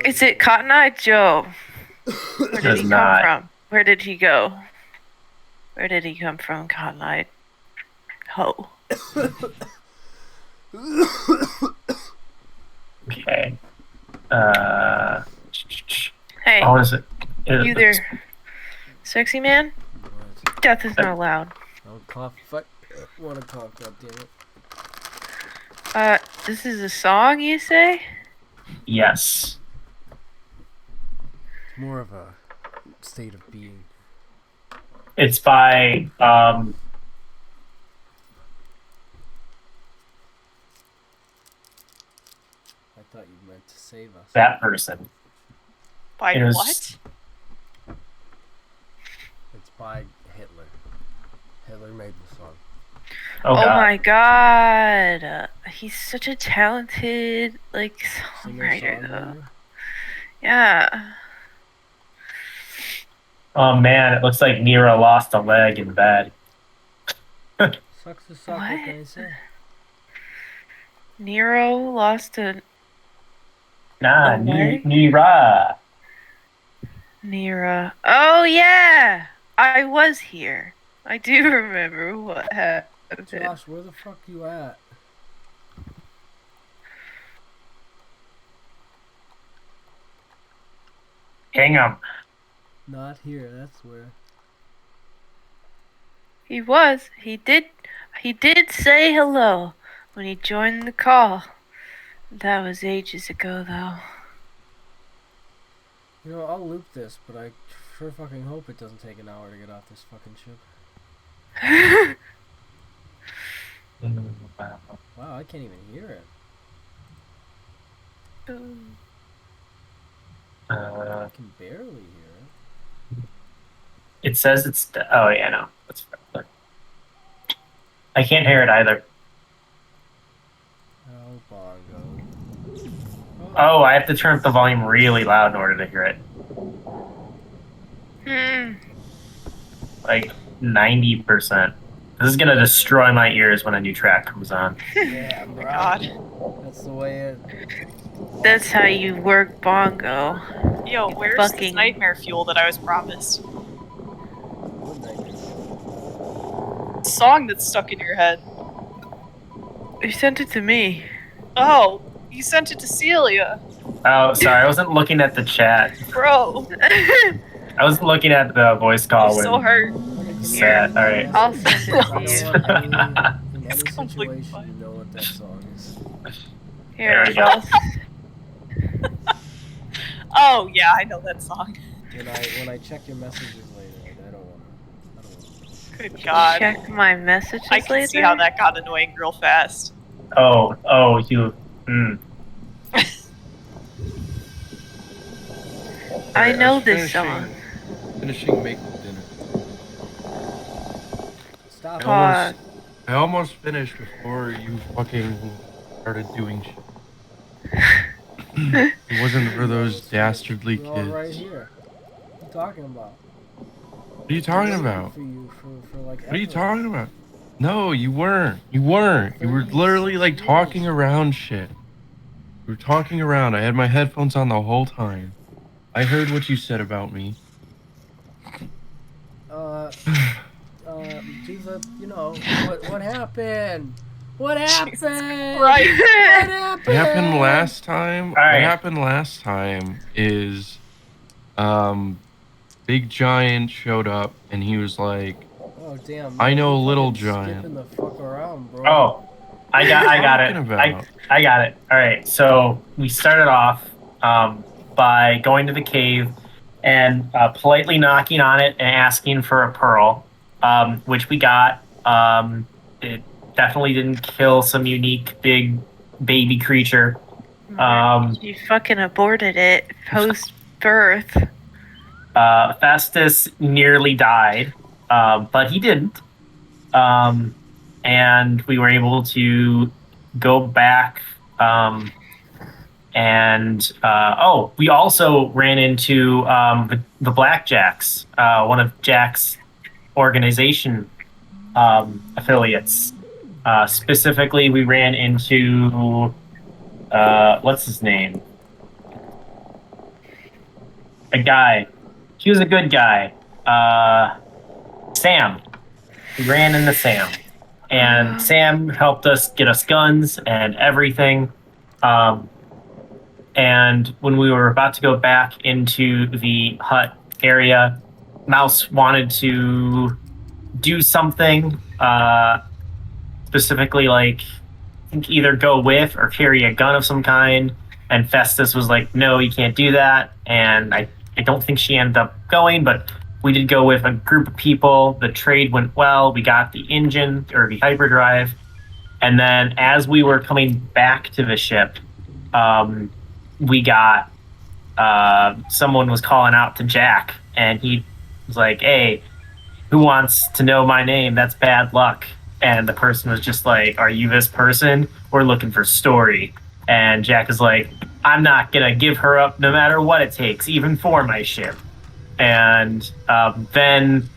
Is it Cotton Eye Joe? Where did he come from? Where did he go? Where did he come from, Cotton Eye Ho? Okay. Hey. How is it? You there, sexy man? What? Death is not allowed. I'll cough if I want to cough, goddammit. This is a song, you say? Yes. It's more of a state of being. It's by I thought you meant to save us. that person. By It was- what? It's by Hitler. Hitler made the song. Oh, God. my god. He's such a talented, songwriter, though. Singer-songwriter. Yeah. Oh man, it looks like Nero lost a leg in bed. Sucks to suck, what can I say? Nero lost a Nah, A leg? Nira. Nira. Oh, yeah! I was here. I do remember what happened. Josh, where the fuck you at? Hang him. Not here, that's where. He was. He did say hello when he joined the call. That was ages ago, though. You know, I'll loop this, but I sure fucking hope it doesn't take an hour to get off this fucking ship. Wow, I can't even hear it. I can barely hear it. It says it's. Oh yeah, no, that's fair. I can't hear it either. Oh, bongo. Oh, I have to turn up the volume really loud in order to hear it. Like 90%. This is gonna destroy my ears when a new track comes on. Yeah, Oh bro. my god. That's the way it. That's how you work bongo. Yo, where's fucking- this nightmare fuel that I was promised? What nightmare? Song that's stuck in your head. You sent it to me. Oh, you sent it to Celia. Oh, sorry, I wasn't looking at the chat. Bro, I was looking at the voice call I'm when so hurt. sad. All right. I'll send it I to don't you. want to be in It's any completely situation fine. to know what that song is. Here, There we go. Oh yeah, I know that song. When I check your messages later, I don't want to. Good god. check my messages I can later. see how that got annoying real fast. Oh, you. I know was this song. Finishing making dinner. Stop. Uh, I almost finished before you fucking started doing shit. It wasn't for those dastardly We're all kids. right here. What are you talking about? What are you talking about? For you for like. What are you ever. talking about? No, you weren't. You weren't. You were literally like talking around shit. You were talking around. I had my headphones on the whole time. I heard what you said about me. Do the, what happened? What happened? Right. What happened? What happened last time? right. What happened last time is, Big Giant showed up and he was like, Oh damn! I know you're Little fucking Giant. Skipping the fuck around, bro. Oh, I got it. Talking about? I got it. All right. So we started off by going to the cave and politely knocking on it and asking for a pearl, which we got. It definitely didn't kill some unique big baby creature. you fucking aborted it post birth. Festus nearly died, but he didn't. And we were able to go back. We also ran into the Blackjacks, one of Jack's organization affiliates. Specifically, we ran into what's his name? a guy. He was a good guy. Sam. We ran into Sam. And Sam helped us get us guns and everything. And when we were about to go back into the hut area, Mouse wanted to do something, specifically like I think either go with or carry a gun of some kind. And Festus was like, "No, you can't do that." And I don't think she ended up going, but we did go with a group of people. The trade went well. We got the engine or the hyperdrive, and then as we were coming back to the ship, we got someone was calling out to Jack, and he was like, "Hey, who wants to know my name? That's bad luck." And the person was just like, "Are you this person? We're looking for Story." And Jack is like, "I'm not gonna give her up no matter what it takes, even for my ship." And then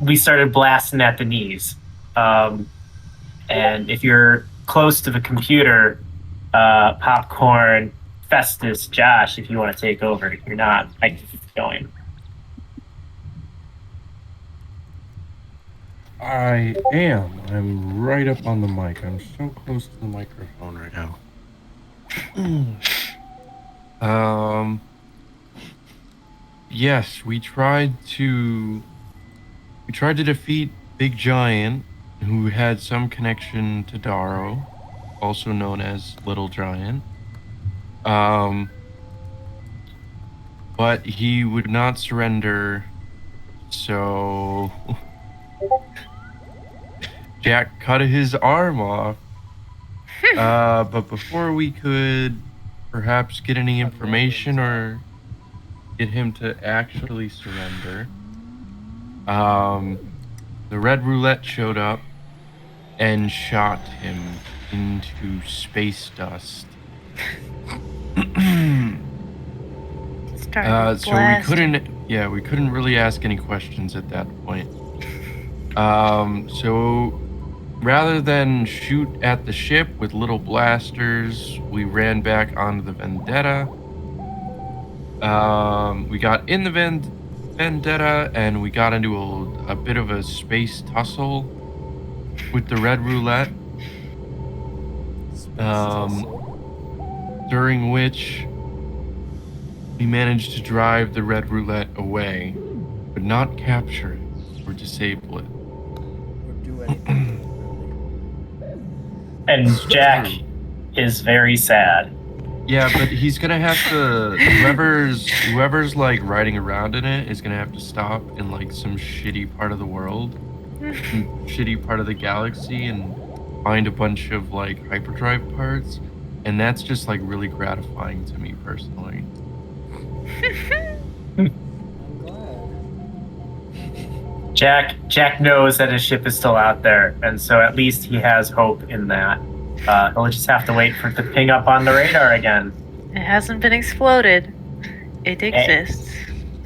we started blasting at the knees. And if you're close to the computer, Popcorn, Festus, Josh, if you want to take over. If you're not, I can keep going. I am. I'm right up on the mic. I'm so close to the microphone right now. Yes, we tried to defeat Big Giant, who had some connection to Darrow, also known as Little Giant. But he would not surrender, so Jack cut his arm off. But before we could perhaps get any information or get him to actually surrender, the Red Roulette showed up and shot him into space dust. So we couldn't really ask any questions at that point. So rather than shoot at the ship with little blasters, we ran back onto the Vendetta. We got in the Vendetta and we got into a bit of a space tussle with the Red Roulette. During which we managed to drive the Red Roulette away, but not capture it or disable it. Or do anything. And Jack is very sad. Yeah, but he's gonna have to. Whoever's like riding around in it is gonna have to stop in like some shitty part of the world, some shitty part of the galaxy, and find a bunch of like hyperdrive parts, and that's just like really gratifying to me personally. I'm glad. Jack knows that his ship is still out there, and so at least he has hope in that. He'll just have to wait for it to ping up on the radar again. It hasn't been exploded. It exists.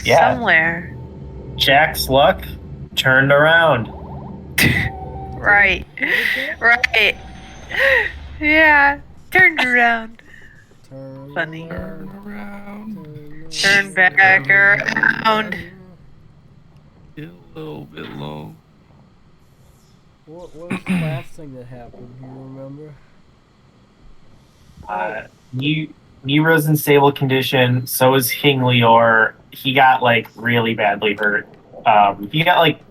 Yeah. Somewhere. Jack's luck turned around. Right. Right. Yeah. Turned around. Turn Funny. around. Turn back around. Get a little bit low. What was the last thing that happened? Do you remember? Nero's in stable condition. So is King Leor. He got like really badly hurt. He got like,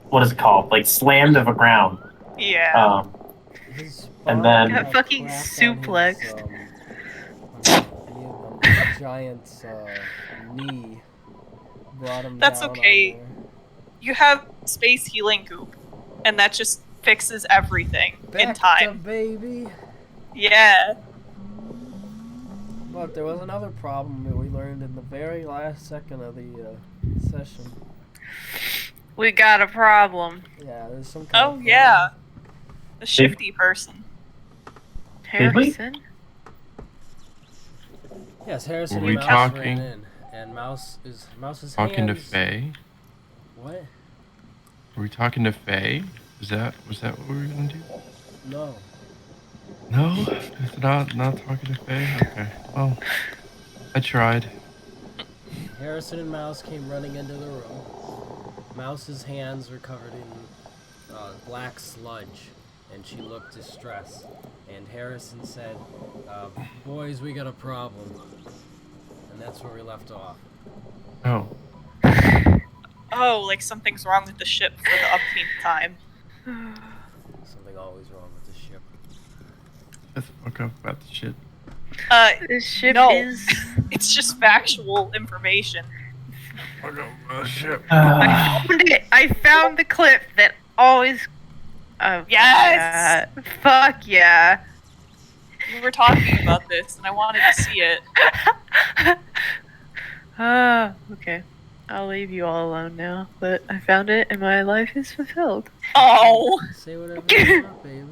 what is it called? Like slammed to the ground. Yeah. His And then- spine Got fucking cracked on suplexed. The giant's knee brought him That's down on okay. there. You have space healing goop, and that just fixes everything in Back time. to baby. Yeah. But there was another problem that we learned in the very last second of the session. We got a problem. Yeah, there's some kind Oh of yeah. The shifty person. Did we? Harrison? Yes, Harrison Were and we Mouse talking- ran in, and Mouse's Talking to hands. Faye? What? Were we talking to Faye? Was that what we were gonna do? No. No, it's not talking to Faye. Okay. Well, I tried. Harrison and Mouse came running into the room. Mouse's hands were covered in black sludge, and she looked distressed. And Harrison said, boys, we got a problem. And that's where we left off. Oh. Oh, like something's wrong with the ship for the umpteenth time. Something always wrong with the ship. Shut the fuck up about the shit. This ship No. is. It's just factual information. Fuck up about the ship. I found it. I found the clip that always. Oh, Yes! yeah. Fuck yeah. We were talking about this, and I wanted to see it. Okay. I'll leave you all alone now, but I found it and my life is fulfilled. Oh! Say whatever you want, baby.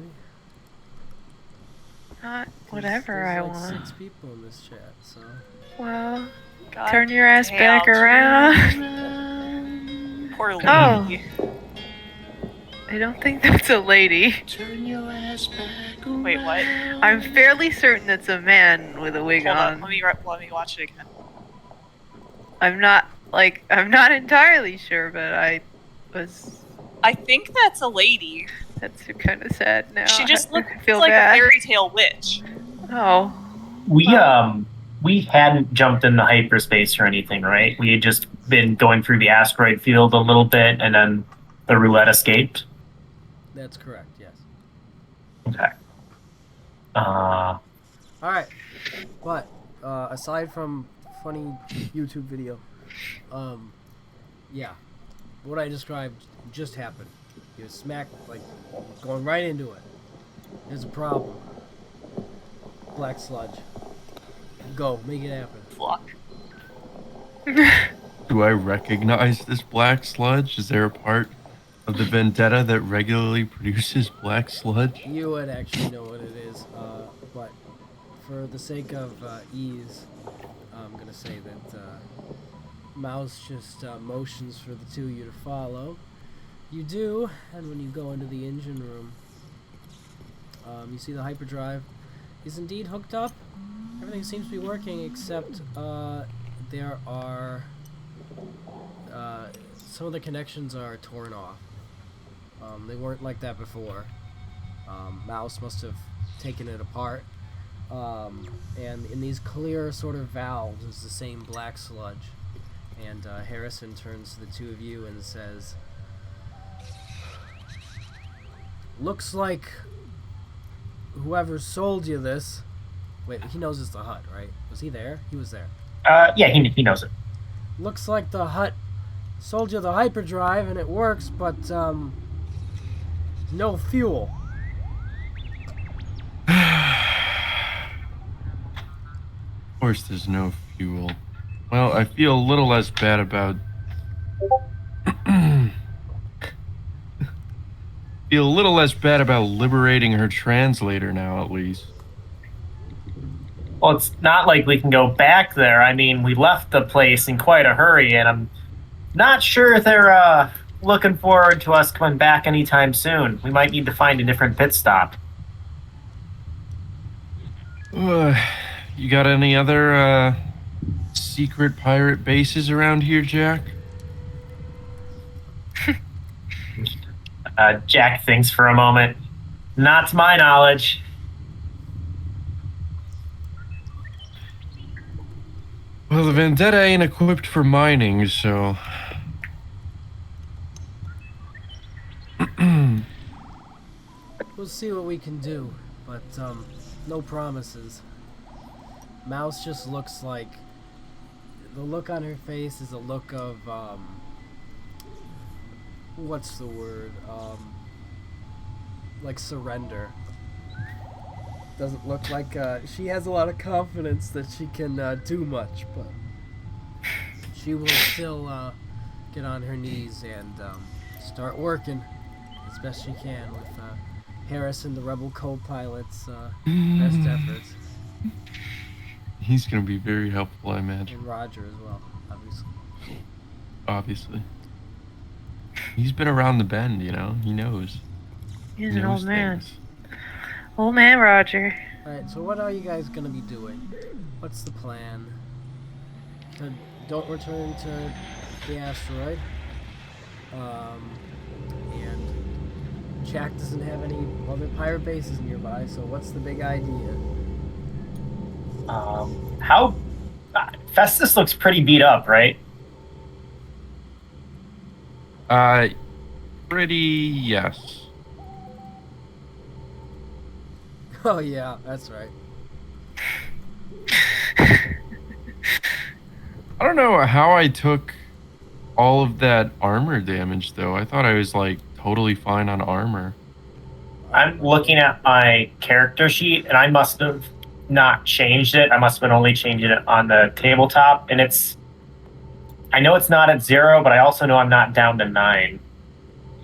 Not whatever I There's like want. 6 people in this chat, so... Well, God turn your ass damn. back around. Poor lady. Oh. I don't think that's a lady. Turn your ass back. Wait, what? I'm fairly certain it's a man with a wig Hold on. on, let me watch it again. I'm not entirely sure, but I think that's a lady. that's kind of sad now. She just I looks feel like bad. a fairy tale witch. Oh. We hadn't jumped into hyperspace or anything, right? We had just been going through the asteroid field a little bit, and then the roulette escaped. That's correct, yes. Okay. Alright, but, aside from funny YouTube video, yeah, what I described just happened. You're going right into it. There's a problem. Black sludge. Go, make it happen. Fuck. Do I recognize this black sludge? Is there a part of the vendetta that regularly produces black sludge? You would actually know what it is, but for the sake of ease, I'm gonna say that Mouse just motions for the two of you to follow. You do, and when you go into the engine room, you see the hyperdrive is indeed hooked up. Everything seems to be working except there are some of the connections are torn off. They weren't like that before. Mouse must have taken it apart. And in these clear sort of valves is the same black sludge. And Harrison turns to the two of you and says, "Looks like whoever sold you this..." Wait, he knows it's the hut, right? Was he there? He was there. Yeah, he knows it. "Looks like the hut sold you the hyperdrive and it works, but no fuel." Of course there's no fuel. Well, I feel a little less bad about... feel a little less bad about liberating her translator now, at least. Well, it's not like we can go back there. I mean, we left the place in quite a hurry, and I'm not sure they're looking forward to us coming back anytime soon. We might need to find a different pit stop. You got any other secret pirate bases around here, Jack? Jack thinks for a moment. Not to my knowledge. Well, the Vendetta ain't equipped for mining, so... We'll see what we can do, but no promises. Mouse just looks like... The look on her face is a look of, what's the word? Like surrender. Doesn't look like she has a lot of confidence that she can do much, but she will still get on her knees and start working as best she can with Harrison, the rebel co-pilot's best efforts. He's gonna be very helpful, I imagine. And Roger as well, obviously. Obviously. He's been around the bend, you know? He knows. He's He an knows old man. things. Old man Roger. Alright, so what are you guys gonna be doing? What's the plan? don't return to the asteroid. And Jack doesn't have any other pirate bases nearby, so what's the big idea? How Festus looks pretty beat up, right? Pretty yes. Oh yeah, that's right. I don't know how I took all of that armor damage though. I thought I was like totally fine on armor. I'm looking at my character sheet, and I must have not changed it. I must have been only changing it on the tabletop, and I know it's not at 0, but I also know I'm not down to 9.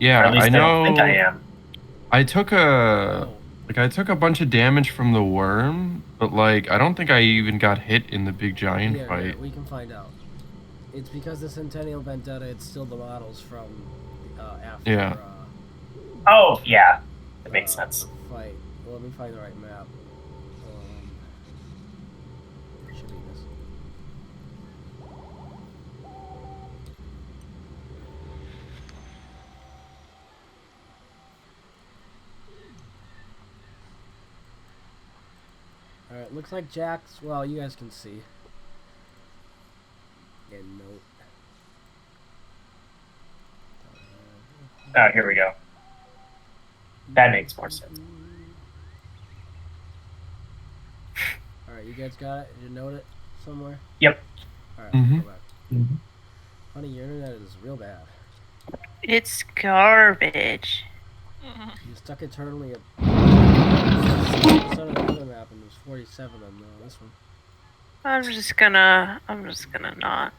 Yeah, Or at least I know. don't think I am. I took a bunch of damage from the worm, but like I don't think I even got hit in the big giant Yeah, fight. we can find out. It's because the Centennial Vendetta, it's still the models from after. Yeah. Oh, yeah. That makes sense. The fight. Well, let me find the right map. Should be this. Alright, looks like Jack's. Well, you guys can see. And note. Oh, here we go. That makes more sense. Alright, you guys got it? Did you note it somewhere? Yep. Alright, Mhm. go back. Mm-hmm. Honey, your internet is real bad. It's garbage. You stuck eternally at 60% on the other map and it was 47 on this one. I'm just gonna not.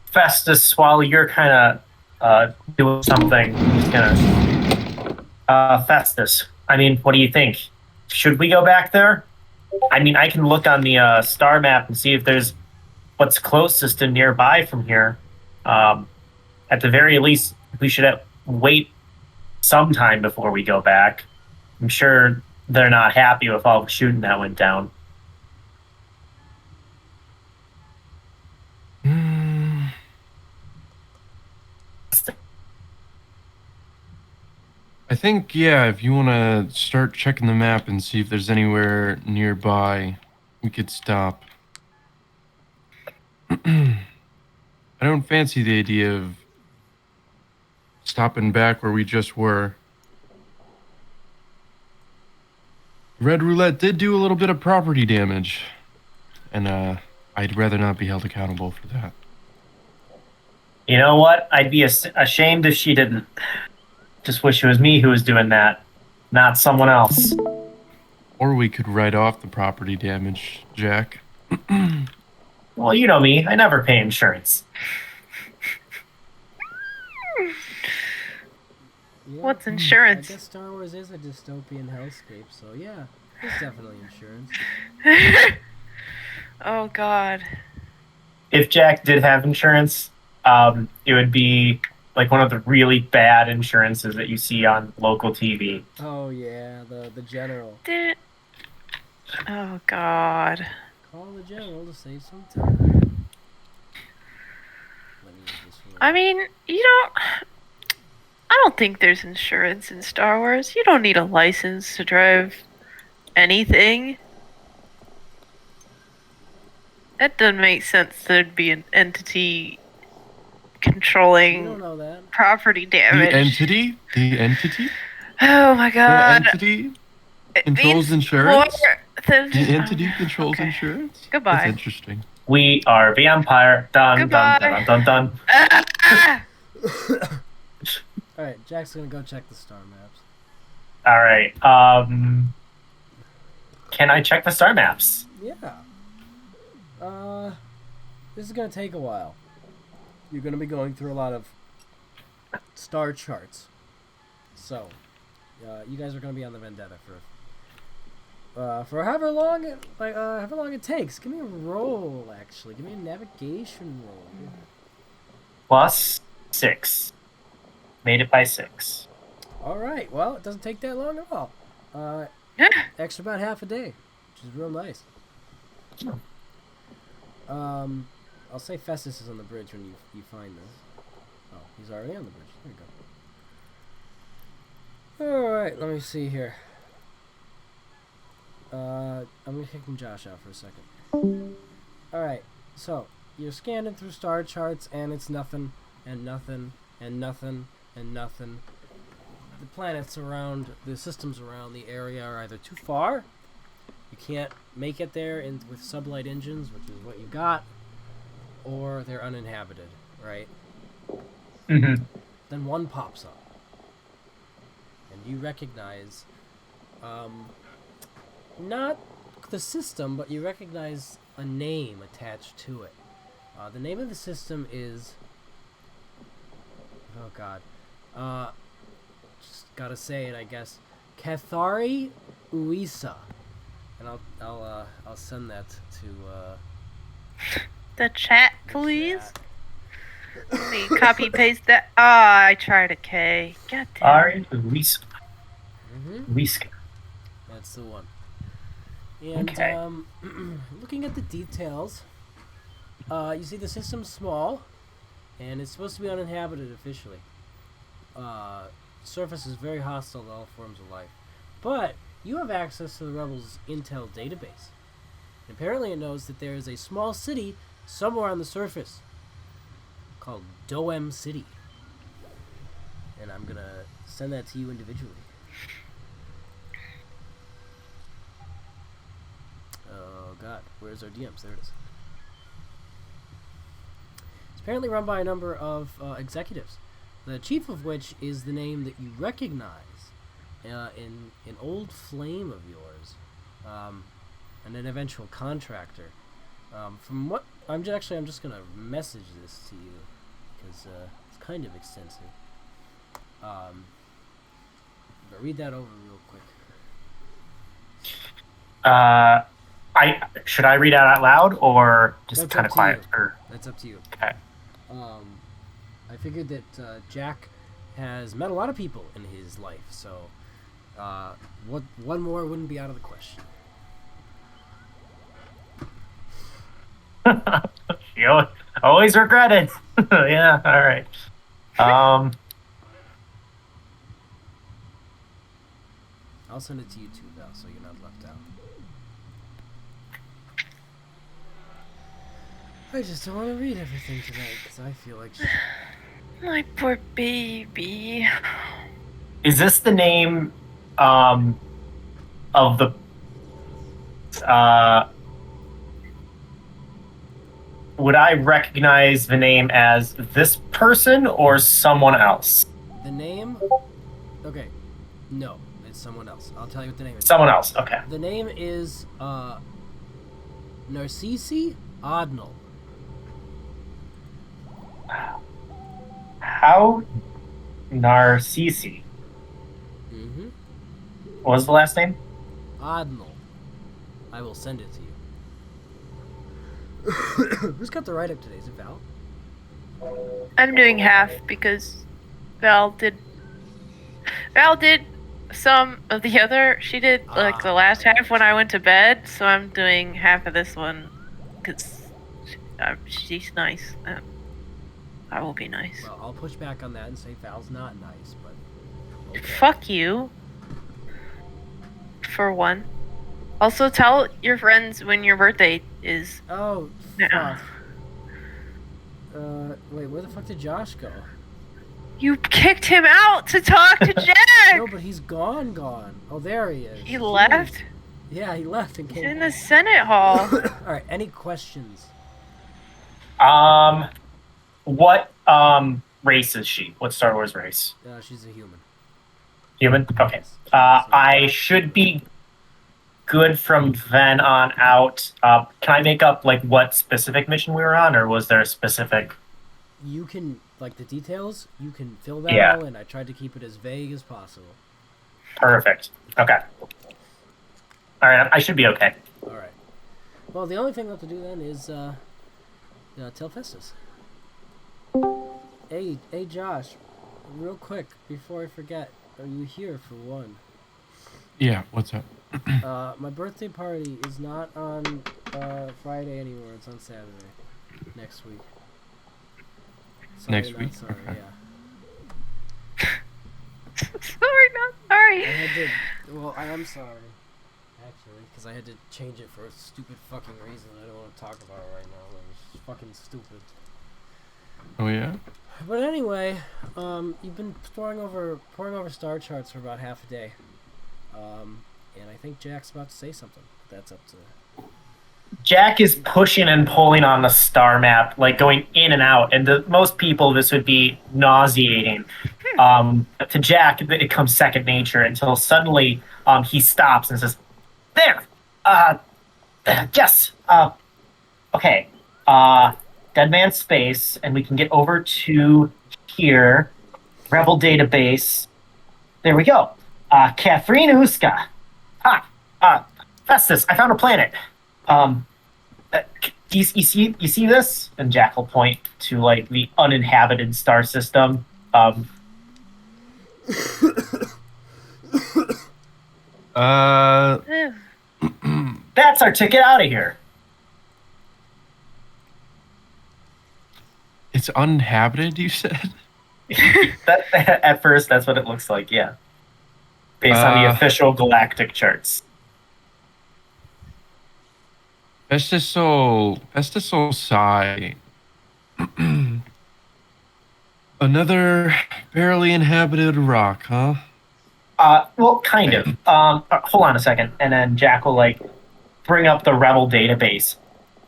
Festus, while you're kind of doing something, I'm just gonna. Festus, I mean, what do you think? Should we go back there? I mean, I can look on the star map and see if there's what's closest and nearby from here. At the very least, we should wait some time before we go back. I'm sure they're not happy with all the shooting that went down. I think, yeah, if you want to start checking the map and see if there's anywhere nearby, we could stop. I don't fancy the idea of stopping back where we just were. Red Roulette did do a little bit of property damage, and I'd rather not be held accountable for that. You know what? I'd be ashamed if she didn't. Just wish it was me who was doing that, not someone else. Or we could write off the property damage, Jack. Well, you know me. I never pay insurance. Yeah, What's insurance? I guess Star Wars is a dystopian hellscape, so yeah, there's definitely insurance. Oh God. If Jack did have insurance, it would be like one of the really bad insurances that you see on local TV. Oh yeah, the general. Oh God. Call the general to save some time. Let me use this one. I mean, I don't think there's insurance in Star Wars. You don't need a license to drive anything. That doesn't make sense. There'd be an entity You controlling don't know that. property damage. The entity? The entity? Oh my The God. entity It controls means insurance? more than- The entity controls okay. insurance? Goodbye. That's interesting. We are vampire. Dun Goodbye. dun dun dun dun. Ah! Alright, Jack's gonna go check the star maps. All right. Can I check the star maps? Yeah. This is gonna take a while. You're gonna be going through a lot of star charts. So, you guys are gonna be on the Vendetta for however long it takes. Give me a roll, actually. Give me a navigation roll. +6. Made it by 6. All right. Well, it doesn't take that long at all. Extra about half a day. which is real nice. I'll say Festus is on the bridge when you find this. Oh, he's already on the bridge. There you go. Alright, let me see here. I'm gonna kick Josh out for a second. Alright, so you're scanning through star charts and it's nothing and nothing and nothing and nothing. The planets around, the systems around the area are either too far, you can't make it there with sublight engines, which is what you got, or they're uninhabited, right? Mm-hmm. Then one pops up, and you recognize, not the system, but you recognize a name attached to it. The name of the system is, oh god, just gotta say it, I guess, Cathari Uisa, and I'll send that to The chat, the please. chat. Let me copy paste that. Ah, I tried a K. God damn. Ari Luis. Luis. That's the one. And Okay. looking at the details, you see the system's small, and it's supposed to be uninhabited officially. Surface is very hostile to all forms of life, but you have access to the rebels' intel database. And apparently, it knows that there is a small city somewhere on the surface called Doem City, and I'm gonna send that to you individually. Oh god, where's our DMs? There it is. It's apparently run by a number of executives, the chief of which is the name that you recognize in an old flame of yours, and an eventual contractor. From what I'm just gonna message this to you because it's kind of extensive. But read that over real quick. Should I read out loud or just That's kind up of to quiet? you. Or That's up to you. okay. I figured that Jack has met a lot of people in his life, so one more wouldn't be out of the question. You always regret it. Yeah. All right. I'll send it to you too, Val, so you're not left out. I just don't want to read everything tonight because I feel like shit. My poor baby. Is this the name of the would I recognize the name as this person or someone else? The name? Okay. No, it's someone else. I'll tell you what the name is. Someone else. Okay. The name is Narcisi Odnal. How Narcisi? Mm-hmm. What was the last name? Odnal. I will send it to you. Who's got the write-up today? Is it Val? I'm doing half because Val did some of the other. She did like the last half when I went to bed, so I'm doing half of this one because she's nice. I will be nice. Well, I'll push back on that and say Val's not nice, but okay. Fuck you. For one. Also, tell your friends when your birthday is. Oh, Yeah. fuck. Wait, where the fuck did Josh go? You kicked him out to talk to Jack! No, but he's gone. Oh, there he is. He left? Yeah, he left and He's came in the Senate Hall. Alright, any questions? What race is she? What Star Wars race? She's a human. Human? Okay. I should be good from then on out. Can I make up like what specific mission we were on, or was there a specific? You can, like the details, you can fill that all in. I tried to keep it as vague as possible. Perfect. Okay. All right, I should be okay. Alright. Well, the only thing left to do then is tell Festus. Hey, Josh, real quick, before I forget, are you here for one? Yeah, what's up? My birthday party is not on Friday anymore. It's on Saturday next week. Sorry, Next not week? sorry. Okay. Yeah. Sorry, not sorry. I had to. Well, I am sorry, actually, because I had to change it for a stupid fucking reason. I don't want to talk about it right now. It was fucking stupid. Oh yeah. But anyway, you've been pouring over star charts for about half a day, and I think Jack's about to say something. That's up to. Jack is pushing and pulling on the star map, like going in and out. And to most people, this would be nauseating. To Jack, it comes second nature until suddenly he stops and says, "There, yes, okay, Dead Man Space, and we can get over to here, Rebel Database. There we go. Catherine Uska. Festus, I found a planet. You see this?" And Jack will point to like the uninhabited star system. Ew. That's our ticket out of here. It's uninhabited, you said? At first, that's what it looks like. Yeah, based on the official galactic charts. Festus will sigh. Another barely inhabited rock, huh? Well, kind of. Hold on a second, and then Jack will like bring up the Rebel database.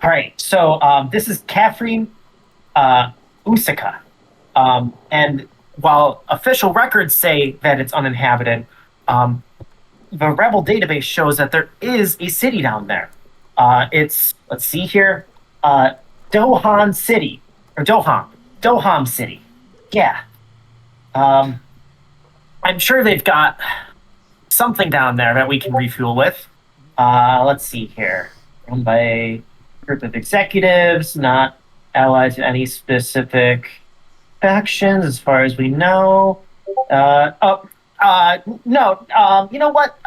All right, so this is Catherine Usaka, and while official records say that it's uninhabited, the Rebel database shows that there is a city down there. It's let's see here, Dohan City or Doham City. Yeah. I'm sure they've got something down there that we can refuel with. Let's see here. Run by a group of executives, not allied to any specific factions, as far as we know. No. You know what?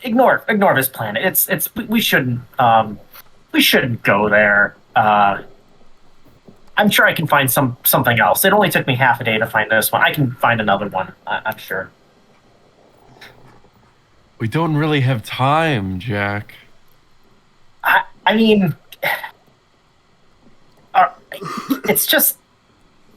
Ignore this planet. We shouldn't go there. I'm sure I can find something else. It only took me half a day to find this one. I can find another one. I'm sure. We don't really have time, Jack. I mean, it's just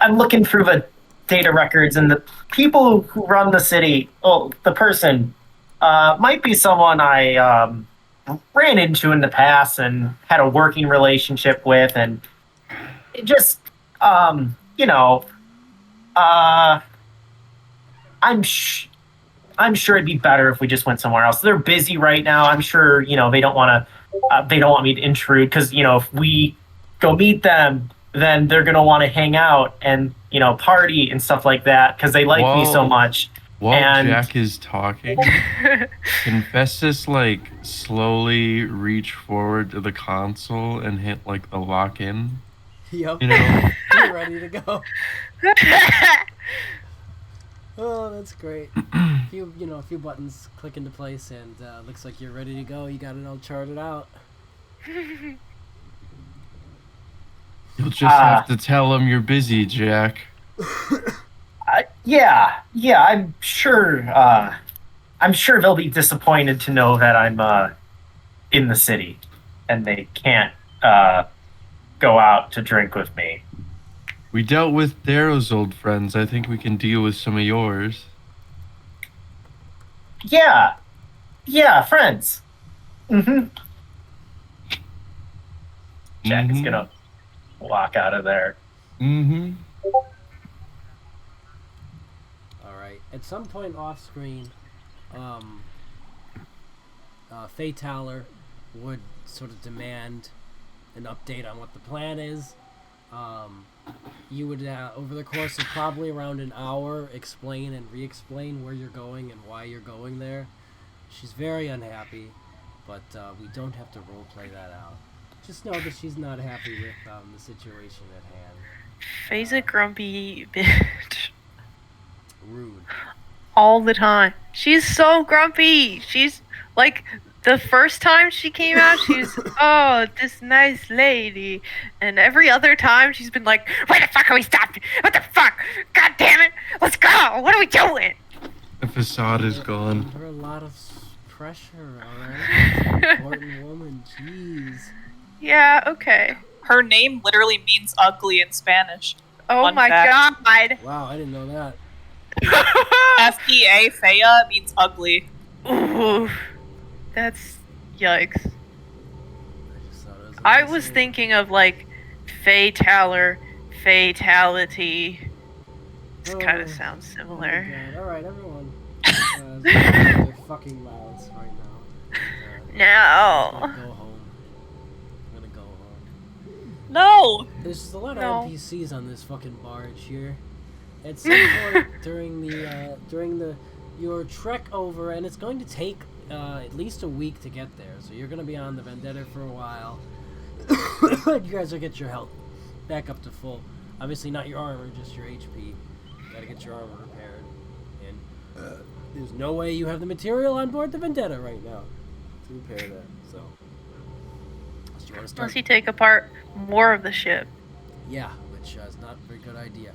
I'm looking through the data records, and the people who run the city. Oh, the person might be someone I ran into in the past and had a working relationship with, and it just you know, I'm sure it'd be better if we just went somewhere else. They're busy right now. I'm sure they don't want me to intrude, because if we go meet them, then they're gonna want to hang out and party and stuff like that because they like me so much. While Jack is talking, can Festus slowly reach forward to the console and hit the lock in? Yep. You're ready to go. Oh, that's great. A few buttons click into place, and looks like you're ready to go. You got it all charted out. You'll just have to tell them you're busy, Jack. Yeah. I'm sure. I'm sure they'll be disappointed to know that I'm in the city, and they can't go out to drink with me. We dealt with Darrow's old friends. I think we can deal with some of yours. Yeah, friends. Jack is gonna walk out of there. All right. At some point off screen, Faye Towler would sort of demand an update on what the plan is. You would, over the course of probably around an hour, explain and re-explain where you're going and why you're going there. She's very unhappy, but we don't have to roleplay that out. Just know that she's not happy with the situation at hand. Faye's a grumpy bitch. Rude. all the time. She's so grumpy. She's like the first time she came out, she's oh this nice lady, and every other time she's been like, why the fuck are we stopping? What the fuck? God damn it! Let's go! What are we doing? The facade is gone. Under a lot of pressure, alright? Important woman, jeez. Yeah. Okay. Her name literally means ugly in Spanish. Oh Fun my fact. god. Wow, I didn't know that. F-E-A, Fea, means ugly. Ooh, that's yikes. I just thought it was I amazing. was thinking of like fataler, fatality. This kind of Oh, sounds Oh similar. my god. Alright, everyone. Their fucking mouths right now. No. I'm gonna go home. I'm gonna go home. No! There's a lot of No. NPCs on this fucking barge here. At some point during your trek over, and it's going to take at least a week to get there, so you're gonna be on the Vendetta for a while. You guys will get your health back up to full. Obviously not your armor, just your HP. You gotta get your armor repaired. And there's no way you have the material on board the Vendetta right now to repair that. So, do you want to start? Unless you take apart more of the ship. Yeah, which is not a very good idea.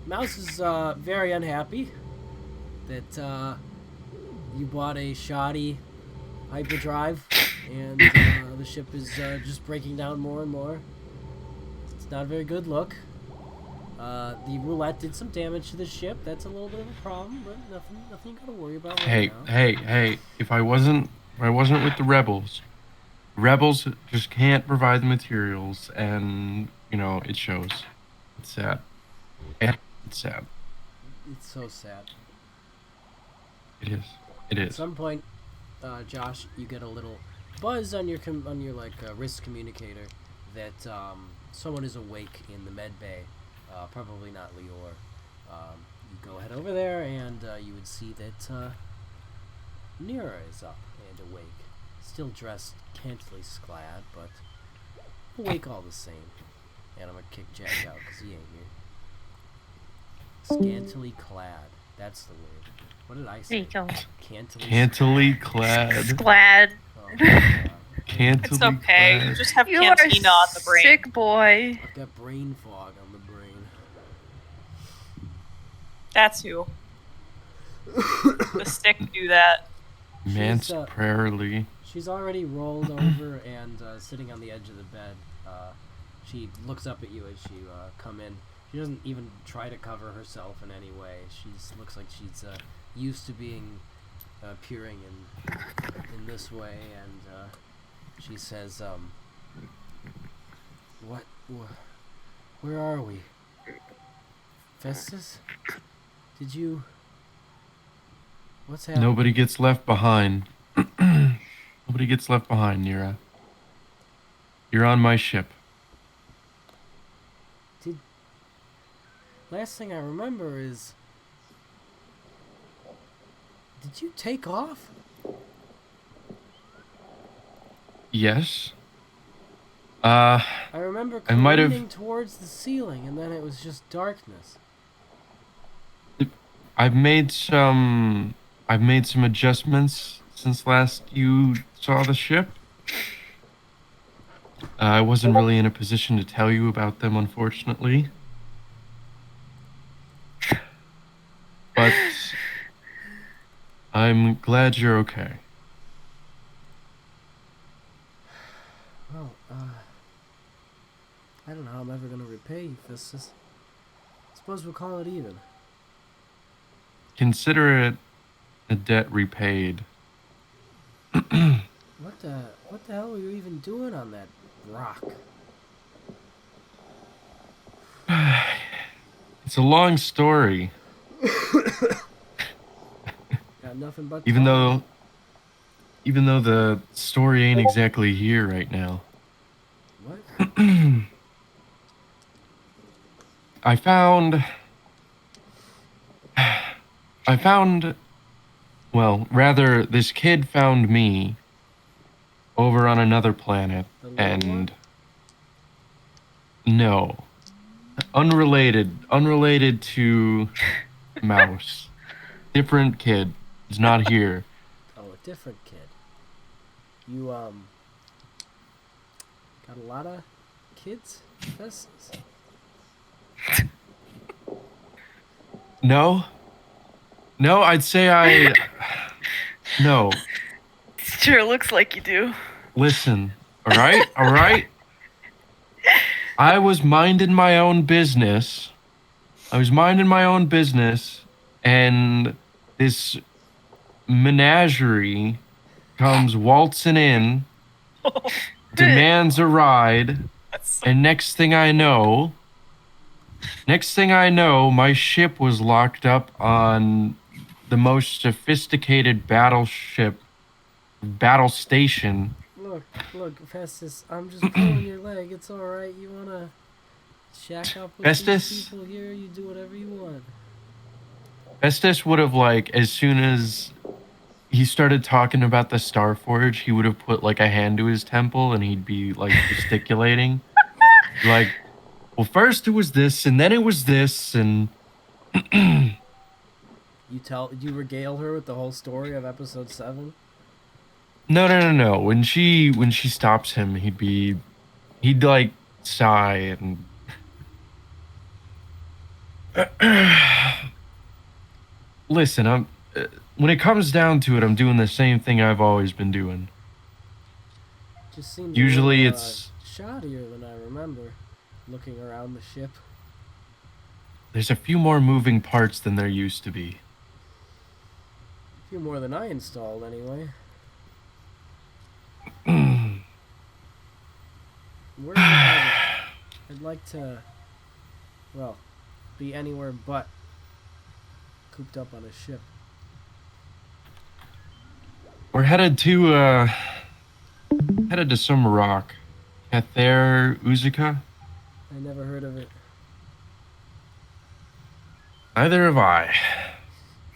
Mouse is very unhappy that you bought a shoddy hyperdrive and the ship is just breaking down more and more. It's not a very good look. The roulette did some damage to the ship. That's a little bit of a problem, but nothing you gotta worry about right now. Hey! If I wasn't with the rebels just can't provide the materials, and it shows. It's sad. It's sad. It's so sad. It is. It At is. some point, Josh, you get a little buzz on your wrist communicator that someone is awake in the med bay. Probably not Lior. You go head over there, and you would see that Nira is up and awake, still dressed cantily clad, but awake all the same. And I'm gonna kick Jack out because he ain't here. Scantily clad. That's the word. What did I There say? you go. Cantily clad. Glad. Oh, my God. Cantily It's okay. You clad. just have You are Cantina on the brain. sick boy. I've got brain fog on the brain. That's who. The stick do that. Mance She's, prayerly. She's already rolled over and sitting on the edge of the bed. She looks up at you as you come in. She doesn't even try to cover herself in any way. She looks like she's used to being appearing in this way, and she says, where are we? Festus? Did you... What's happening? Nobody gets left behind. Nobody gets left behind, Nira. You're on my ship. Last thing I remember is... Did you take off? Yes. I remember I might have- careening towards the ceiling, and then it was just darkness. I've made some adjustments since last you saw the ship. I wasn't really in a position to tell you about them, unfortunately. But I'm glad you're okay. Well, I don't know how I'm ever gonna repay you, Festus. Suppose we'll call it even. Consider it a debt repaid. What the hell were you even doing on that rock? It's a long story. Got nothing but Even time. though the story ain't exactly here right now. What? I found, well, rather, this kid found me over on another planet, The little and one? Different kid. He's not here. Oh, a different kid. You got a lot of kids, Festus? No. No, I'd say I. No. Sure looks like you do. Listen. All right. All right. I was minding my own business. And this menagerie comes waltzing in, demands a ride, That's so and next thing I know, my ship was locked up on the most sophisticated battle station. Look, Festus, I'm just pulling your leg. It's alright. You wanna shack up with Festus? these people here? You do whatever you want. Festus would have, like, as soon as he started talking about the Star Forge, he would have put like a hand to his temple and he'd be like gesticulating. Like, well, first it was this and then it was this and You regale her with the whole story of episode 7? no. When she stops him, he'd like sigh and listen, when it comes down to it, I'm doing the same thing I've always been doing. Just seems Usually a little, it's shoddier than I remember. Looking around the ship. there's a few more moving parts than there used to be. A few more than I installed, anyway. Where would I'd like to, well, be anywhere but cooped up on a ship. We're headed to some rock. Cather Uzuka? I never heard of it. Neither have I.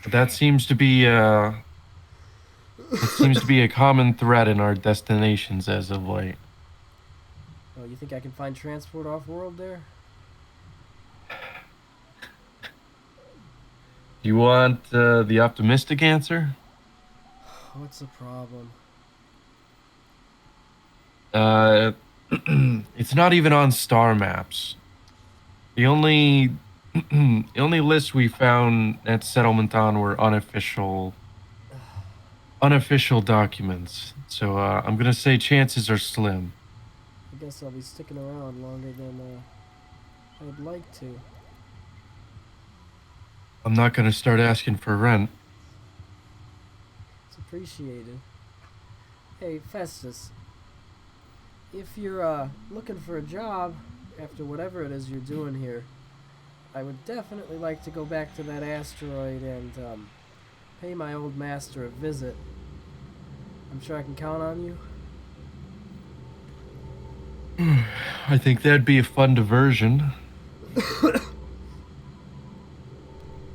But that seems to be a common thread in our destinations as of late. Oh, you think I can find transport off-world there? You want the optimistic answer? What's the problem? It's not even on star maps. The only lists we found at Settlement On were unofficial documents. So I'm gonna say chances are slim. I guess I'll be sticking around longer than I'd like to. I'm not gonna start asking for rent. It's appreciated. Hey, Festus. If you're looking for a job after whatever it is you're doing here, I would definitely like to go back to that asteroid and pay my old master a visit. I'm sure I can count on you. I think that'd be a fun diversion.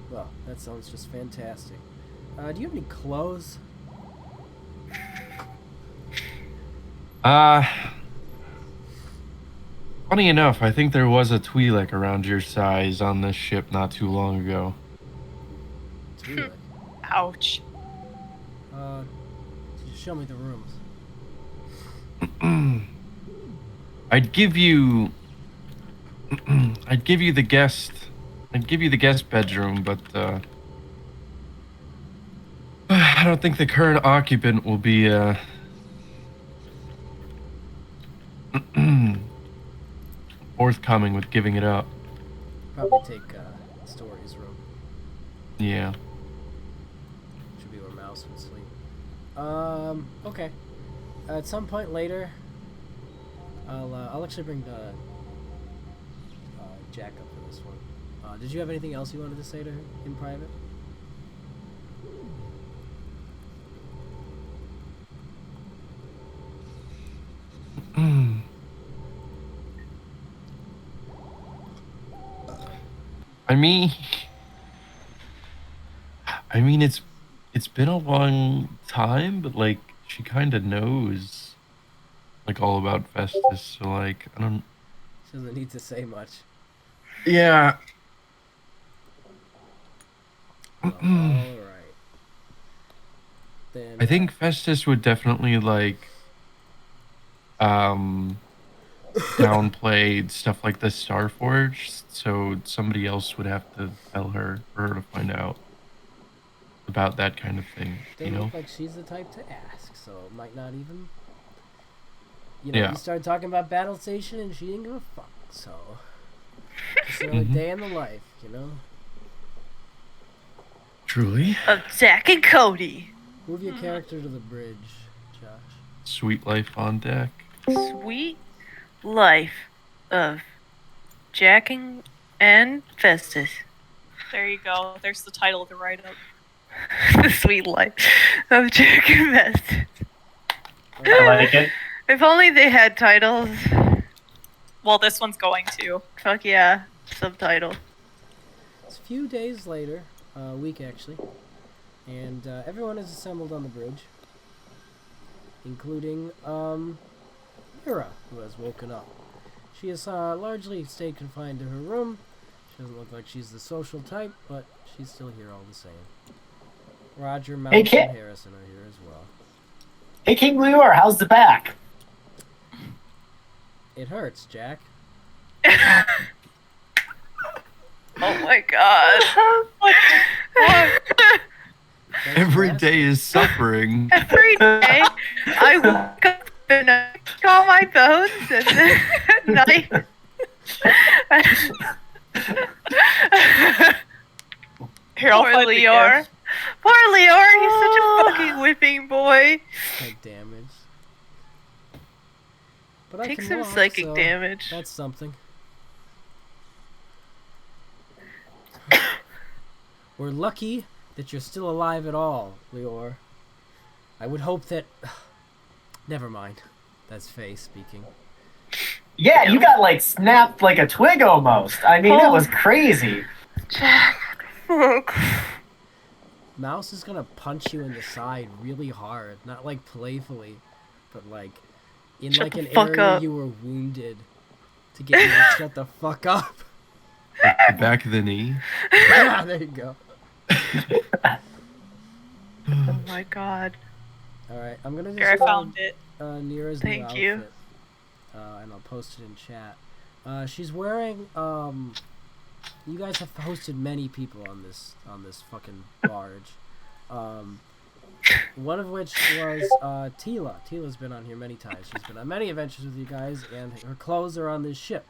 Well, that sounds just fantastic. Do you have any clothes? Funny enough, I think there was a Twi'lek around your size on this ship not too long ago. Twi'lek. ouch. Just show me the rooms. I'd give you the guest bedroom, but I don't think the current occupant will be forthcoming with giving it up. Probably take Story's room. Yeah. Should be where Mouse would sleep. Okay. At some point later, I'll actually bring the Jack up for this one. Did you have anything else you wanted to say to her in private? I mean, it's been a long time, but like she kind of knows, like all about Festus. So like, I don't. She doesn't need to say much. Yeah. All right. then I think Festus would definitely like downplay stuff like the Starforge, so somebody else would have to tell her for her to find out about that kind of thing, you doesn't know? look like she's the type to ask, so it might not even. Yeah. You started talking about Battle Station and she didn't give a fuck, so. Just another Mhm. day in the life, Truly. Of Zack and Cody. Move your character to the bridge, Josh. Sweet life on deck. Sweet life of Jack and Festus. There you go. There's the title of the write-up. The sweet life of Jack and Festus. I like it. If only they had titles. Well, this one's going to. Fuck yeah. Subtitle. It's a few days later, a week actually, and everyone is assembled on the bridge, including Mira, who has woken up. She has largely stayed confined to her room. She doesn't look like she's the social type, but she's still here all the same. Roger, Mouse, kid. and Harrison are here as well. Hey, King Leor, how's the back? It hurts, Jack. Oh my god. Thanks Every for day asking. is suffering. Every day I wake up and I call my bones and then at night. Here, I'll Poor find the Leor. gift. Poor Leor, he's such a fucking whipping boy. Head damage. But I Take can some walk, psychic so damage. That's something. We're lucky that you're still alive at all, Leor. I would hope that. Never mind. That's Faye speaking. Yeah, you got like snapped like a twig almost. I mean, it was crazy. Jack. Fuck. Mouse is gonna punch you in the side really hard, not like playfully, but like in Shut like the an fuck area up. you were wounded to get you to shut the fuck up. Like the back of the knee. Yeah, there you go. Oh my god. All right, I'm gonna just Here, I found it. Nira's Thank new you. outfit, and I'll post it in chat. She's wearing you guys have hosted many people on this fucking barge. One of which was Tila. Tila's been on here many times. She's been on many adventures with you guys, and her clothes are on this ship.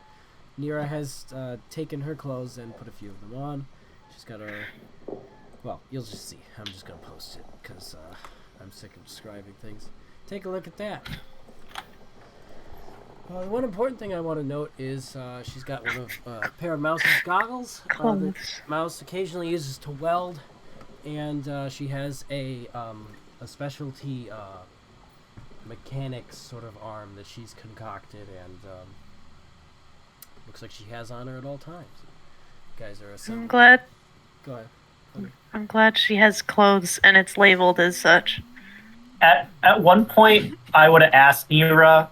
Nira has taken her clothes and put a few of them on. She's got her. Well, you'll just see. I'm just gonna post it because I'm sick of describing things. Take a look at that. The one important thing I want to note is she's got one of a pair of Mouse's goggles that Clothes. Mouse occasionally uses to weld, and she has a specialty mechanics sort of arm that she's concocted, and looks like she has on her at all times. You guys are I'm assembled. glad. Go ahead. I'm glad she has clothes and it's labeled as such. At one point, I would have asked Nira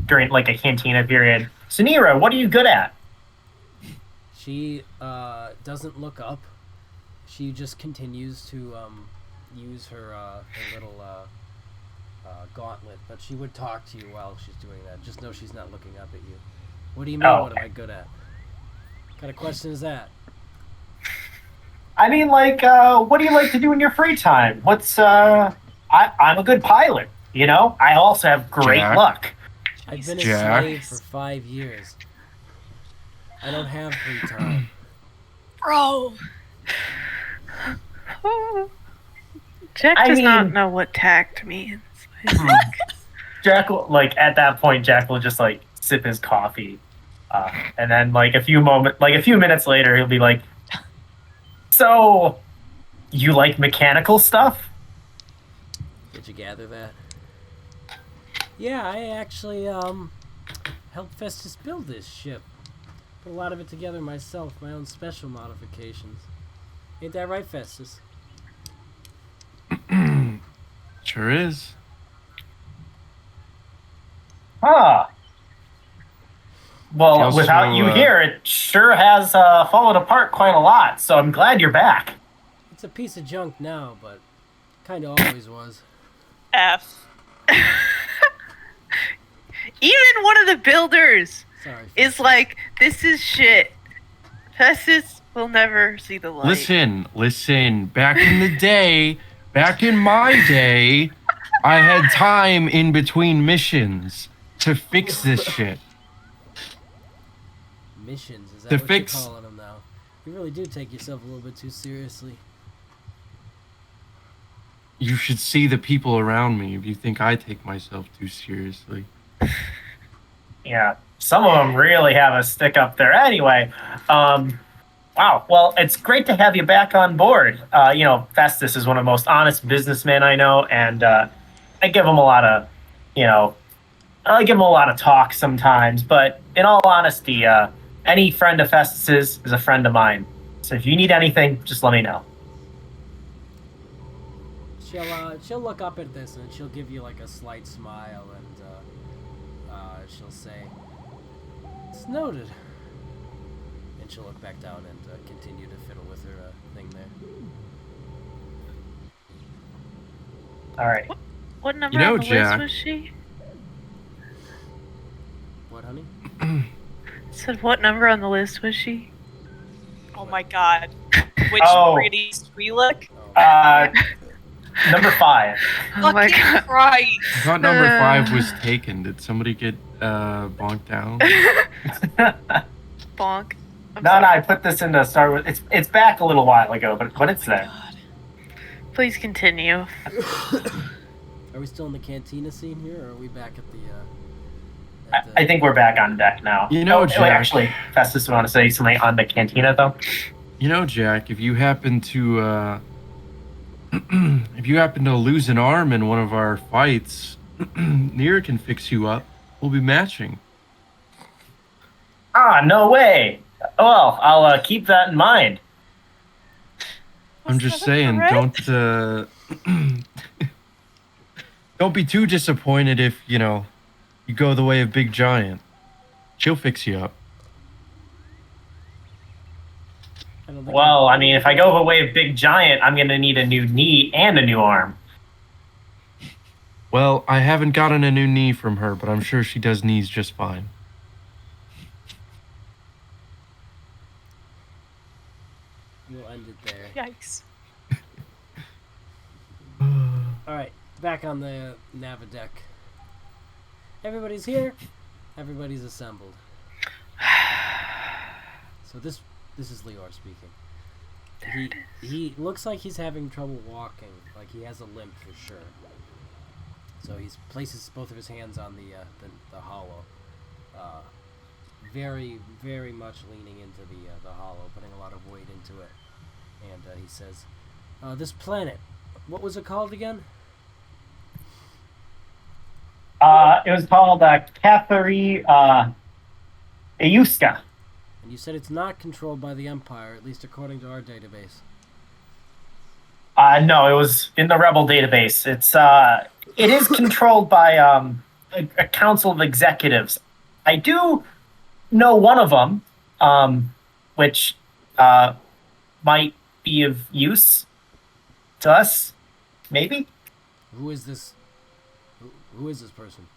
during like a cantina period. So Nira, what are you good at? She doesn't look up. She just continues to use her little gauntlet, but she would talk to you while she's doing that. Just know she's not looking up at you. What do you mean? Oh, What am okay. I good at? What kind of question is that? I mean, like, what do you like to do in your free time? What's I'm a good pilot. You know, I also have great Jack. luck. I've been a Jack. slave for 5 years. I don't have free time. Bro. Jack I does not mean- know what tact means. Jack will, like, at that point, Jack will just like sip his coffee, and then like a few minutes later, he'll be like, "So, you like mechanical stuff?" Did you gather that? Yeah, I actually helped Festus build this ship. Put a lot of it together myself, my own special modifications. Ain't that right, Festus? Sure is. Huh. Well, Also, without you here, it sure has fallen apart quite a lot. So I'm glad you're back. It's a piece of junk now, but kind of always was. F. Even one of the builders Sorry. is Festus. like, this is shit. Festus will never see the light. Listen. Back in the day, back in my day, I had time in between missions to fix this shit. Missions, is that To what fix- you're calling them now? You really do take yourself a little bit too seriously. You should see the people around me if you think I take myself too seriously. Yeah, some of them really have a stick up there. Anyway, wow. Well, it's great to have you back on board. Festus is one of the most honest businessmen I know, and I give him a lot of, I give him a lot of talk sometimes. But in all honesty, any friend of Festus's is a friend of mine. So if you need anything, just let me know. She'll look up at this and she'll give you like a slight smile and she'll say, "It's noted." And she'll look back down and continue to fiddle with her thing there. All right. What number You know, on the Jack- list was she? What, honey? Said what number on the list was she? Oh my god. Which Oh. pretty Squealic? Oh, Number 5. Oh my Fucking god. Christ. I thought number 5 was taken. Did somebody get bonked down? Bonk. I'm No, sorry. I put this in the Star Wars. It's back a little while ago, but it's there. God. Please continue. are we still in the cantina scene here, or are we back at the? I think we're back on deck now. You know, wait, Jack- actually, Festus, you want to say something on the cantina, though? You know, Jack, if you happen to lose an arm in one of our fights, Nira can fix you up. We'll be matching. Ah, no way. Well, I'll keep that in mind. I'm Was just that a saying, threat? don't be too disappointed if, you go the way of Big Giant. She'll fix you up. I don't think Well, I mean, if I go the way of Big Giant, I'm going to need a new knee and a new arm. Well, I haven't gotten a new knee from her, but I'm sure she does knees just fine. we'll end it there. Yikes. All right, back on the Navideck. Everybody's here. Everybody's assembled. So this is Leor speaking. He looks like he's having trouble walking. Like he has a limp for sure. So he places both of his hands on the hollow. Very, very much leaning into the hollow, putting a lot of weight into it. And he says, "This planet, what was it called again?" It was called Cathari Euska. And you said it's not controlled by the Empire, at least according to our database. No, it was in the Rebel database. It is controlled by a council of executives. I do know one of them, which might be of use to us, maybe. Who is this? Who is this person?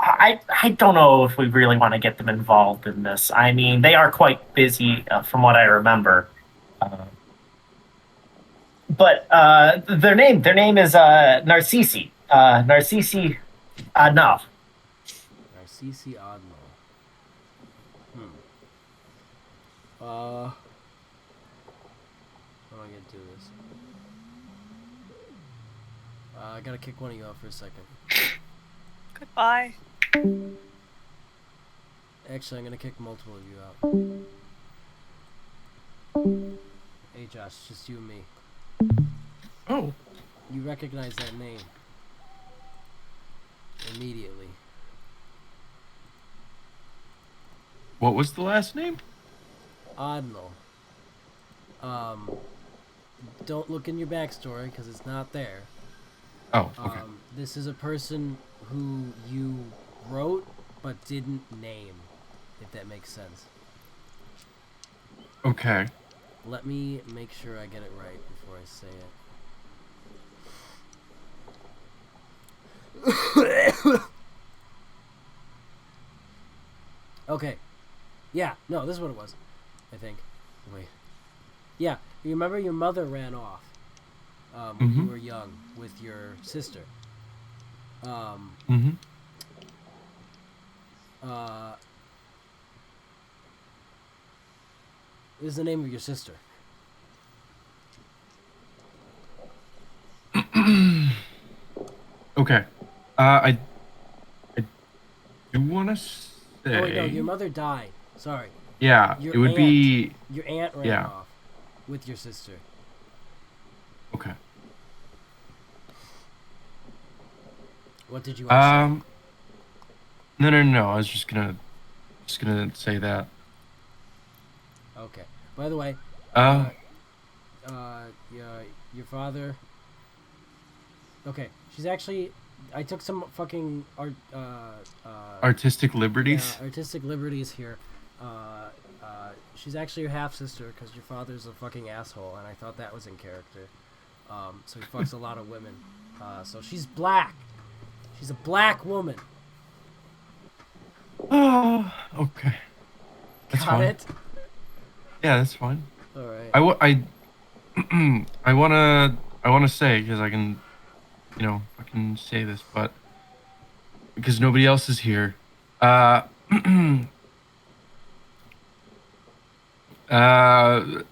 I don't know if we really want to get them involved in this. I mean, they are quite busy, from what I remember. But their name is Narcisi. Narcisi Adnov. Narcisi Admo. How am I gonna do this? I gotta kick one of you out for a second. Goodbye. Actually, I'm gonna kick multiple of you out. Hey Josh, just you and me. Oh. You recognize that name immediately. What was the last name? Adnal. Don't look in your backstory because it's not there. Oh, okay. This is a person who you wrote but didn't name, if that makes sense. Okay. Let me make sure I get it right before I say it. Okay. Yeah, no, this is what it was. I think. Wait. Yeah, you remember your mother ran off when you Mhm. were young with your sister. Mm-hmm. What is the name of your sister? Okay. I do want to say. Oh wait, no, your mother died. Sorry. Yeah, Your it would aunt. be. Your aunt ran Yeah. off with your sister. Okay. What did you want to say? No. I was just gonna say that. Okay. By the way, Uh, your father. Okay, she's actually. I took some fucking artistic liberties. artistic liberties here. She's actually your half sister because your father's a fucking asshole, and I thought that was in character. So he fucks a lot of women. So she's black. She's a black woman. Oh, okay. That's Got fine. it? Yeah, that's fine. All right. I wanna say because I can, I can say this, but because nobody else is here. Uh, uh,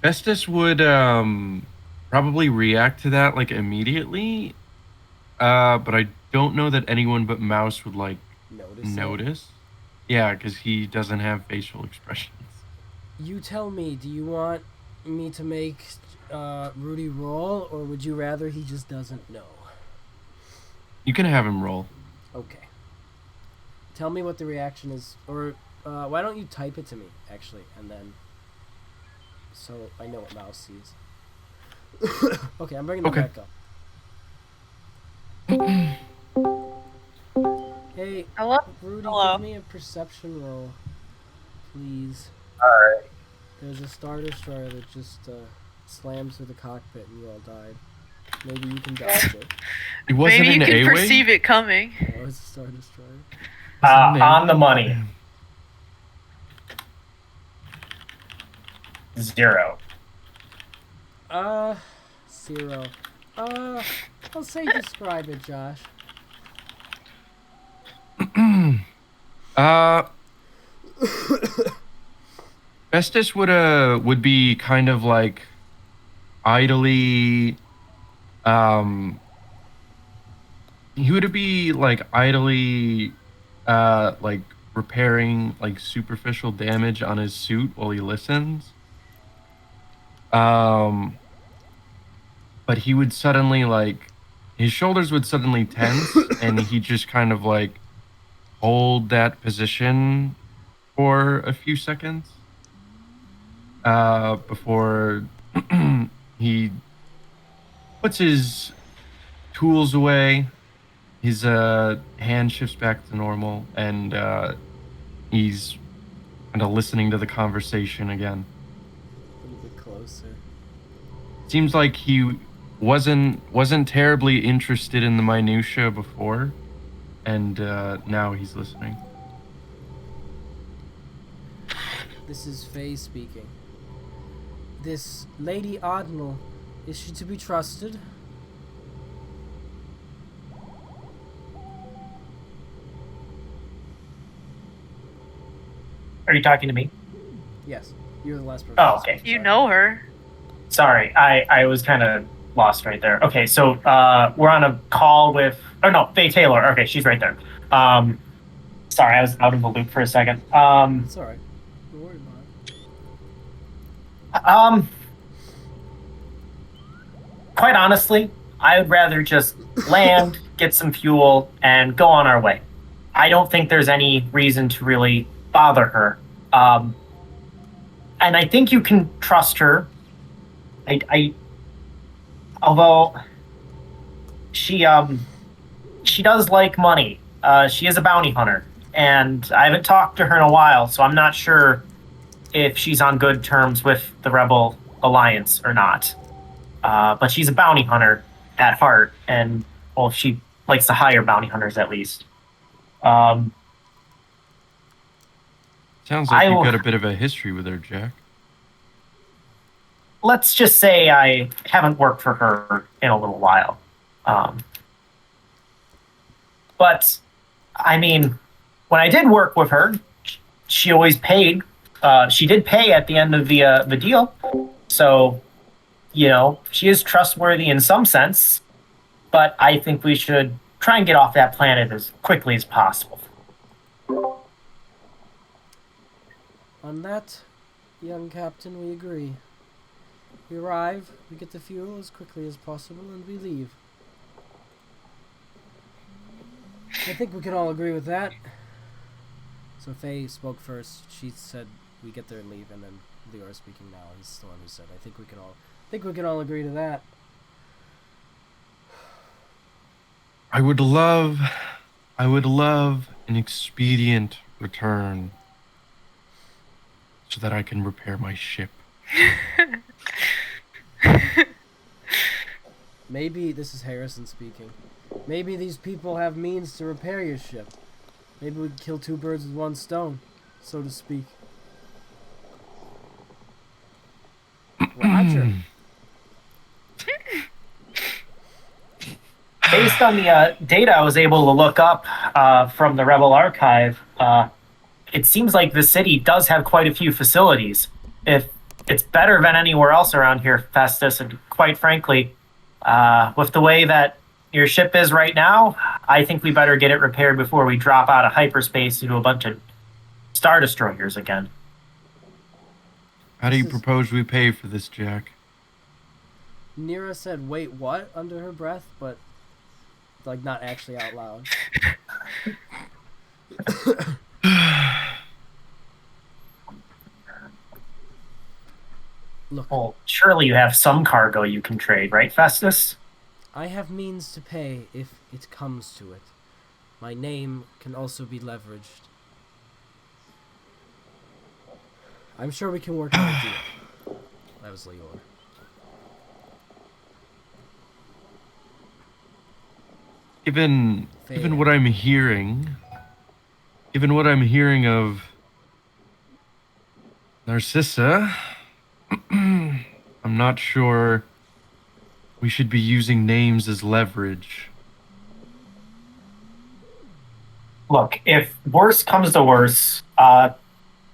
Festus would probably react to that like immediately. But I don't know that anyone but Mouse would like notice. Yeah, because he doesn't have facial expressions. You tell me, do you want me to make Rudy roll, or would you rather he just doesn't know? You can have him roll. Okay. Tell me what the reaction is, or why don't you type it to me, actually, and then... So I know what Mouse sees. Okay, I'm bringing them back up. Hey, Hello? Rudy, Hello. give me a perception roll, please. Alright. There's a Star Destroyer that just slammed through the cockpit and you all died. Maybe you can dodge it. It wasn't Maybe you an can A-Wing? perceive it coming. Oh, it's a Star Destroyer. On the money. 0. 0. I'll say describe it, Josh. Festus would be kind of like idly he would be like idly like repairing like superficial damage on his suit while he listens. But he would suddenly like his shoulders would suddenly tense and he just kind of like hold that position for a few seconds before he puts his tools away. His hand shifts back to normal, and he's kind of listening to the conversation again. A little bit closer. Seems like he wasn't terribly interested in the minutia before, and now he's listening. This is Faye speaking. This Lady Adnal, is she to be trusted? Are you talking to me? Yes, you're the last person. Oh, okay. You know her. Sorry, I was kind of lost right there. Okay, so we're on a call with... Oh, no, Faye Taylor. Okay, she's right there. Sorry, I was out of the loop for a second. It's alright. Don't worry about it. Quite honestly, I would rather just land, get some fuel, and go on our way. I don't think there's any reason to really bother her. And I think you can trust her. Although she does like money. She is a bounty hunter, and I haven't talked to her in a while, so I'm not sure if she's on good terms with the Rebel Alliance or not. But she's a bounty hunter, at heart, and well, she likes to hire bounty hunters at least. Um, Sounds like you've I got a bit of a history with her, Jack. let's just say I haven't worked for her in a little while. Um, but I mean, when I did work with her, she always paid. She did pay at the end of the deal, so she is trustworthy in some sense. But I think we should try and get off that planet as quickly as possible. On that, young captain, we agree. We arrive, we get the fuel as quickly as possible, and we leave. I think we can all agree with that. So Faye spoke first. She said we get there and leave, and then Leora speaking now. He's the one who said, I think we can all agree to that. I would love an expedient return so that I can repair my ship. Maybe, this is Harrison speaking, maybe these people have means to repair your ship. Maybe we can kill two birds with one stone, so to speak. Roger. Based on the data I was able to look up from the Rebel Archive, it seems like the city does have quite a few facilities. If it's better than anywhere else around here, Festus, and quite frankly, with the way that your ship is right now, I think we better get it repaired before we drop out of hyperspace into a bunch of Star Destroyers again. How do you propose we pay for this, Jack? Nira said, wait, what? Under her breath, but, like, not actually out loud. Look, Well, surely you have some cargo you can trade, right, Festus? I have means to pay if it comes to it. My name can also be leveraged. I'm sure we can work out a deal. That was Leora. Given what I'm hearing of Narcissa, I'm not sure we should be using names as leverage. Look, if worse comes to worse,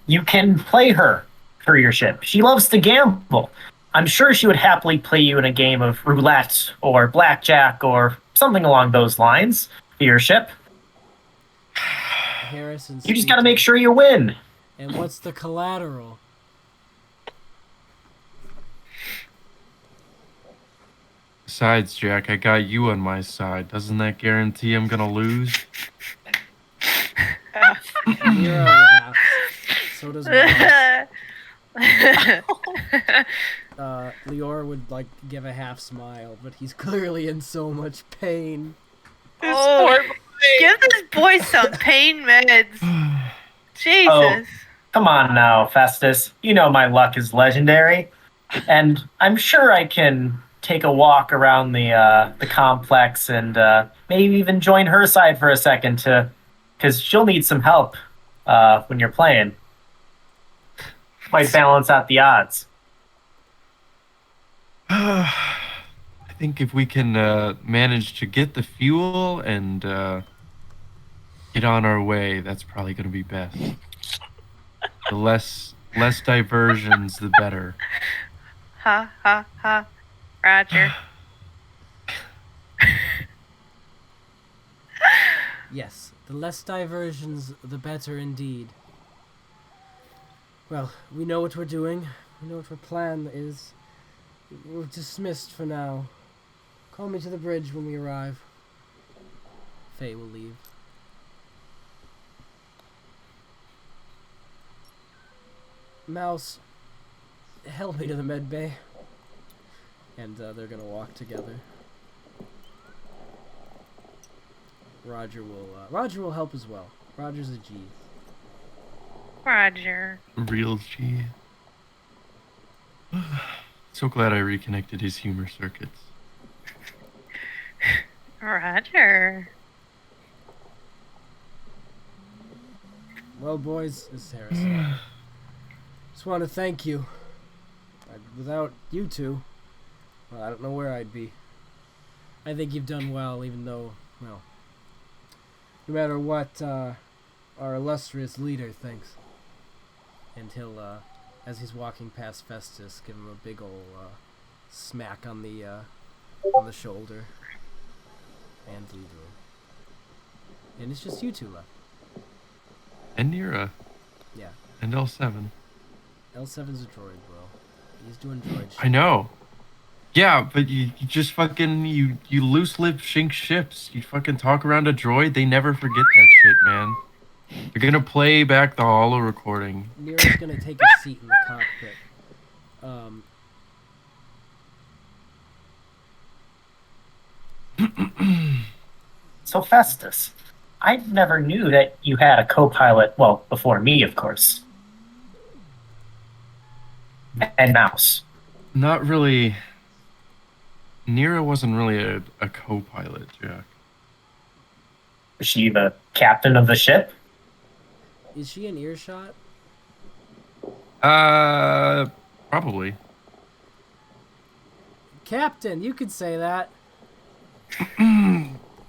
you can play her for your ship. She loves to gamble. I'm sure she would happily play you in a game of roulette or blackjack or something along those lines for your ship. Harrison You just got to make sure you win. And what's the collateral? Besides, Jack, I got you on my side. Doesn't that guarantee I'm gonna lose? Nira laughs. So does Miles. Leora would like give a half smile, but he's clearly in so much pain. This Oh, poor boy. give this boy some pain meds. Jesus. Oh, come on now, Festus. You know my luck is legendary, and I'm sure I can take a walk around the complex and maybe even join her side for a second because she'll need some help when you're playing. Might balance out the odds. I think if we can manage to get the fuel and get on our way, that's probably going to be best. The less diversions, the better. Ha ha ha. Roger. Yes, the less diversions, the better indeed. Well, we know what we're doing. We know what our plan is. We're dismissed for now. Call me to the bridge when we arrive. Faye will leave. Mouse, help me to the med bay. And they're gonna walk together. Roger will help as well. Roger's a G. Roger. Real G. So glad I reconnected his humor circuits. Roger. Well, boys, this is Harrison. Just want to thank you. Without you two, well, I don't know where I'd be. I think you've done well, even though, well, no matter what our illustrious leader thinks. And he'll, as he's walking past Festus, give him a big ol' smack on the shoulder. And leave the room. And it's just you two left. And Nira. Yeah. And L7. L7's a droid, bro. He's doing droid shit. I know. Yeah, but you just fucking you loose-lipped shink ships. You fucking talk around a droid, they never forget that shit, man. They're gonna play back the holo recording. Nira's gonna take a seat in the cockpit. So Festus, I never knew that you had a co-pilot. Well, before me, of course. And Mouse. Not really. Nira wasn't really a co-pilot, Jack. Is she the captain of the ship? Is she in earshot? Probably. Captain, you could say that.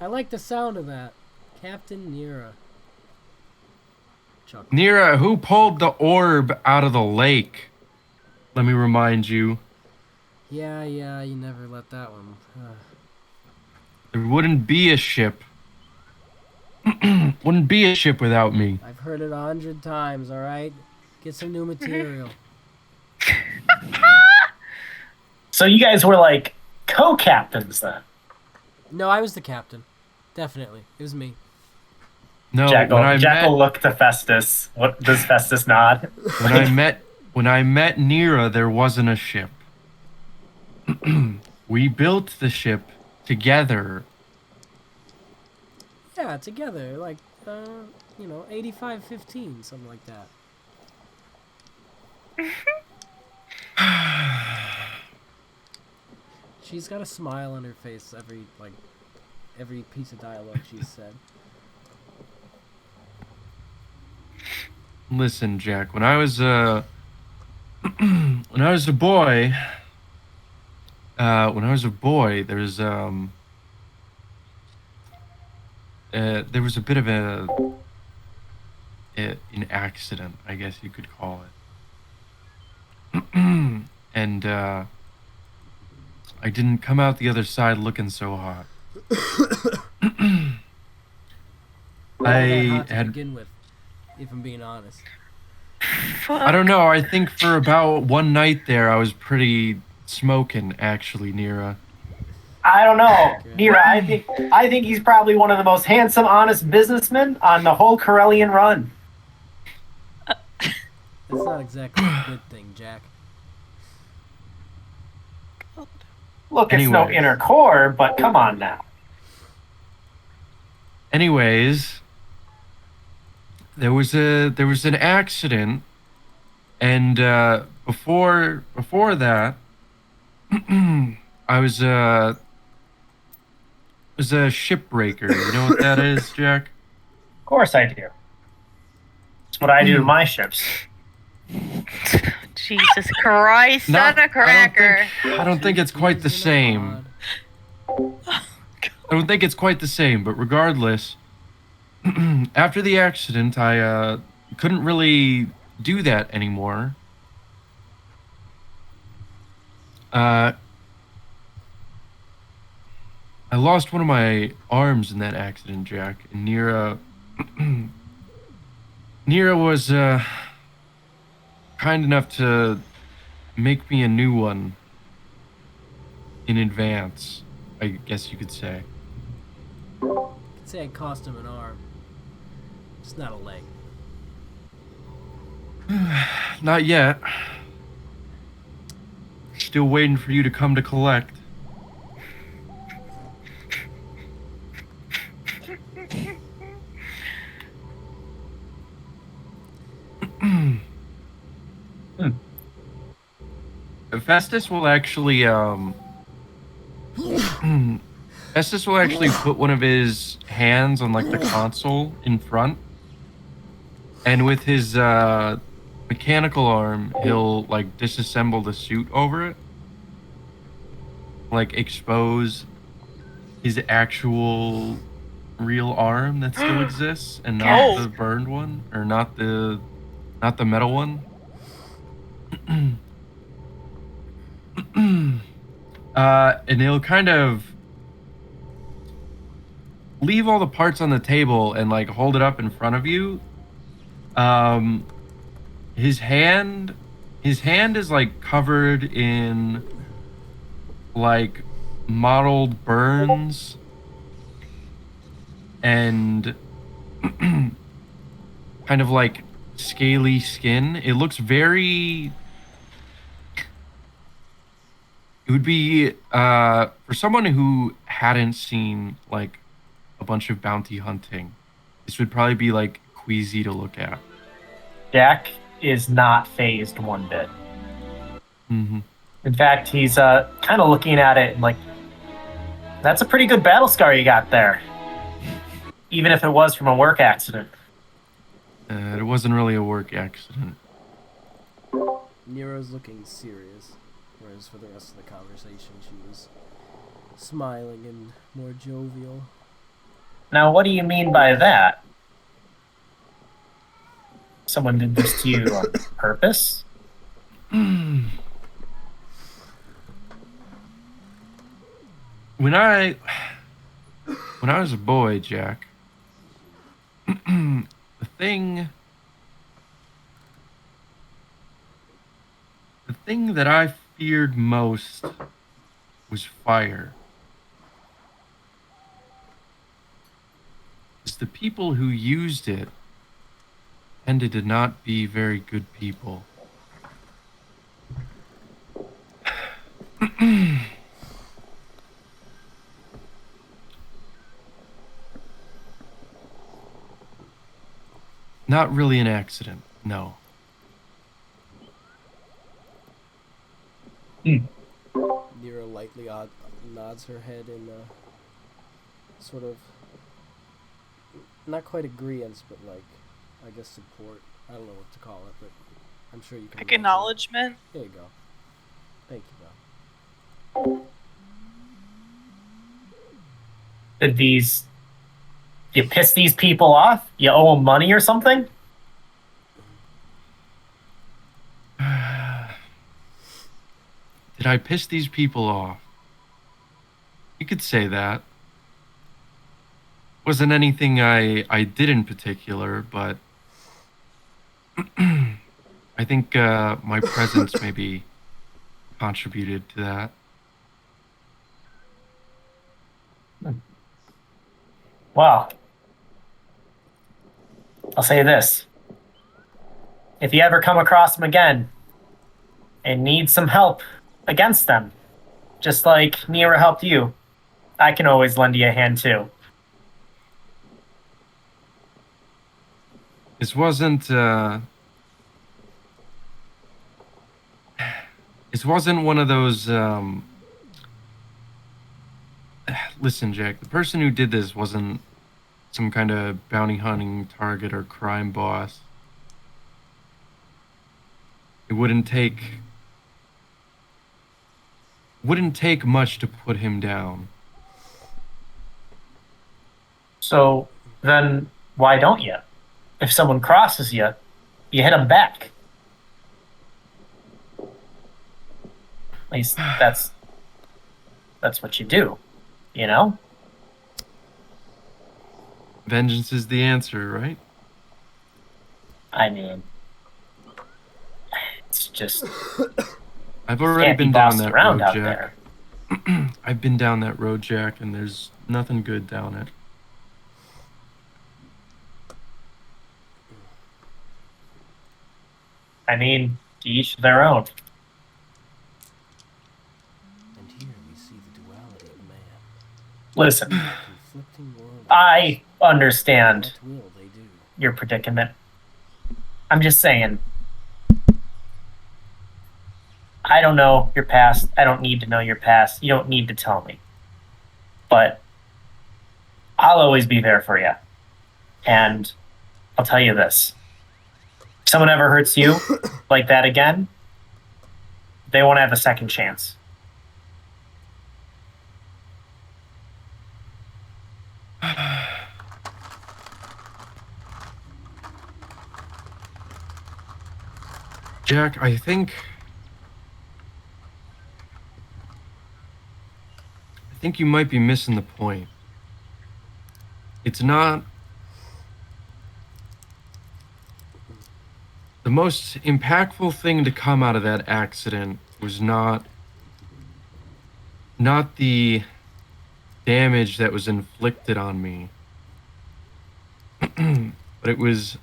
I like the sound of that. Captain Nira. Chuckle. Nira, who pulled the orb out of the lake? Let me remind you. Yeah, you never let that one. There wouldn't be a ship. Wouldn't be a ship without me. I've heard it 100 times, alright? Get some new material. So you guys were like co-captains then? No, I was the captain. Definitely. It was me. No, Jackal looked to Festus. What does Festus nod? When I met Nira, there wasn't a ship. We built the ship together. Yeah, together. Like, 85-15, something like that. She's got a smile on her face every piece of dialogue she's said. Listen, Jack, when I was a boy, there was a bit of an accident, I guess you could call it. And I didn't come out the other side looking so hot. Not hot to begin with, if I'm being honest. I don't know. I think for about one night there, I was pretty smoking, actually, Nira. I don't know, Nira. I think he's probably one of the most handsome, honest businessmen on the whole Corellian run. That's not exactly a good thing, Jack. Look, it's no inner core, but come on now. Anyways, there was an accident, and before that, I was a shipbreaker. You know what that is, Jack? Of course I do. It's what I do to my ships. Jesus Christ, son of cracker. I don't think it's quite the same. I don't think it's quite the same, but regardless, after the accident, I couldn't really do that anymore. I lost one of my arms in that accident, Jack. And Nira was kind enough to make me a new one in advance, I guess you could say. I'd say I cost him an arm. It's not a leg. Not yet. Still waiting for you to come to collect. Festus will actually Estes will actually put one of his hands on like the console in front, and with his mechanical arm, he'll like disassemble the suit over it, like expose his actual real arm that still exists, and not Yes. the burned one, or not the metal one. And he'll kind of leave all the parts on the table and like hold it up in front of you. Um, his hand is like covered in like mottled burns and kind of like scaly skin. It looks very. It would be for someone who hadn't seen like a bunch of bounty hunting. This would probably be like queasy to look at. Jack is not phased one bit. Mm-hmm. In fact, he's kind of looking at it and like, that's a pretty good battle scar you got there. Even if it was from a work accident. It wasn't really a work accident. Nero's looking serious, whereas for the rest of the conversation she was smiling and more jovial. Now, what do you mean by that? Someone did this to you on purpose? When I was a boy, Jack, the thing that I feared most was fire. Because the people who used it tended to not be very good people. Not really an accident, no. Nero lightly nods her head in sort of, not quite agreeance, but like, I guess support. I don't know what to call it, but I'm sure you can. Like acknowledgement. There you go. Thank you, Belle. Did you piss these people off? You owe them money or something? Did I piss these people off? You could say that. Wasn't anything I did in particular, but I think my presence maybe contributed to that. Well, I'll say this. If you ever come across them again and need some help against them, just like Nero helped you, I can always lend you a hand too. This wasn't one of those listen, Jack, the person who did this wasn't some kind of bounty hunting target or crime boss. It wouldn't take much to put him down. So then why don't you? If someone crosses you, you hit them back. At least that's what you do, you know? Vengeance is the answer, right? I mean, it's just I've already can't be been down bossed that around road, out Jack. there. I've been down that road, Jack, and there's nothing good down it. I mean, to each their own. And here we see the duality of man. Listen, Conflicting worlds. I understand What will they do? your predicament. I'm just saying, I don't know your past. I don't need to know your past. You don't need to tell me. but I'll always be there for you. And I'll tell you this. If someone ever hurts you like that again, they won't have a second chance. Jack, I think you might be missing the point. It's not the most impactful thing to come out of that accident was not the damage that was inflicted on me. But it was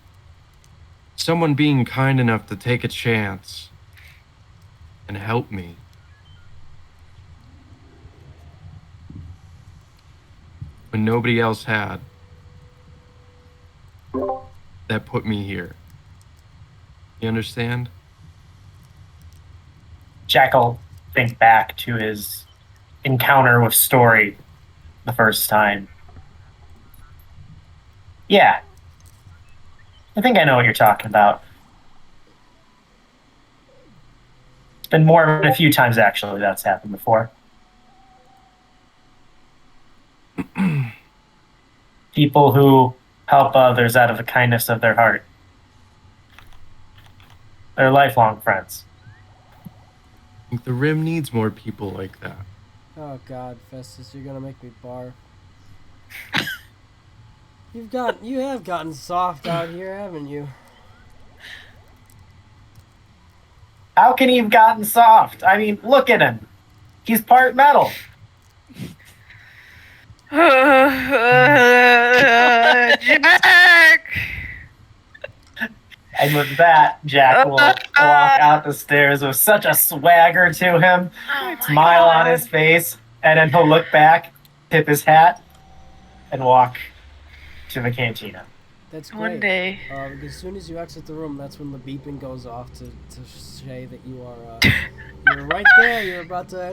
someone being kind enough to take a chance and help me. When nobody else had. That put me here. You understand? Jack will think back to his encounter with Story the first time. Yeah. I think I know what you're talking about. It's been more than a few times, actually, that's happened before. People who help others out of the kindness of their heart. They're lifelong friends. I think the Rim needs more people like that. Oh God, Festus, you're gonna make me barf. You have gotten soft out here, haven't you? How can he have gotten soft? I mean, look at him. He's part metal. Jack! And with that, Jack will walk out the stairs with such a swagger to him, smile on his face, and then he'll look back, tip his hat, and walk to the cantina. That's great. One day. As soon as you exit the room, that's when the beeping goes off to say that you are you're right there. You're about to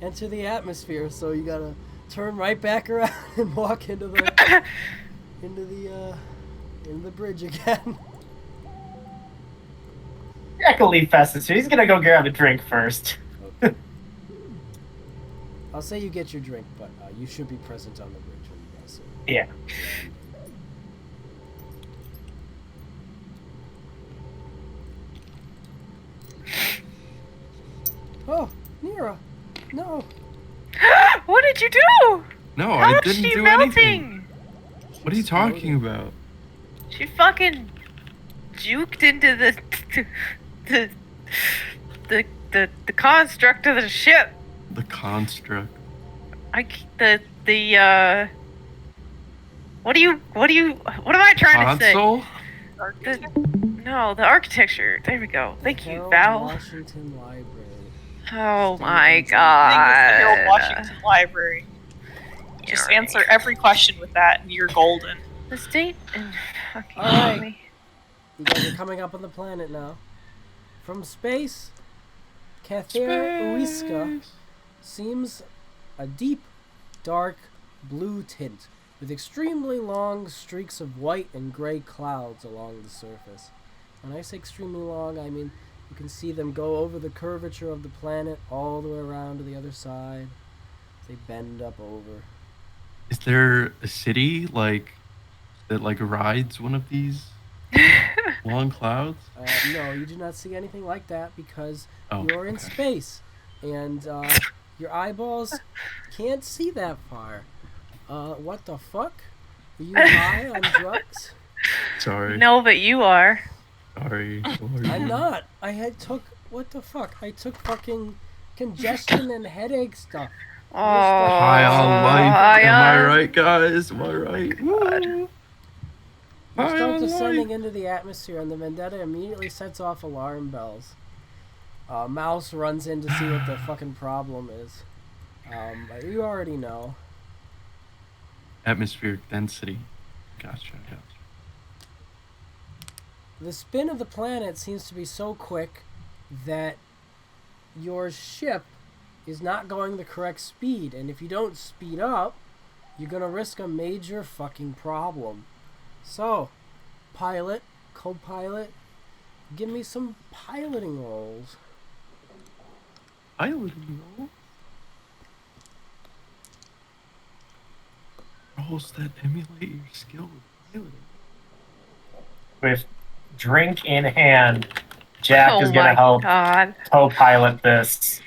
enter the atmosphere. So you gotta turn right back around and walk into the bridge again. Jack will leave Festus. He's gonna go grab a drink first. Okay. I'll say you get your drink, but you should be present on the bridge when you guys see it. Yeah. Oh, Nira, no. What did you do? No, How I is didn't she do melting? anything. What are you talking about? She fucking juked into the construct of the ship. The construct. What am I trying Console? to say? The architecture. There we go. Thank you, Harold Val. Washington Library. Oh my I think it's the god. Harold Washington Library. Just You're answer right. every question with that, and you're golden. The state and fucking Alright. me. You guys are coming up on the planet now. From space, Cather Uriska seems a deep, dark blue tint with extremely long streaks of white and gray clouds along the surface. When I say extremely long, I mean you can see them go over the curvature of the planet all the way around to the other side. They bend up over. Is there a city that rides one of these long clouds? No, you do not see anything like that because Oh, you're in okay. space and your eyeballs can't see that far. What the fuck? Are you high on drugs? Sorry. No, but you are. Sorry. I'm not. What the fuck? I took fucking congestion and headache stuff. Oh, High on life. high Am I on- right, guys? Am I right? Woo. You High start on descending life. into the atmosphere and the Vendetta immediately sets off alarm bells. Mouse runs in to see what the fucking problem is. You already know. Atmospheric density. Gotcha. The spin of the planet seems to be so quick that your ship is not going the correct speed, and if you don't speed up, you're gonna risk a major fucking problem. So, pilot, co-pilot, give me some piloting rolls. Piloting roll? Rolls that emulate your skill with piloting. With drink in hand, Jack Oh is going to my help god. co-pilot this.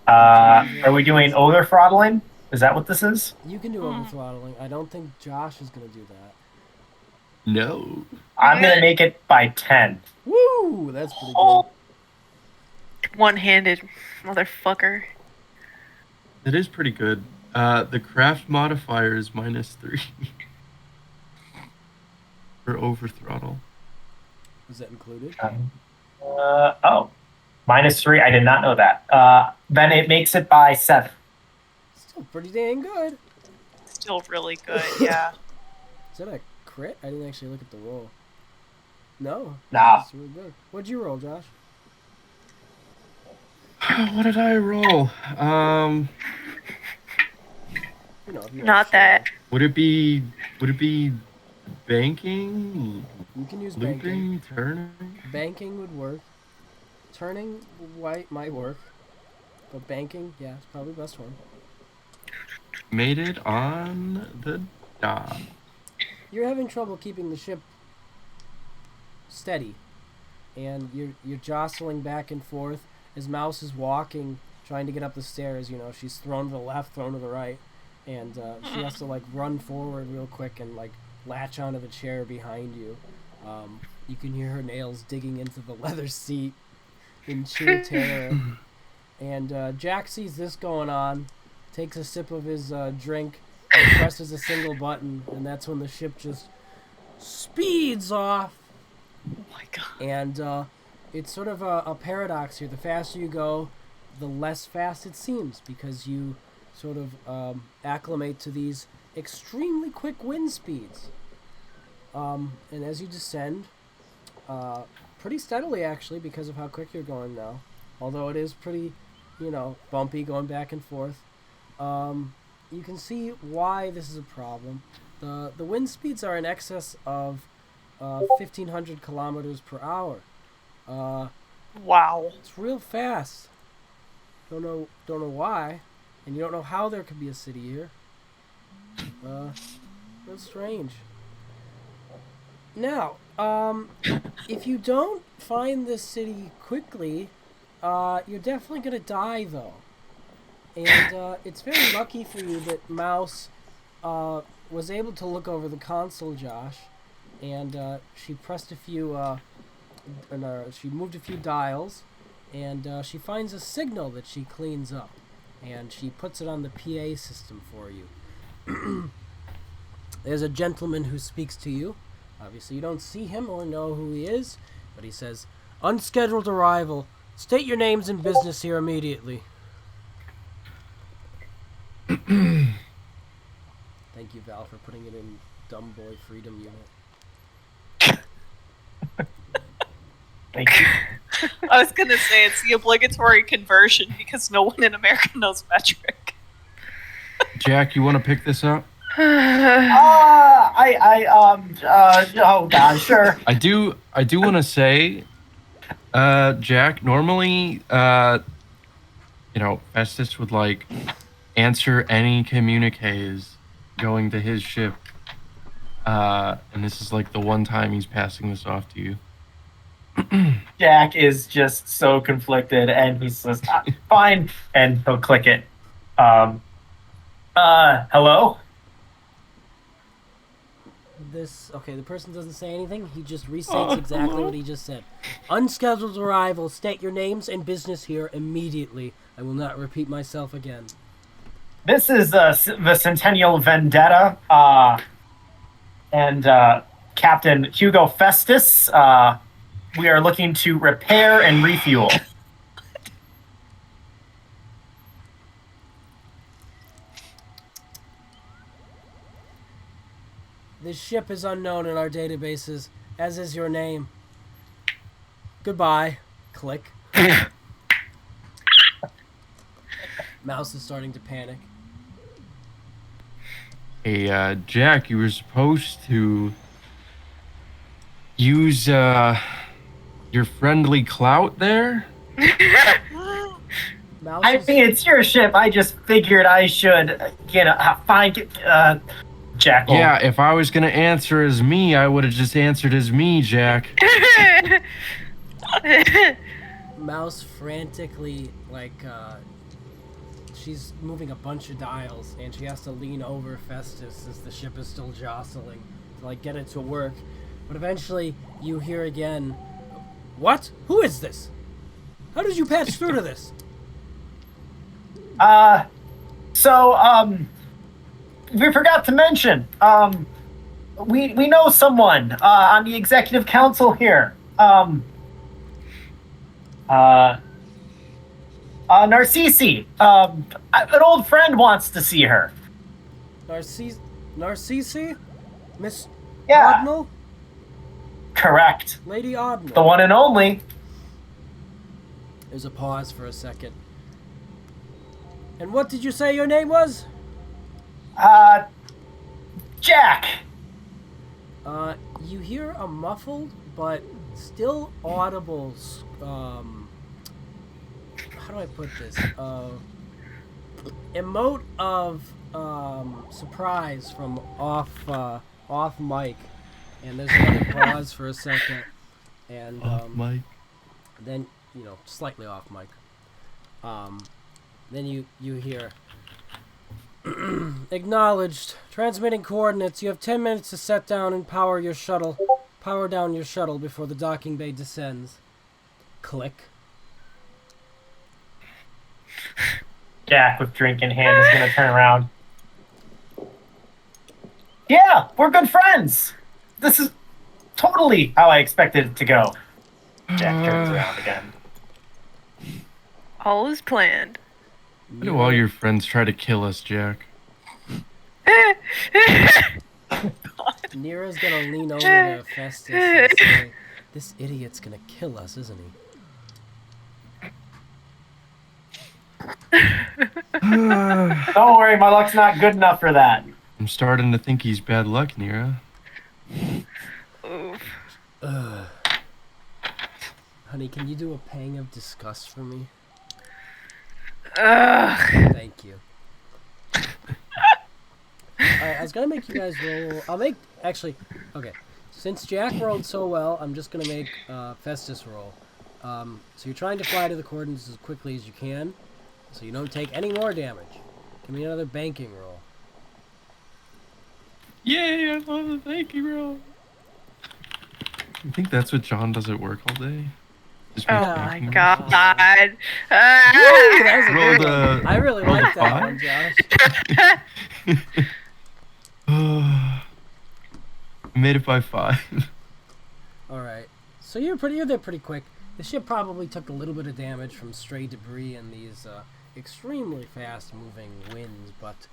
Are we doing over throttling? Is that what this is? You can do overthrottling. I don't think Josh is gonna do that. No. I'm going to make it by 10. Woo! That's pretty Oh. good. One-handed motherfucker. It is pretty good. The craft modifier is -3 for overthrottle. Is that included? Oh, -3. I did not know that. Then it makes it by 7. Still pretty dang good. Still really good, yeah. Is that a crit? I didn't actually look at the roll. No. Nah. That's really good. What'd you roll, Josh? What did I roll? You know, if you Not that. Would it be banking? You can use banking. Looping? Turning? Banking would work. Turning might work. But banking, yeah, it's probably the best one. Made it on the dot. You're having trouble keeping the ship steady. And you're jostling back and forth as Mouse is walking, trying to get up the stairs. You know, she's thrown to the left, thrown to the right. And she has to, like, run forward real quick and, like, latch onto the chair behind you. You can hear her nails digging into the leather seat in sheer terror. And Jack sees this going on, takes a sip of his drink, and presses a single button, and that's when the ship just speeds off. Oh my god. And it's sort of a paradox here. The faster you go, the less fast it seems, because you sort of acclimate to these extremely quick wind speeds. And as you descend, pretty steadily actually, because of how quick you're going now, although it is pretty, bumpy going back and forth, you can see why this is a problem. The wind speeds are in excess of 1,500 kilometers per hour. Wow. It's real fast. Don't know why, and you don't know how there could be a city here. That's strange. Now, if you don't find this city quickly, you're definitely gonna die though. And it's very lucky for you that Mouse was able to look over the console, Josh, and she pressed a few, she moved a few dials, and she finds a signal that she cleans up, and she puts it on the PA system for you. There's a gentleman who speaks to you. Obviously, you don't see him or know who he is, but he says, "Unscheduled arrival. State your names and business here immediately." Thank you, Val, for putting it in Dumb Boy Freedom Unit. Thank you. I was gonna say it's the obligatory conversion because no one in America knows metric. Jack, you want to pick this up? Oh god, sure. I do want to say, Jack, normally, Festus would, like, answer any communiques going to his ship. And this is, like, the one time he's passing this off to you. Jack is just so conflicted, and he says, fine, and he'll click it. Hello? The person doesn't say anything. He just restates exactly what he just said. Unscheduled arrival. State your names and business here immediately. I will not repeat myself again. This is the Centennial Vendetta, and Captain Hugo Festus. We are looking to repair and refuel. This ship is unknown in our databases, as is your name. Goodbye. Click. Mouse is starting to panic. Hey, Jack, you were supposed to use your friendly clout there. Mouse I is, mean, it's your ship. I just figured I should, find Jackal. Yeah, if I was gonna answer as me, I would have just answered as me, Jack. Mouse frantically, like, she's moving a bunch of dials, and she has to lean over Festus as the ship is still jostling to, like, get it to work. But eventually, you hear again, "What? Who is this? How did you patch through to this?" We forgot to mention, we know someone on the executive council here. Narcisse, an old friend wants to see her. Narcisse? Miss Yeah, Odnell? correct. Lady Odnell. The one and only. There's a pause for a second. And what did you say your name was? Jack. You hear a muffled but still audible, how do I put this? Emote of, surprise from off mic. And there's another pause for a second. And, Mike. then, slightly off mic. Then you hear, acknowledged. Transmitting coordinates. You have 10 minutes to set down and power down your shuttle before the docking bay descends. Click. Jack, with drink in hand, is gonna turn around. Yeah, we're good friends. This is totally how I expected it to go. Jack turns around again. All is planned. Why do all your friends try to kill us, Jack? Nira's gonna lean over to Festus and say, "This idiot's gonna kill us, isn't he?" Don't worry, my luck's not good enough for that. I'm starting to think he's bad luck, Nira. Oof. Honey, can you do a pang of disgust for me? Ugh. Thank you. Alright, I was gonna make you guys roll. Okay. Since Jack rolled so well, I'm just gonna make Festus roll. So you're trying to fly to the coordinates as quickly as you can, so you don't take any more damage. Give me another banking roll. Yay, I love the thank you, bro. I think that's what John does at work all day. Just Oh make my thank you god. notes. That was a Rolled good one. I really rolled like that five? one, Josh. I made it by 5. Alright. So you're there pretty quick. The ship probably took a little bit of damage from stray debris and these extremely fast moving winds, but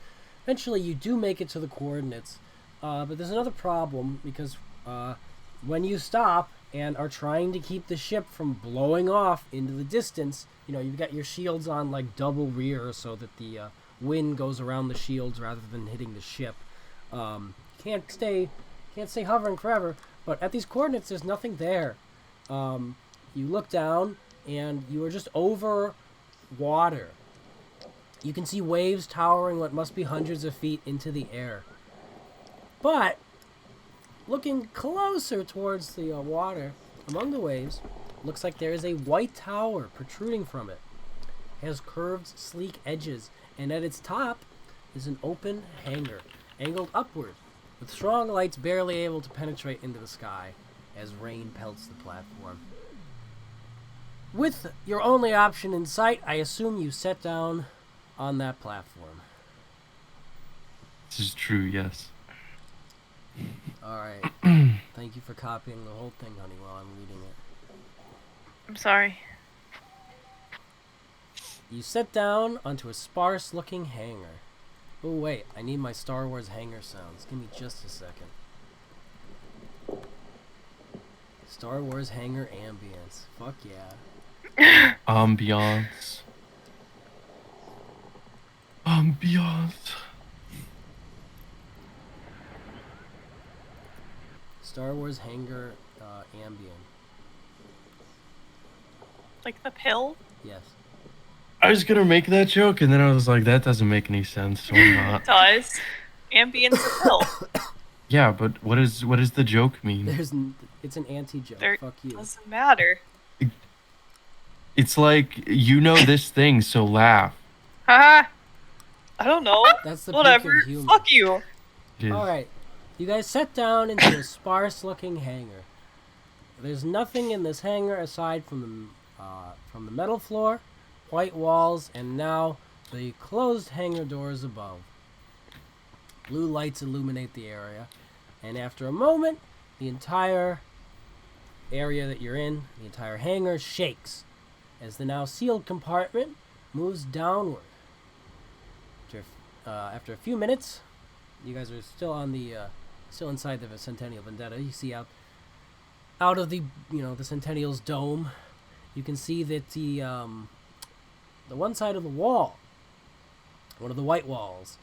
eventually you do make it to the coordinates. But there's another problem, because when you stop and are trying to keep the ship from blowing off into the distance, you've got your shields on like double rear so that the wind goes around the shields rather than hitting the ship. Can't stay hovering forever, but at these coordinates there's nothing there. You look down and you are just over water. You can see waves towering what must be hundreds of feet into the air. But looking closer towards the water, among the waves, looks like there is a white tower protruding from it. It has curved, sleek edges, and at its top is an open hangar, angled upward, with strong lights barely able to penetrate into the sky as rain pelts the platform. With your only option in sight, I assume you set down on that platform. This is true, yes. Alright. Thank you for copying the whole thing, honey, while I'm reading it. I'm sorry. You set down onto a sparse-looking hangar. Oh, wait. I need my Star Wars hangar sounds. Give me just a second. Star Wars hangar ambience. Fuck yeah. Ambiance. Ambiance. Star Wars Hangar Ambien. Like the pill? Yes. I was gonna make that joke, and then I was like, that doesn't make any sense, so I'm not. Does. Ambien's a pill. Yeah, but what does the joke mean? It's an anti-joke. There Fuck you. doesn't matter. It's like, you know this thing, so laugh. Haha. I don't know. That's the Whatever. peak of humor. Fuck you. It is. All right, you guys set down into a sparse-looking hangar. There's nothing in this hangar aside from the metal floor, white walls, and now the closed hangar doors above. Blue lights illuminate the area, and after a moment, the entire area that you're in, the entire hangar, shakes as the now sealed compartment moves downward. After a few minutes, you guys are still on the still inside the Centennial Vendetta. You see out of the the Centennial's dome, you can see that the one side of the wall, one of the white walls,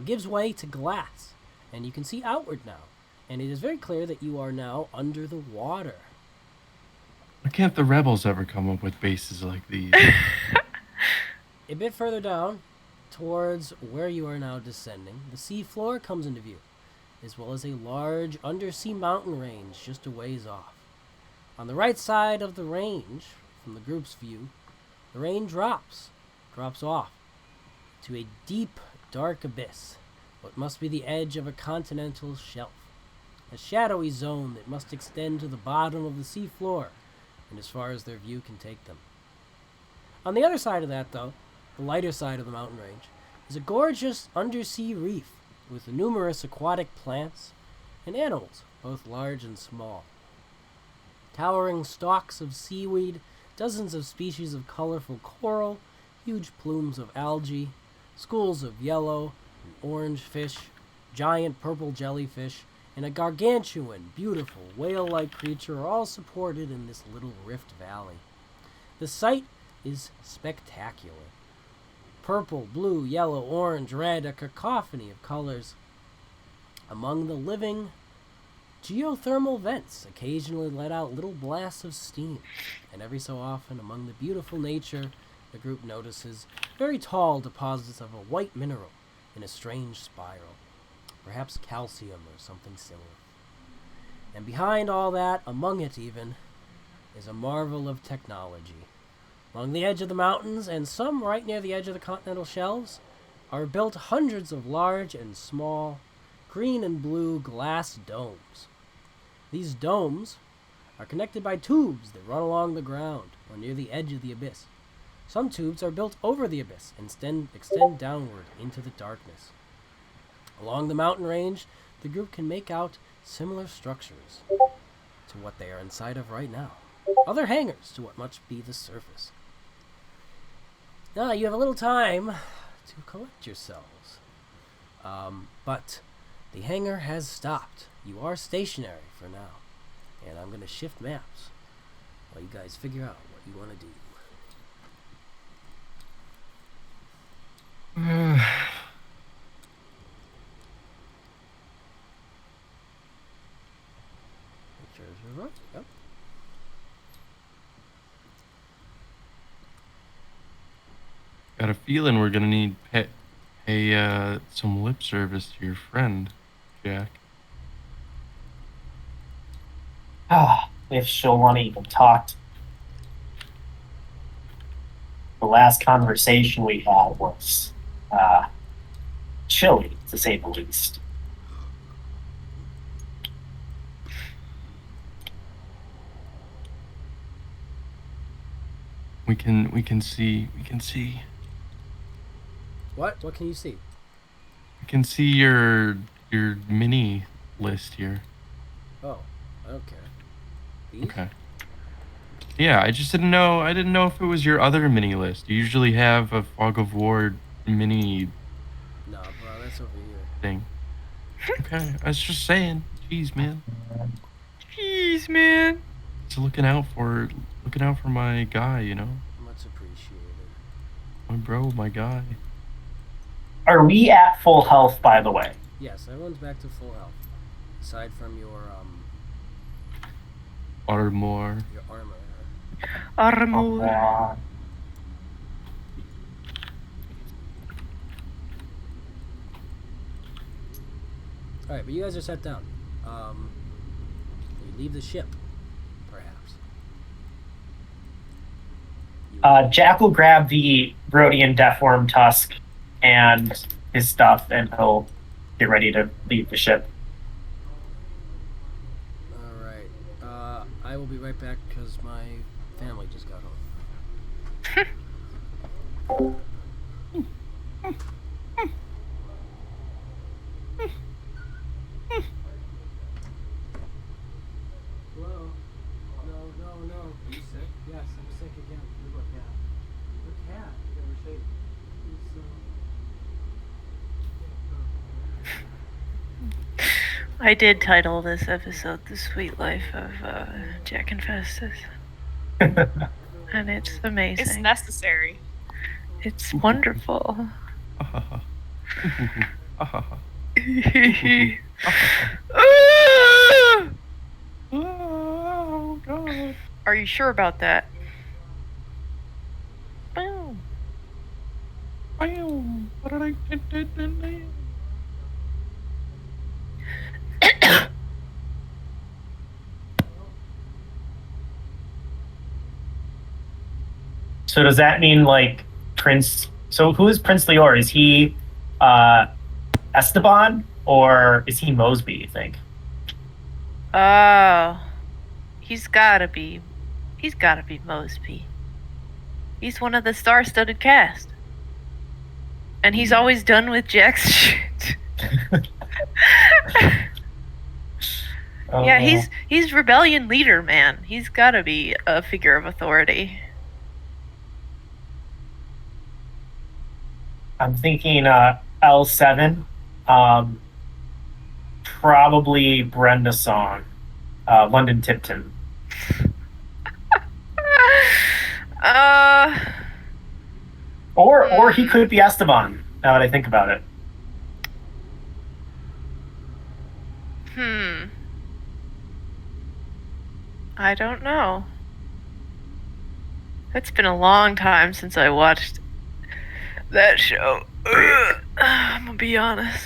gives way to glass, and you can see outward now. And it is very clear that you are now under the water. Why can't the rebels ever come up with bases like these? A bit further down, towards where you are now descending, the sea floor comes into view, as well as a large undersea mountain range just a ways off. On the right side of the range, from the group's view, the range drops off to a deep, dark abyss, what must be the edge of a continental shelf, a shadowy zone that must extend to the bottom of the sea floor, and as far as their view can take them. On the other side of that, though, the lighter side of the mountain range, is a gorgeous undersea reef with numerous aquatic plants and animals, both large and small. Towering stalks of seaweed, dozens of species of colorful coral, huge plumes of algae, schools of yellow and orange fish, giant purple jellyfish, and a gargantuan, beautiful, whale-like creature are all supported in this little rift valley. The sight is spectacular. Purple, blue, yellow, orange, red, a cacophony of colors. Among the living, geothermal vents occasionally let out little blasts of steam, and every so often among the beautiful nature, the group notices very tall deposits of a white mineral in a strange spiral, perhaps calcium or something similar. And behind all that, among it even, is a marvel of technology. Along the edge of the mountains, and some right near the edge of the continental shelves, are built hundreds of large and small, green and blue glass domes. These domes are connected by tubes that run along the ground or near the edge of the abyss. Some tubes are built over the abyss and extend downward into the darkness. Along the mountain range, the group can make out similar structures to what they are inside of right now. Other hangars to what must be the surface. Now you have a little time to collect yourselves. But the hangar has stopped. You are stationary for now. And I'm going to shift maps while you guys figure out what you want to do. Pictures are right. Yep. Got a feeling we're gonna need pay some lip service to your friend, Jack. If she'll want to even talk. The last conversation we had was chilly, to say the least. We can see. What? What can you see? We can see your mini list here. Oh, I don't care. These? Okay. Yeah, I just didn't know. I didn't know if it was your other mini list. You usually have a Fog of War mini No, bro, that's over here. thing. Okay, I was just saying. Jeez, man. Jeez, man. Just looking out for my guy, you know, Much appreciated. my bro, my guy. Are we at full health, by the way? Yes, everyone's back to full health, aside from your Armor. armor. Armor. All right, but you guys are set down. You leave the ship, perhaps. Jack will grab the Brodian Deathworm tusk and his stuff, and he'll get ready to leave the ship. All right. I will be right back because my family just got home. Hello? No. Are you sick? Yes, I'm sick again. What cat? What cat? You ever say? I did title this episode "The Sweet Life of Jack and Festus," and it's amazing. It's necessary. It's wonderful. Oh God. Are you sure about that? Boom. Bam. What did I get? So does that mean like Prince? So who is Prince Leor? Is he Esteban or is he Mosby? You think? Oh, he's gotta be Mosby. He's one of the star-studded cast, and he's always done with Jack's shit. Yeah, he's rebellion leader, man. He's gotta be a figure of authority. I'm thinking L7, probably Brenda Song, London Tipton. Or he could be Esteban, now that I think about it. I don't know. It's been a long time since I watched that show. I'm gonna be honest.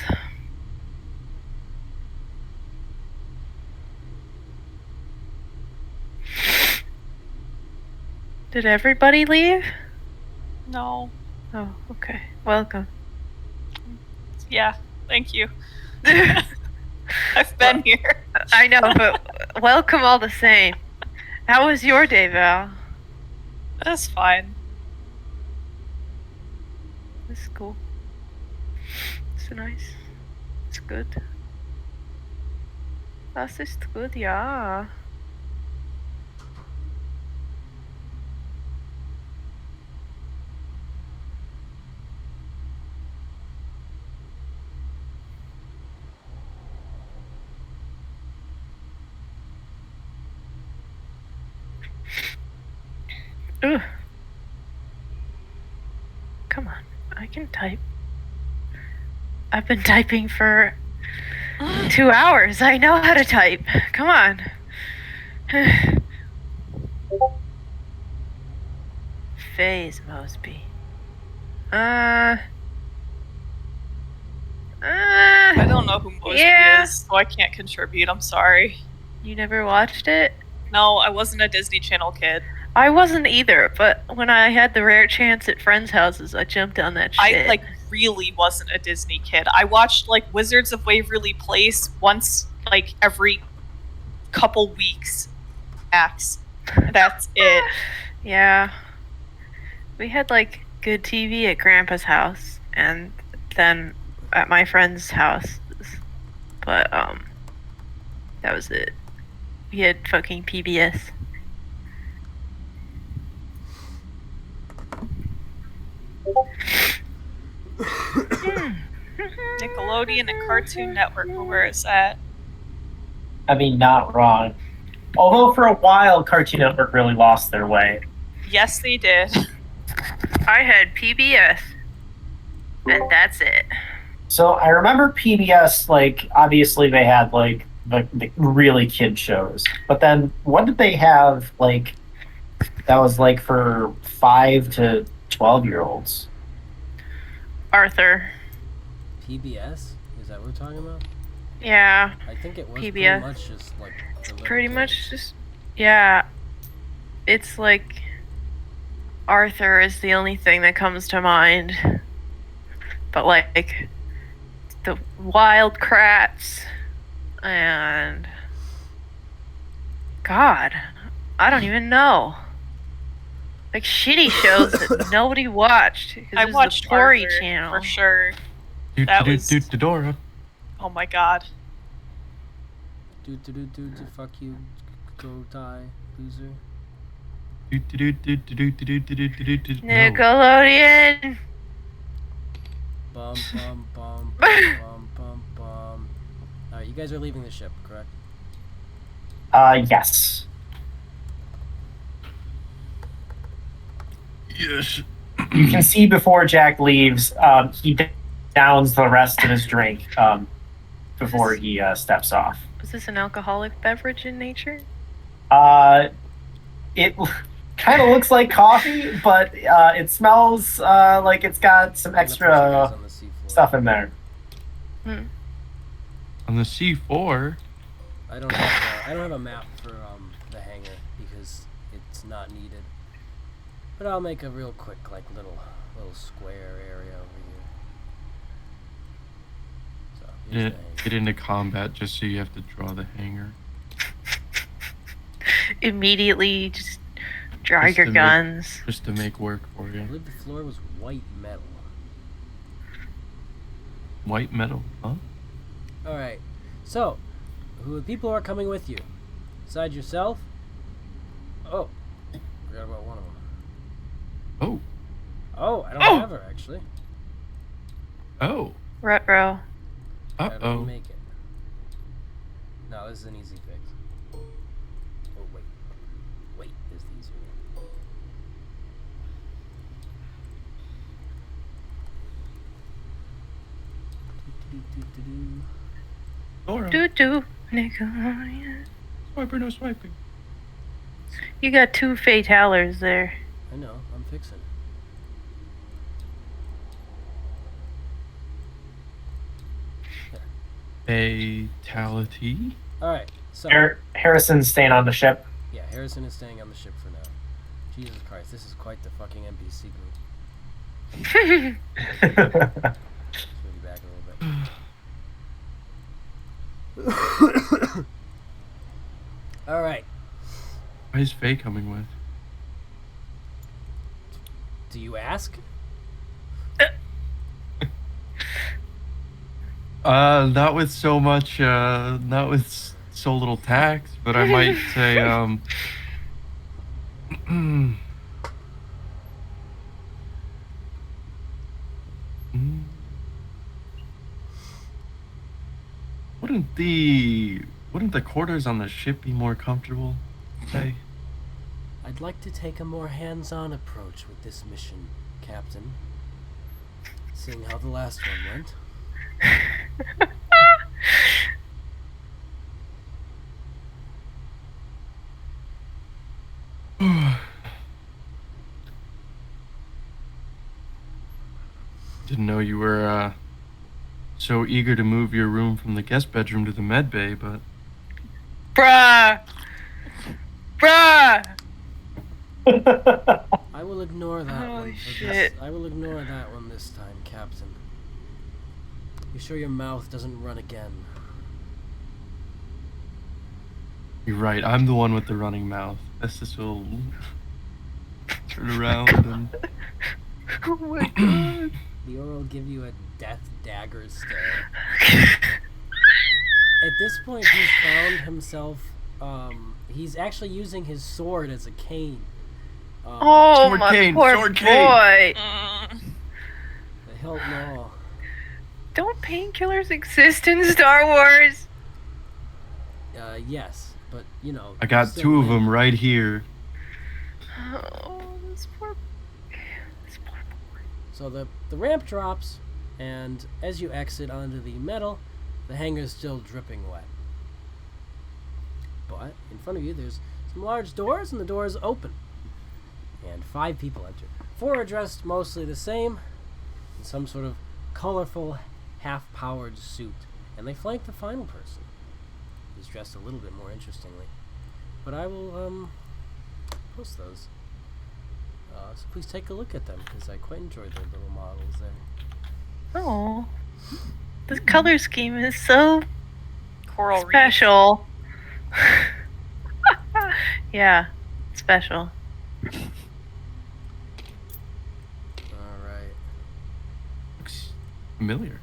Did everybody leave? No. Oh, okay. Welcome. Yeah, thank you. I've been here. I know, but welcome all the same. How was your day, Val? That's fine. It's cool. It's nice. It's good. Das ist gut, ja. Ugh. Come on, I can type. I've been typing for 2 hours. I know how to type. Come on. Phase Mosby. I don't know who Mosby yeah. is, so I can't contribute. I'm sorry. You never watched it? No, I wasn't a Disney Channel kid. I wasn't either, but when I had the rare chance at friends' houses, I jumped on that shit. I really wasn't a Disney kid. I watched Wizards of Waverly Place once every couple weeks max. That's it. Yeah. We had good TV at Grandpa's house and then at my friend's house. But that was it. We had fucking PBS. Nickelodeon and Cartoon Network were where it's at. I mean, not wrong. Although for a while, Cartoon Network really lost their way. Yes, they did. I had PBS. And that's it. So I remember PBS, like, obviously they had, like, the really kid shows. But then what did they have, like, that was, like, for 5 to 12-year-olds? Arthur. PBS? Is that what we're talking about? Yeah. I think it was pretty PBS. much just like the little Pretty kids. much just. Yeah. It's like. Arthur is the only thing that comes to mind. But, like. The Wild Kratts. And. God. I don't even know. Like shitty shows that nobody watched. 'Cause I it was watched the Tory Arthur channel. for sure. Do That do was- do do Dora. Oh my god. Do fuck you, go die, loser. Do do do do do do do do do do do. No. Nickelodeon. Bum bum bum bum bum bum. Alright, you guys are leaving the ship, correct? Yes. Yes. You can see before Jack leaves, he downs the rest of his drink before he steps off. Was this an alcoholic beverage in nature? It kind of looks like coffee, but it smells like it's got some I'm gonna put you guys extra on the seafloor. stuff in there. On the C4. I don't have a map for the hangar because it's not needed. But I'll make a real quick little square area over here. So here's the hangar. Get into combat just so you have to draw the hanger. Immediately just draw Just your to make- guns. Just to make work for I you. believe the floor was white metal. White metal, huh? Alright, so, who the people are coming with you? Besides yourself? Oh, forgot about one of them. Oh. Oh, I don't have her, actually. Oh. Retro. How do we Uh-oh. make it? No, this is an easy fix. Oh, wait. Wait is the easier one. Do-do-do-do-do. Dora. Doo doo. Nickelodeon. Swiper, no swiping. You got 2 fatalers there. I know, I'm fixing it. Fatality. Alright, so, Harrison's staying on the ship. yeah, Harrison is staying on the ship for now. Jesus Christ, this is quite the fucking NPC group. Let's move you back a little bit. Alright, Why is Faye coming with? do you ask? Not with so much, not with so little tact, but I might say, wouldn't the quarters on the ship be more comfortable? Say, I'd like to take a more hands-on approach with this mission, Captain. Seeing how the last one went. didn't know you were so eager to move your room from the guest bedroom to the med bay, but Bruh! Bruh! I will ignore that Holy one. for shit. This. I will ignore that one this time, Captain. Be sure your mouth doesn't run again. you're right. I'm the one with the running mouth. Estes will turn around and Oh my god. Leora will give you a death dagger stare. At this point, he's found himself. He's actually using his sword as a cane. Oh Sword my cane, poor sword boy. cane. The hilt no. Don't painkillers exist in Star Wars? Yes, but you know. I got still 2 of lame. them right here. Oh, this poor boy. So the ramp drops, And as you exit onto the metal, the hangar's still dripping wet. But in front of you, there's some large doors, and the doors open. And 5 people enter. 4 are dressed mostly the same, in some sort of colorful, half-powered suit. And they flank the final person, who's dressed a little bit more interestingly. But I will post those. So please take a look at them, because I quite enjoyed their little models there. Oh, the color scheme is so Coral reef. special. Yeah, special. Alright. Looks familiar.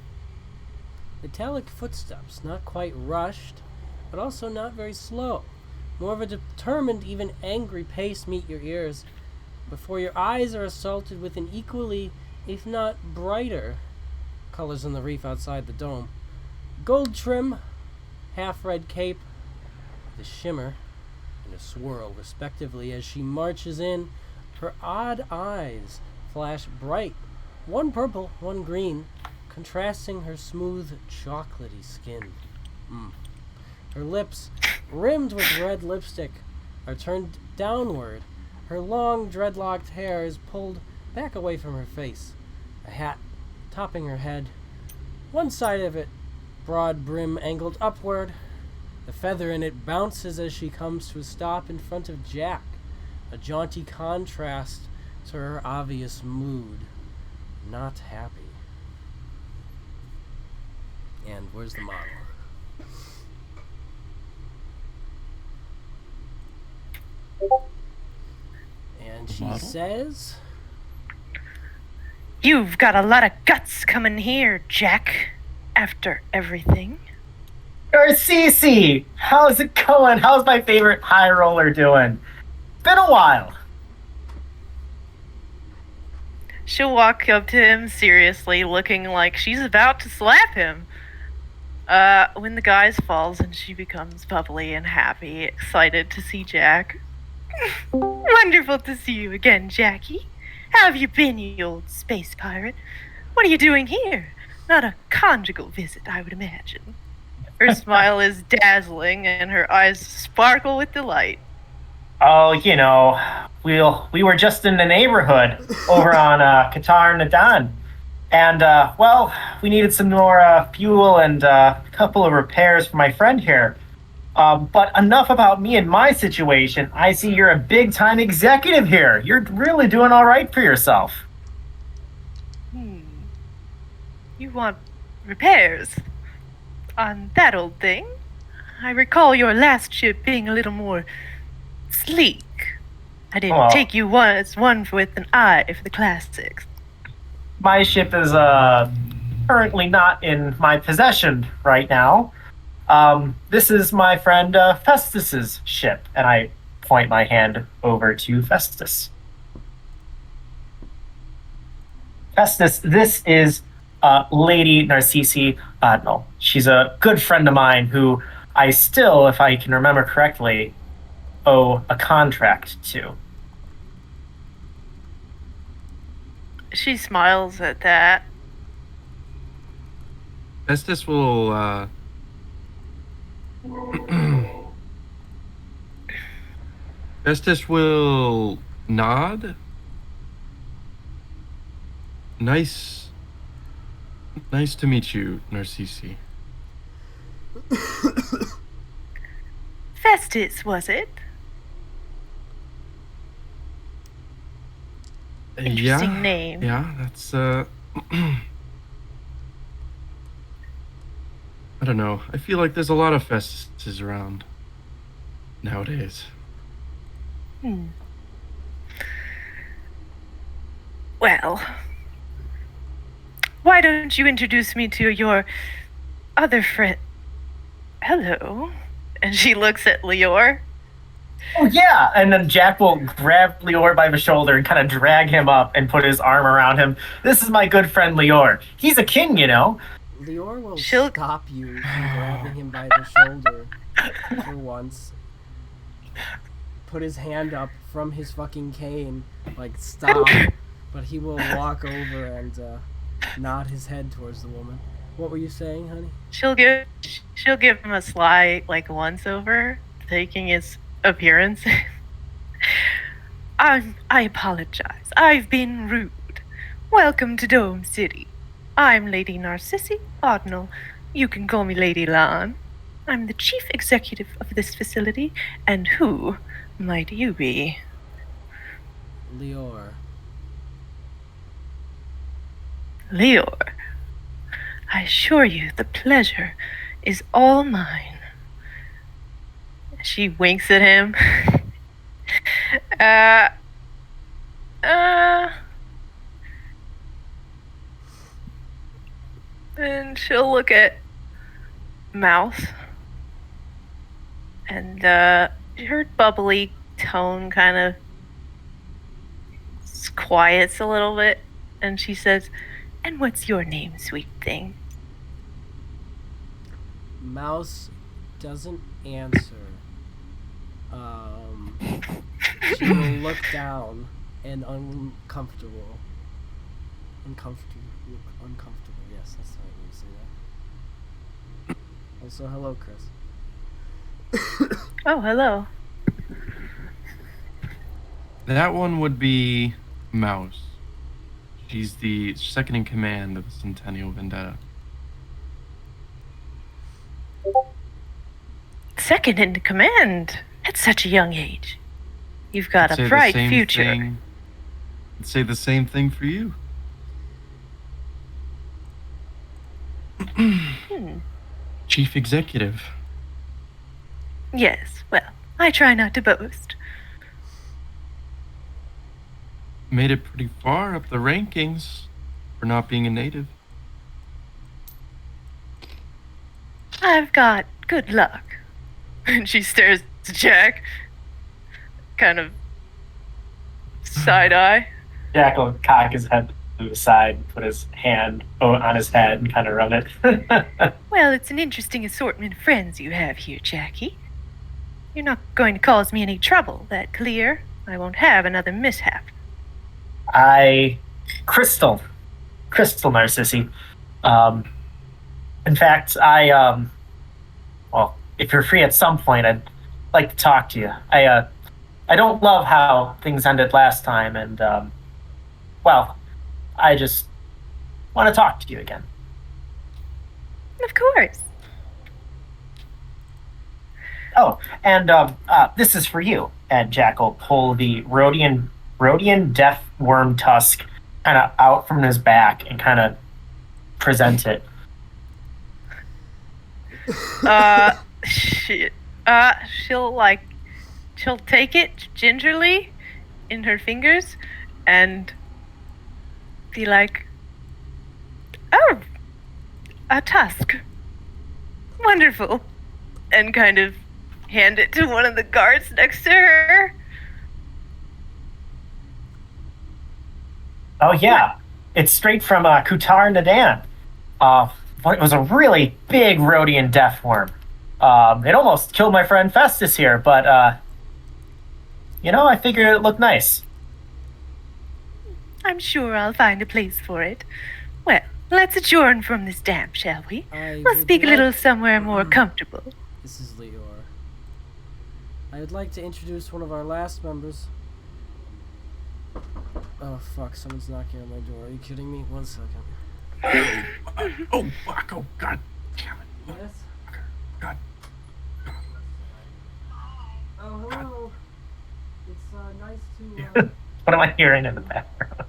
Metallic footsteps, not quite rushed, but also not very slow. More of a determined, even angry pace meet your ears before your eyes are assaulted with an equally, if not brighter, colors on the reef outside the dome. Gold trim, half-red cape, the shimmer, and a swirl, respectively, as she marches in. Her odd eyes flash bright, one purple, one green, contrasting her smooth, chocolatey skin. Her lips, rimmed with red lipstick, are turned downward. Her long, dreadlocked hair is pulled back away from her face. A hat topping her head. One side of it, broad brim angled upward. The feather in it bounces as she comes to a stop in front of Jack, a jaunty contrast to her obvious mood. Not happy. And where's the model? And she Model? says, You've got a lot of guts coming here, Jack. After everything. Narcisse, how's it going? How's my favorite high roller doing? Been a while. She'll walk up to him seriously, looking like she's about to slap him. When the guise falls and she becomes bubbly and happy, excited to see Jack. Wonderful to see you again, Jackie. How have you been, you old space pirate? What are you doing here? Not a conjugal visit, I would imagine. Her smile is dazzling and her eyes sparkle with delight. Oh, you know, we were just in the neighborhood over on Qatar Nadan. And, well, we needed some more fuel and a couple of repairs for my friend here. But enough about me and my situation. I see you're a big-time executive here. You're really doing all right for yourself. You want repairs on that old thing? I recall your last ship being a little more sleek. I didn't take you as one with an eye for the classics. My ship is currently not in my possession right now. This is my friend Festus's ship, and I point my hand over to Festus. Festus, this is Lady Narcisse. No, she's a good friend of mine who I still, if I can remember correctly, owe a contract to. She smiles at that. Festus will Festus will nod. Nice to meet you, Narcisse. Festus, was it? Interesting name. Yeah, that's I don't know. I feel like there's a lot of Festuses around nowadays. Well, why don't you introduce me to your other friend? Hello. And she looks at Lior. Oh, yeah. And then Jack will grab Lior by the shoulder and kind of drag him up and put his arm around him. This is my good friend Lior. He's a king, you know. Lior will stop you from grabbing him by the shoulder for once. Put his hand up from his fucking cane, like, stop. But he will walk over and nod his head towards the woman. What were you saying, honey? She'll give him a sly like once over, taking his appearance. I apologize. I've been rude. Welcome to Dome City. I'm Lady Narcissi Ordinal. You can call me Lady Lan. I'm the chief executive of this facility, and who might you be? Lior. Leor. I assure you the pleasure is all mine. She winks at him. And she'll look at Mouse. And her bubbly tone kind of quiets a little bit. And she says, "And what's your name, sweet thing?" Mouse doesn't answer. She will look down and uncomfortable. Uncomfortable. Yes, that's the right way to say that. Also, hello, Chris. Oh, hello. That one would be Mouse. She's the second in command of the Centennial Vendetta. Second in command at such a young age. You've got I'd say a the bright same future. thing- I'd say the same thing for you. Chief executive. Yes, well, I try not to boast. Made it pretty far up the rankings for not being a native. I've got good luck. And she stares at Jack, kind of side eye. Jack will cock his head to the side, put his hand on his head, and kind of rub it. Well, it's an interesting assortment of friends you have here, Jackie. You're not going to cause me any trouble, that clear? I won't have another mishap. Crystal Narcissi. In fact, well, if you're free at some point, I'd like to talk to you. I don't love how things ended last time, and, well, I just want to talk to you again. Of course. Oh, and, this is for you. And Jack will pull the Rhodian death worm tusk kind of out from his back and kind of present it. Shit. She'll take it gingerly in her fingers and be like, "Oh, a tusk. Wonderful." And kind of hand it to one of the guards next to her. Oh, yeah. It's straight from Kutar Nadan. It was a really big Rhodian death worm. It almost killed my friend Festus here, but, I figured it looked nice. I'm sure I'll find a place for it. Well, let's adjourn from this damp, shall we? I We'll would speak a like- little somewhere more comfortable. This is Lior. I would like to introduce one of our last members. Oh fuck, someone's knocking on my door. Are you kidding me? 1 second. Oh, fuck. Oh, God damn it. Yes? God. Oh, hello. It's nice to. What am I hearing in the background?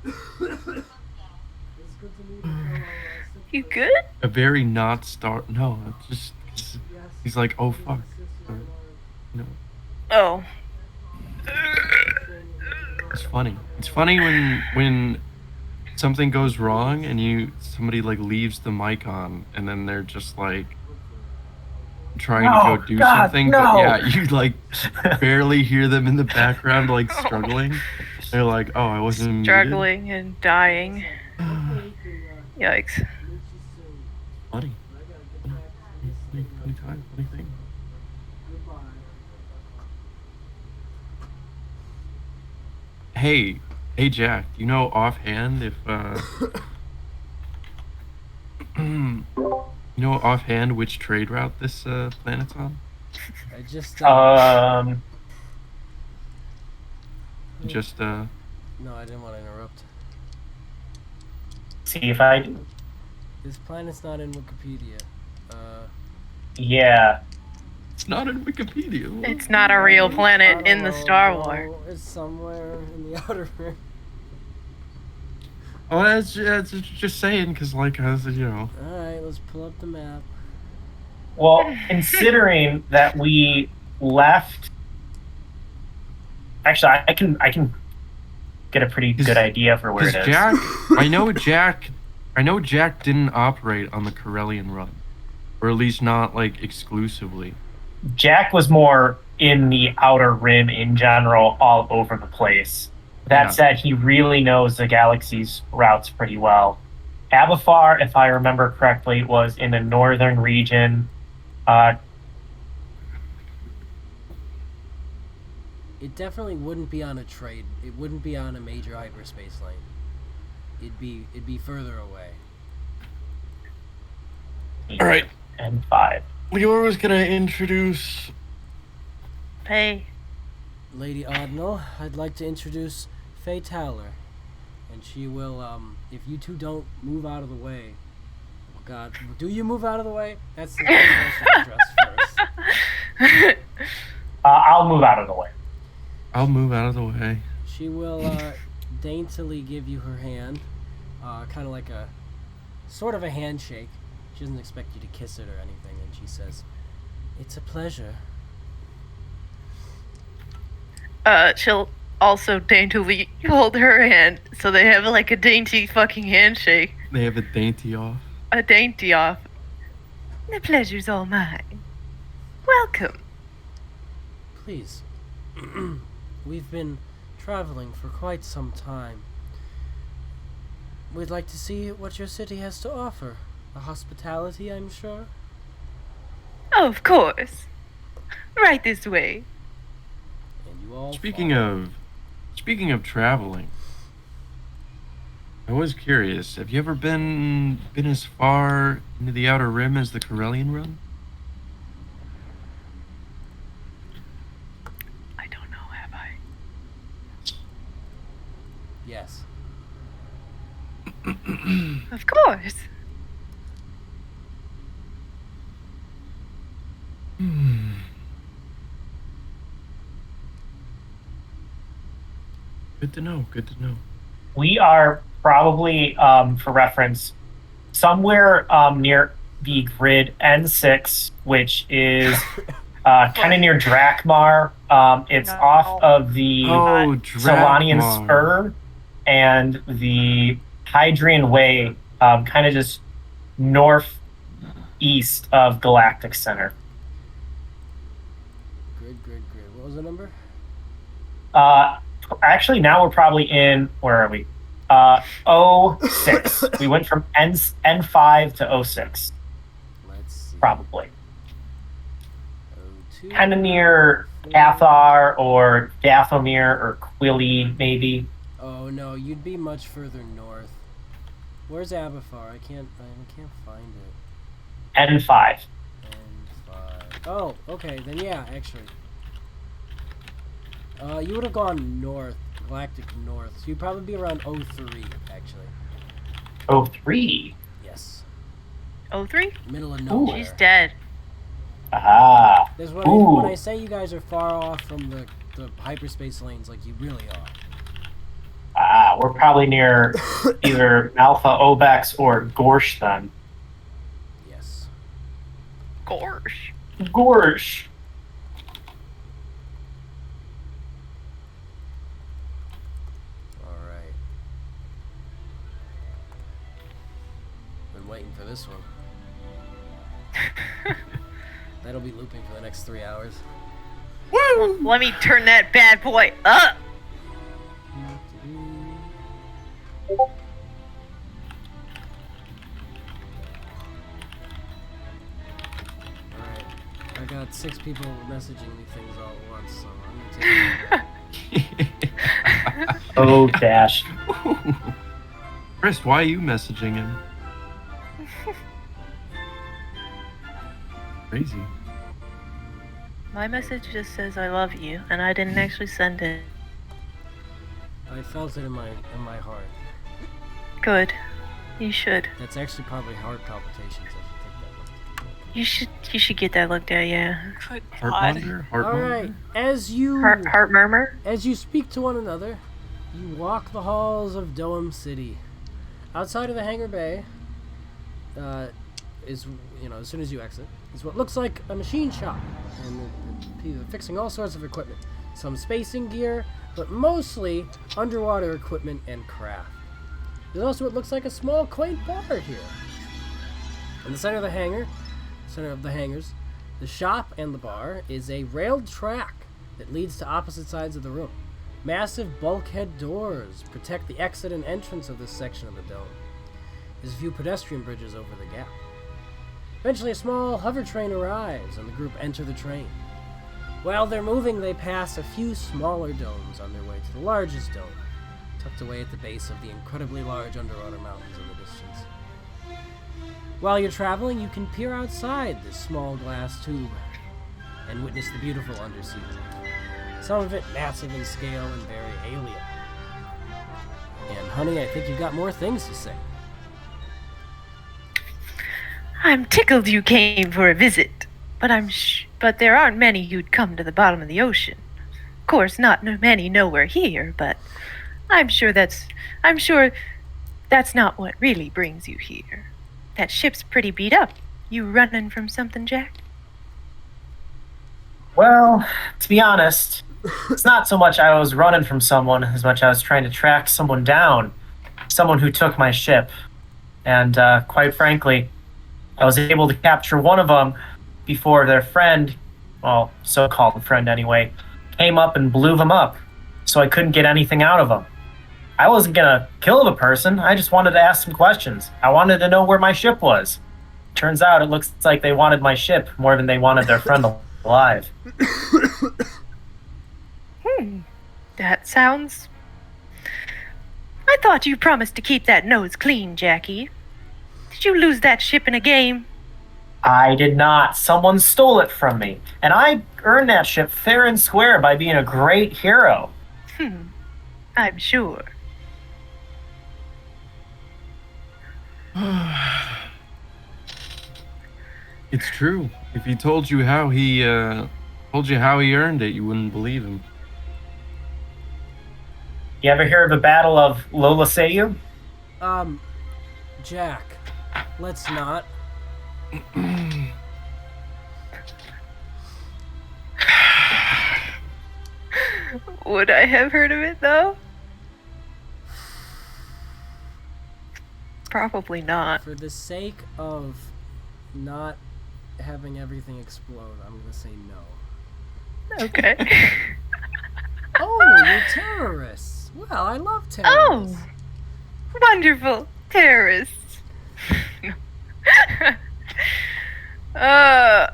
It's good to meet you. You good? A very not star. No, it's just. He's like, oh, fuck. No. Oh. It's funny. It's funny when something goes wrong and somebody like leaves the mic on and then they're just like trying to go do something, but yeah, you like barely hear them in the background like struggling. They're like, oh, I wasn't Struggling and dying. Yikes. Funny. Funny time. Funny thing. Hey, Hey Jack, do you know offhand if you know offhand which trade route this planet's on? I just Just no, I didn't want to interrupt. see if I do. This planet's not in Wikipedia. Yeah. it's not in Wikipedia. What? It's not a real I planet don't in the know, Star bro. Wars. It's somewhere in the outer rim. Oh, that's just saying, cause like you know. All right, let's pull up the map. Well, considering that we left, actually, I can get a pretty good idea for where it Because is. I know Jack didn't operate on the Corellian run, or at least not like exclusively. Jack was more in the outer rim in general, all over the place. That Yeah. said, he really knows the galaxy's routes pretty well. Abafar, if I remember correctly, was in the northern region. It definitely wouldn't be on a trade. It wouldn't be on a major hyperspace lane. It'd be further away. All right. And 5. Leora was gonna introduce. Hey. Lady Audnell, I'd like to introduce Faye Towler. And she will, if you two don't move out of the way. Oh God, do you move out of the way? That's the question I should address first. I'll move out of the way. I'll move out of the way. She will daintily give you her hand, kind of like a sort of a handshake. She doesn't expect you to kiss it or anything, and she says, "It's a pleasure." She'll also daintily hold her hand, so they have like a dainty fucking handshake. They have a dainty off. A dainty off. The pleasure's all mine. Welcome. Please. We've been traveling for quite some time. We'd like to see what your city has to offer. The hospitality, I'm sure. Oh, of course. Right this way. And you all Speaking follow. of traveling, I was curious. Have you ever been as far into the outer rim as the Corellian run? I don't know, have I? Yes. Of course. Good to know. Good to know. We are probably, for reference, somewhere near the grid N6, which is kind of near Drakmar. It's No. off of the Oh, Solanian Drakmar. Spur and the Hydrian Way, kind of just northeast of Galactic Center. Grid. What was the number? Actually, now we're probably in, where are we? 06. We went from N5 to 06, Let's see. probably. 02. Kind of near Athar or Dathomir or Quilly, maybe. Oh no, you'd be much further north. Where's Abafar? I can't find it. N5. N5. Oh, okay, then yeah, actually. You would have gone north, galactic north. So you'd probably be around 03, actually. 03. Yes. 03? Middle of nowhere. She's dead. Ah. That's Ooh. when I say you guys are far off from the hyperspace lanes, like you really are. We're probably near either Alpha Obex or Gorsh then. Yes. Gorsh. Gorsh. Alright. Been waiting for this one. That'll be looping for the next 3 hours. Let me turn that bad boy up. Alright. I got 6 people messaging me things all at once, so I'm gonna take a Oh, Dash. Chris, why are you messaging him? Crazy. My message just says I love you, and I didn't actually send it. I felt it in my heart. Good. You should. That's actually probably heart palpitations. I should take that look. You should get that looked at, yeah. Good Heart God. monitor? All Heart monitor? right, as you Heart murmur? as you speak to one another, you walk the halls of Doem City. Outside of the hangar bay, is as soon as you exit, is what looks like a machine shop, and they're fixing all sorts of equipment, some spacing gear, but mostly underwater equipment and craft. There's also what looks like a small, quaint bar here. In the center of the hangars, the shop and the bar is a railed track that leads to opposite sides of the room. Massive bulkhead doors protect the exit and entrance of this section of the dome. There's a few pedestrian bridges over the gap. Eventually, a small hover train arrives, and the group enter the train. While they're moving, they pass a few smaller domes on their way to the largest dome, tucked away at the base of the incredibly large underwater mountains in the distance. While you're traveling, you can peer outside this small glass tube and witness the beautiful undersea world. Some of it massive in scale and very alien. And honey, I think you've got more things to say. I'm tickled you came for a visit, but there aren't many who'd come to the bottom of the ocean. Of course, not many know we're here, but I'm sure that's not what really brings you here. That ship's pretty beat up. You running from something, Jack? Well, to be honest, it's not so much I was running from someone as much I was trying to track someone down, someone who took my ship. And quite frankly, I was able to capture one of them before their friend, well, so-called friend anyway, came up and blew them up, so I couldn't get anything out of them. I wasn't gonna kill the person, I just wanted to ask some questions. I wanted to know where my ship was. Turns out it looks like they wanted my ship more than they wanted their friend alive. That sounds... I thought you promised to keep that nose clean, Jackie. Did you lose that ship in a game? I did not. Someone stole it from me. And I earned that ship fair and square by being a great hero. I'm sure. It's true. If he told you how he earned it, you wouldn't believe him. You ever hear of the Battle of Lola Seyu? Jack, let's not. Would I have heard of it, though? Probably not. For the sake of not having everything explode, I'm gonna say no. Okay. Oh, you're terrorists. Well, I love terrorists. Oh! Wonderful. Terrorists. uh...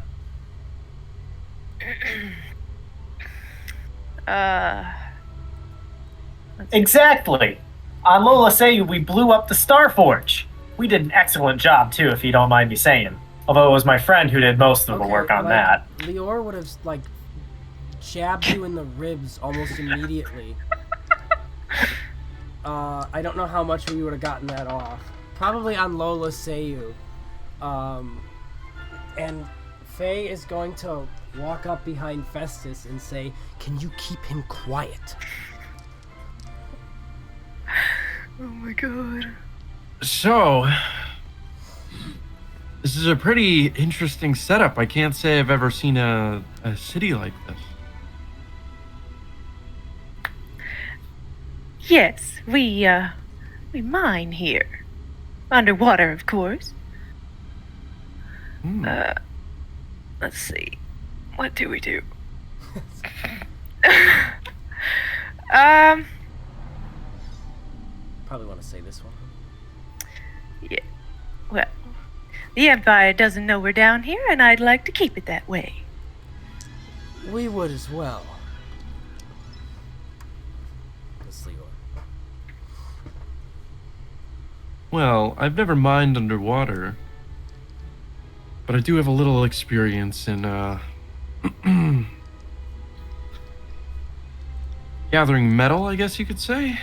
Exactly. On Lola Seyu, we blew up the Starforge. We did an excellent job, too, if you don't mind me saying. Although it was my friend who did most of the work on that. Lior would have, jabbed you in the ribs almost immediately. I don't know how much we would have gotten that off. Probably on Lola Seyu. And Faye is going to walk up behind Festus and say, "Can you keep him quiet?" Oh my god. So, this is a pretty interesting setup. I can't say I've ever seen a city like this. Yes, we mine here. Underwater, of course. Let's see. What do we do? Probably want to say this one. Yeah. Well, the Empire doesn't know we're down here, and I'd like to keep it that way. We would as well. That's Lior. Well, I've never mined underwater, but I do have a little experience in gathering metal, I guess you could say.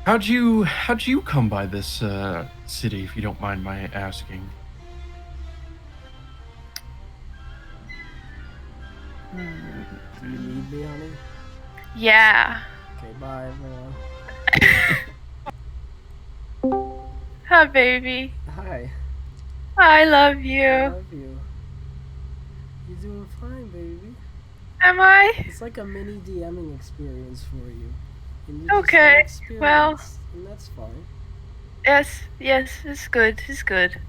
How'd you come by this city, if you don't mind my asking? Do you need me, honey? Yeah. Okay, bye, everyone. Hi, baby. Hi. I love I you. love you. You're doing fine, baby. Am I? It's like a mini DMing experience for you. And you're just Okay, inexperienced, and that's fine. Yes, it's good. It's good.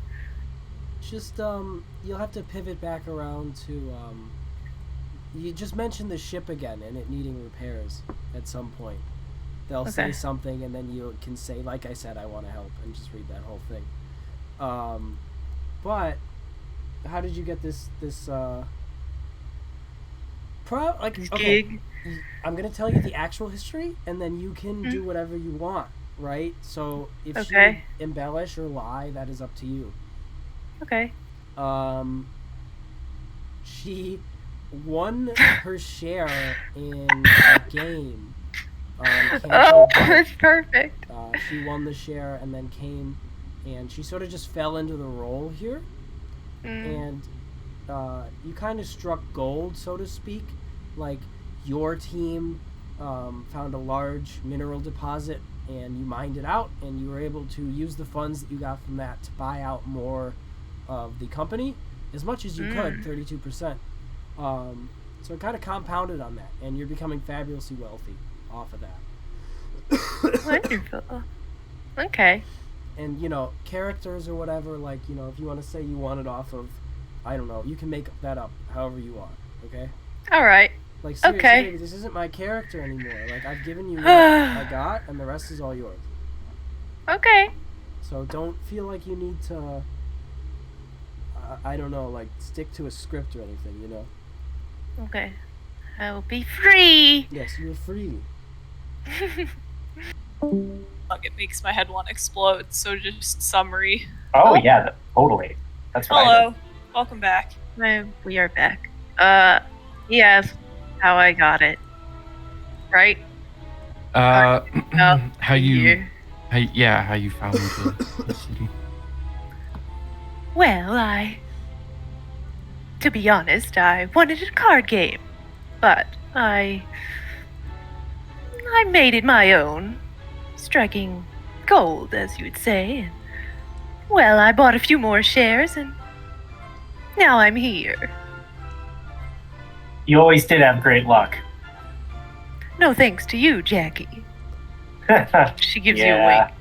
Just, you'll have to pivot back around to, you just mentioned the ship again and it needing repairs at some point. They'll say Okay. something and then you can say, like I said, I want to help, and just read that whole thing. But how did you get this This okay, gig. I'm gonna tell you the actual history and then you can do whatever you want, right? So if Okay. you embellish or lie, that is up to you. Okay. She won her share in a game. Oh, it's perfect. She won the share and then came, and she sort of just fell into the role here. And you kind of struck gold, so to speak. Like, your team found a large mineral deposit, and you mined it out, and you were able to use the funds that you got from that to buy out more of the company, as much as you could, 32%. So it kind of compounded on that, and you're becoming fabulously wealthy off of that. Wonderful. Okay. And, you know, characters or whatever, like, you know, if you want to say you want it off of, I don't know, you can make that up however you want, okay? All right. Like, seriously, Okay. baby, this isn't my character anymore. Like, I've given you what I got, and the rest is all yours. Okay. So don't feel like you need to, I don't know, like, stick to a script or anything, you know? Okay. I will be free. Yes, you're free. Fuck, it makes my head want to explode. So just summary. Oh yeah, totally. That's what I did. Hello, welcome back. We are back. He asked how I got it. Right? How you Here. how you found the city? Well, to be honest, I wanted a card game, but I made it my own, striking gold, as you would say. And, well, I bought a few more shares, and now I'm here. You always did have great luck. No thanks to you, Jackie. She gives you a Yeah. wink.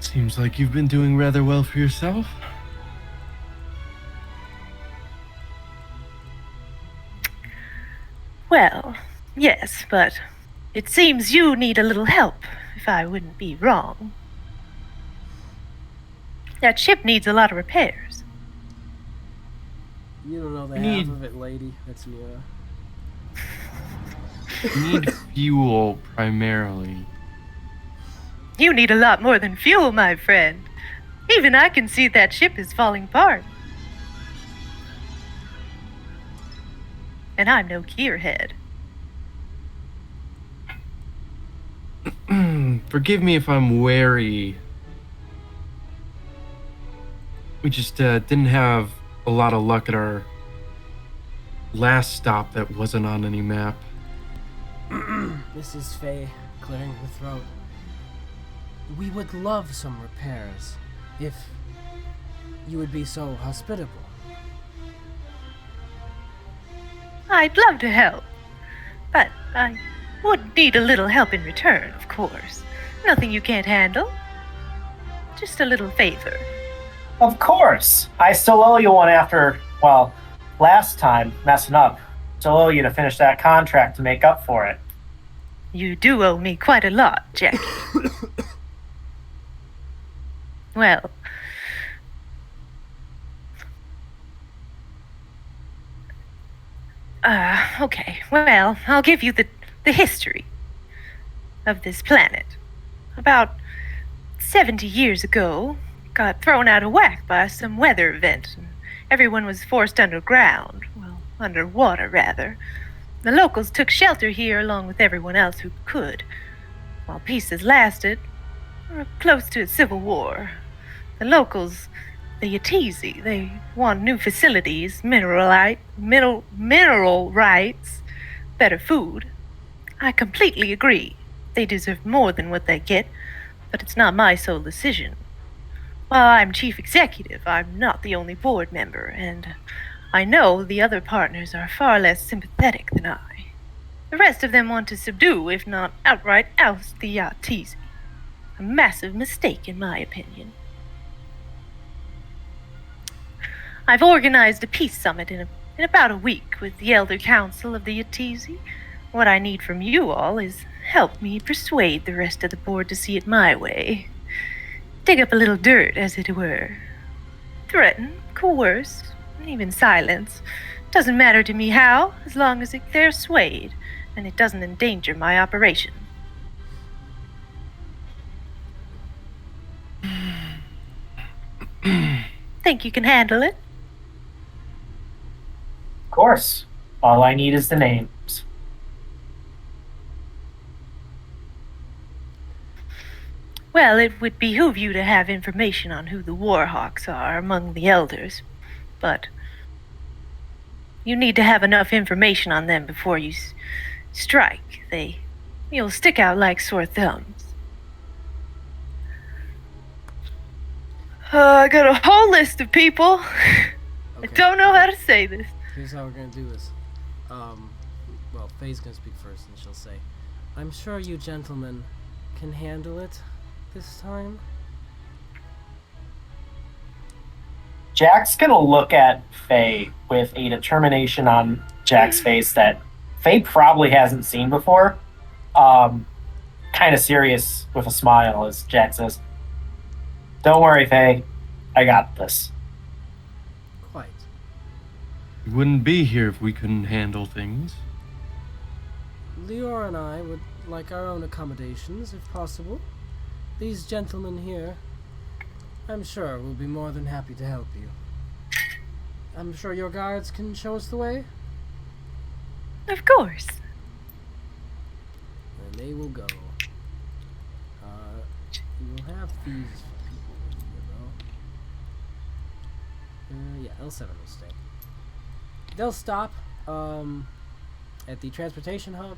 Seems like you've been doing rather well for yourself. Well, yes, but it seems you need a little help, if I wouldn't be wrong. That ship needs a lot of repairs. You don't know the I need- half of it, lady. That's Mira. You need fuel primarily. You need a lot more than fuel, my friend. Even I can see that ship is falling apart. And I'm no gearhead. Forgive me if I'm wary. We just didn't have a lot of luck at our last stop that wasn't on any map. This is Faye, clearing her throat. We would love some repairs, if you would be so hospitable. I'd love to help. But I would need a little help in return, of course. Nothing you can't handle. Just a little favor. Of course. I still owe you one after, well, last time messing up. Still owe you to finish that contract to make up for it. You do owe me quite a lot, Jackie. Well, Okay. Well, I'll give you the history of this planet. About 70 years ago, got thrown out of whack by some weather event, and everyone was forced underground. Well, underwater, rather. The locals took shelter here along with everyone else who could. While peace has lasted, we're close to a civil war. The locals, the Yatisi, they want new facilities, mineral rights, better food. I completely agree. They deserve more than what they get, but it's not my sole decision. While I'm chief executive, I'm not the only board member, and I know the other partners are far less sympathetic than I. The rest of them want to subdue, if not outright oust, the Yatisi. A massive mistake, in my opinion. I've organized a peace summit in about a week with the Elder Council of the Yatisi. What I need from you all is help me persuade the rest of the board to see it my way. Dig up a little dirt, as it were. Threaten, coerce, even silence. Doesn't matter to me how, as long as they're swayed, and it doesn't endanger my operation. Think you can handle it? Of course. All I need is the names. Well, it would behoove you to have information on who the Warhawks are among the elders, but you need to have enough information on them before you strike. You'll stick out like sore thumbs. I got a whole list of people. I Okay. don't know how to say this. Here's how we're gonna do this. Well, Faye's gonna speak first, and she'll say, "I'm sure you gentlemen can handle it this time." Jack's gonna look at Faye with a determination on Jack's face that Faye probably hasn't seen before. Kind of serious with a smile as Jack says, "Don't worry, Faye. I got this." Quite. We wouldn't be here if we couldn't handle things. Lior and I would like our own accommodations, if possible. These gentlemen here, I'm sure, will be more than happy to help you. I'm sure your guards can show us the way, Of course. and they will go. You will have these people here, though. Yeah, L7 will stay. They'll stop at the transportation hub,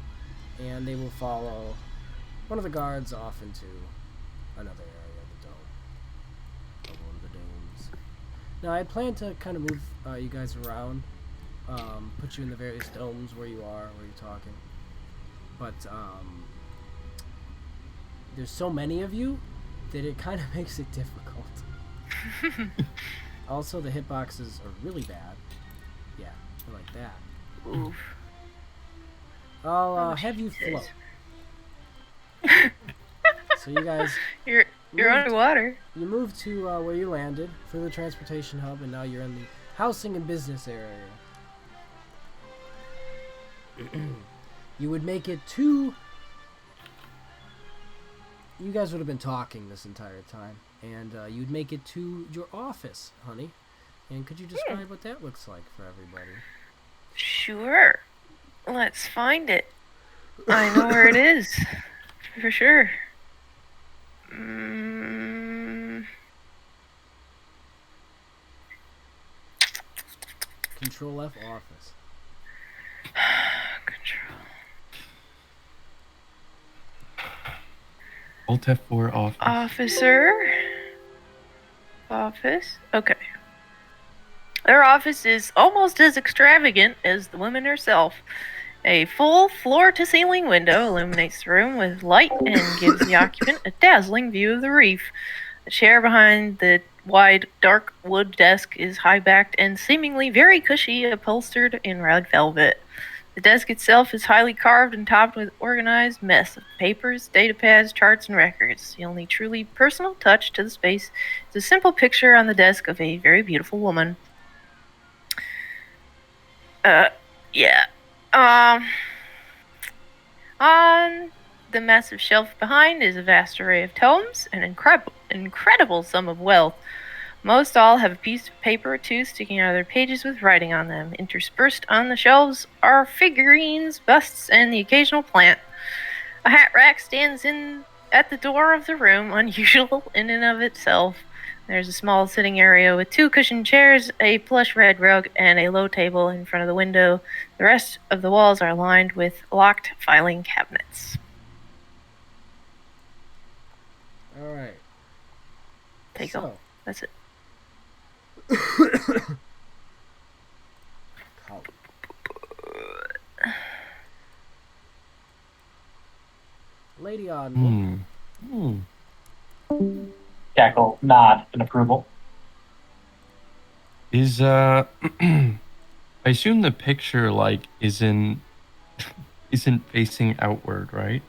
and they will follow one of the guards off into another area of the dome. One of the domes. Now, I plan to kind of move you guys around, put you in the various domes where you are, where you're talking. But there's so many of you that it kind of makes it difficult. Also, the hitboxes are really bad. Yeah, they're like that. Oof. I'll have you float. So you guys, You're moved- underwater. You moved to where you landed through the transportation hub, and now you're in the housing and business area. You would make it to. You guys would have been talking this entire time, and you'd make it to your office, honey. And could you describe what that looks like for everybody? Sure. Let's find it. I know where it is. For sure. Control F office. Control. Alt F4 off. Officer. Office. Okay. Their office is almost as extravagant as the woman herself. A full floor-to-ceiling window illuminates the room with light and gives the occupant a dazzling view of the reef. The chair behind the wide, dark wood desk is high-backed and seemingly very cushy, upholstered in red velvet. The desk itself is highly carved and topped with organized mess of papers, datapads, charts, and records. The only truly personal touch to the space is a simple picture on the desk of a very beautiful woman. Yeah. On the massive shelf behind is a vast array of tomes, an incredible sum of wealth. Most all have a piece of paper or two sticking out of their pages with writing on them. Interspersed on the shelves are figurines, busts, and the occasional plant. A hat rack stands in at the door of the room, unusual in and of itself. There's a small sitting area with 2 cushioned chairs, a plush red rug, and a low table in front of the window. The rest of the walls are lined with locked filing cabinets. All right. Take So, go. That's it. Col- Lady Audible. Cackle, nod in approval. Is I assume the picture like isn't facing outward, right?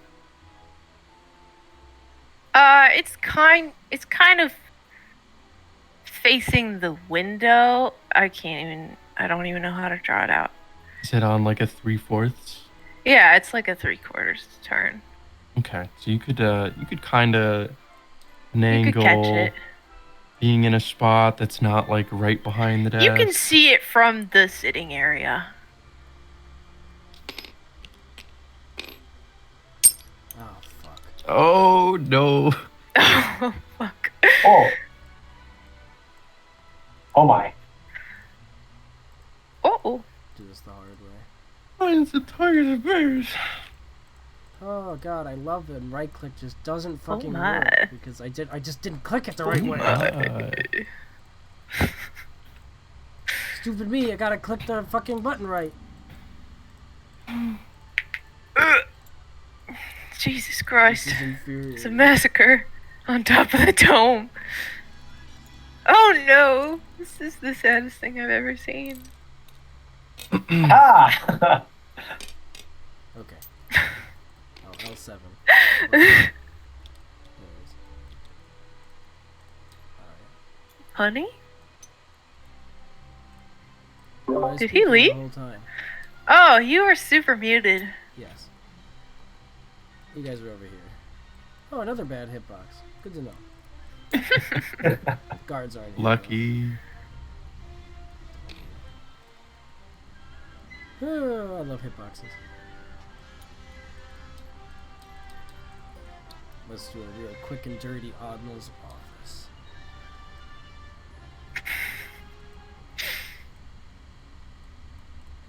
It's kind of facing the window. I don't even know how to draw it out. Is it on like a 3/4? Yeah, it's like a 3/4 turn. Okay, so you could kind of an You angle could catch it. being in a spot that's not like right behind the desk. You can see it from the sitting area. Oh, fuck. Oh no! Oh, fuck. Oh. Oh my. Oh. Do this the hard way. Mine's the target of bears. Oh god, I love it. And right click just doesn't fucking my. work because I just didn't click it the right way. Stupid me, I gotta click the fucking button right. Jesus This Christ. is It's a infuriating. massacre on top of the dome. Oh no. This is the saddest thing I've ever seen. Ah! Okay. Oh, L7. There it is. Honey? Alright. Oh, I was Did he speaking leave? The whole time. Oh, you are super muted. Yes. You guys are over here. Oh, another bad hitbox. Good to know. Guards aren't here. Lucky. Oh, I love hitboxes. Let's do a real quick and dirty Oddmal's office.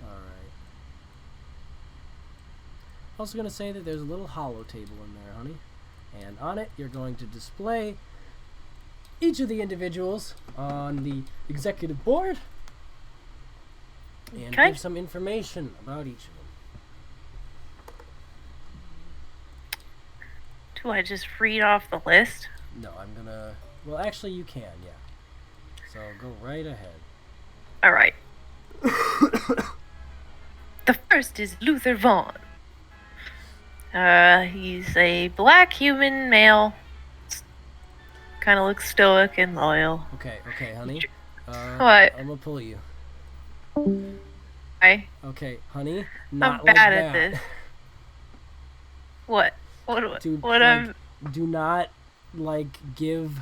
Alright. Also gonna say that there's a little hollow table in there, honey. And on it, you're going to display each of the individuals on the executive board and Okay. give some information about each of them. Do I just read off the list? No, I'm gonna... Well, actually, you can, yeah. So, go right ahead. Alright. The first is Luther Vaughn. He's a black human male. Kind of looks stoic and loyal. Okay, honey. What? I'm gonna pull you. I. Okay, honey. I'm Not bad like at that. this. What? What? Dude, What? like, do not, like, give...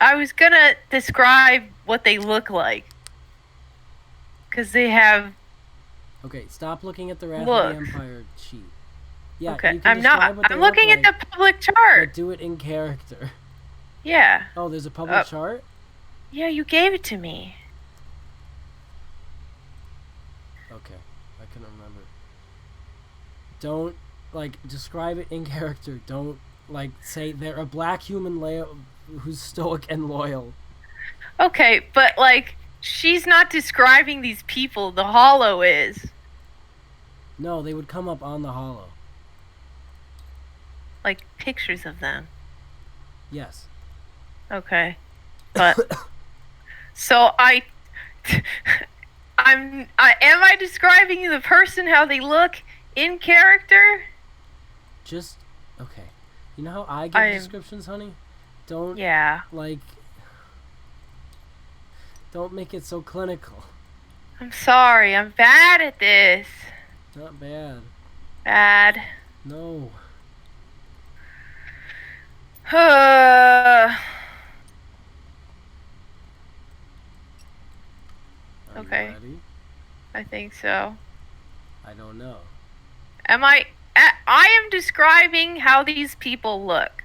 I was gonna describe what they look like. Cause they have. Okay, stop looking at the Wrath Look. of the Empire sheet. Yeah, Okay, you can I'm not. describe what they I'm look looking like, at the public but chart. do it in character. Yeah. Oh, there's a public Oh. chart? Yeah, you gave it to me. Okay, I can remember. Don't, like, describe it in character. Don't, like, say they're a black human who's stoic and loyal. Okay, but like, she's not describing these people. The Hollow is. No, they would come up on the hollow. Like pictures of them. Yes. Okay. But so am I describing the person how they look in character? Just, okay. You know how I give I'm- descriptions, honey? Don't, Yeah. like, don't make it so clinical. I'm sorry. I'm bad at this. Not bad. Bad. No. Are Okay. you ready? I think so. I don't know. I am describing how these people look.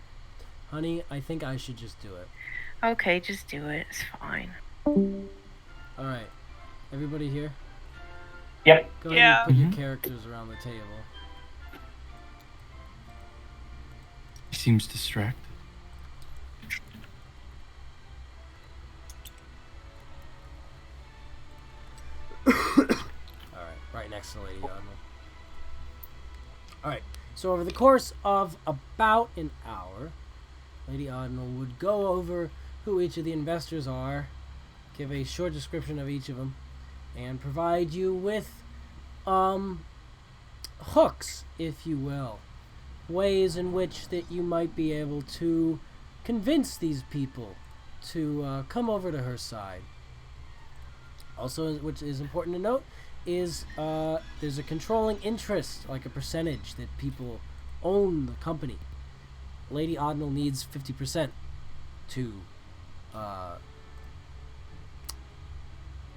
Honey, I think I should just do it. Okay, just do it. It's fine. Alright. Everybody here? Yep. Go ahead Yeah. and put your Mhm. characters around the table. He seems distracted. Alright, right next to Lady Admiral. Alright, so over the course of about an hour, Lady Admiral would go over who each of the investors are, give a short description of each of them, and provide you with hooks, if you will. Ways in which that you might be able to convince these people to come over to her side. Also, which is important to note, is there's a controlling interest, like a percentage that people own the company. Lady Admiral needs 50% to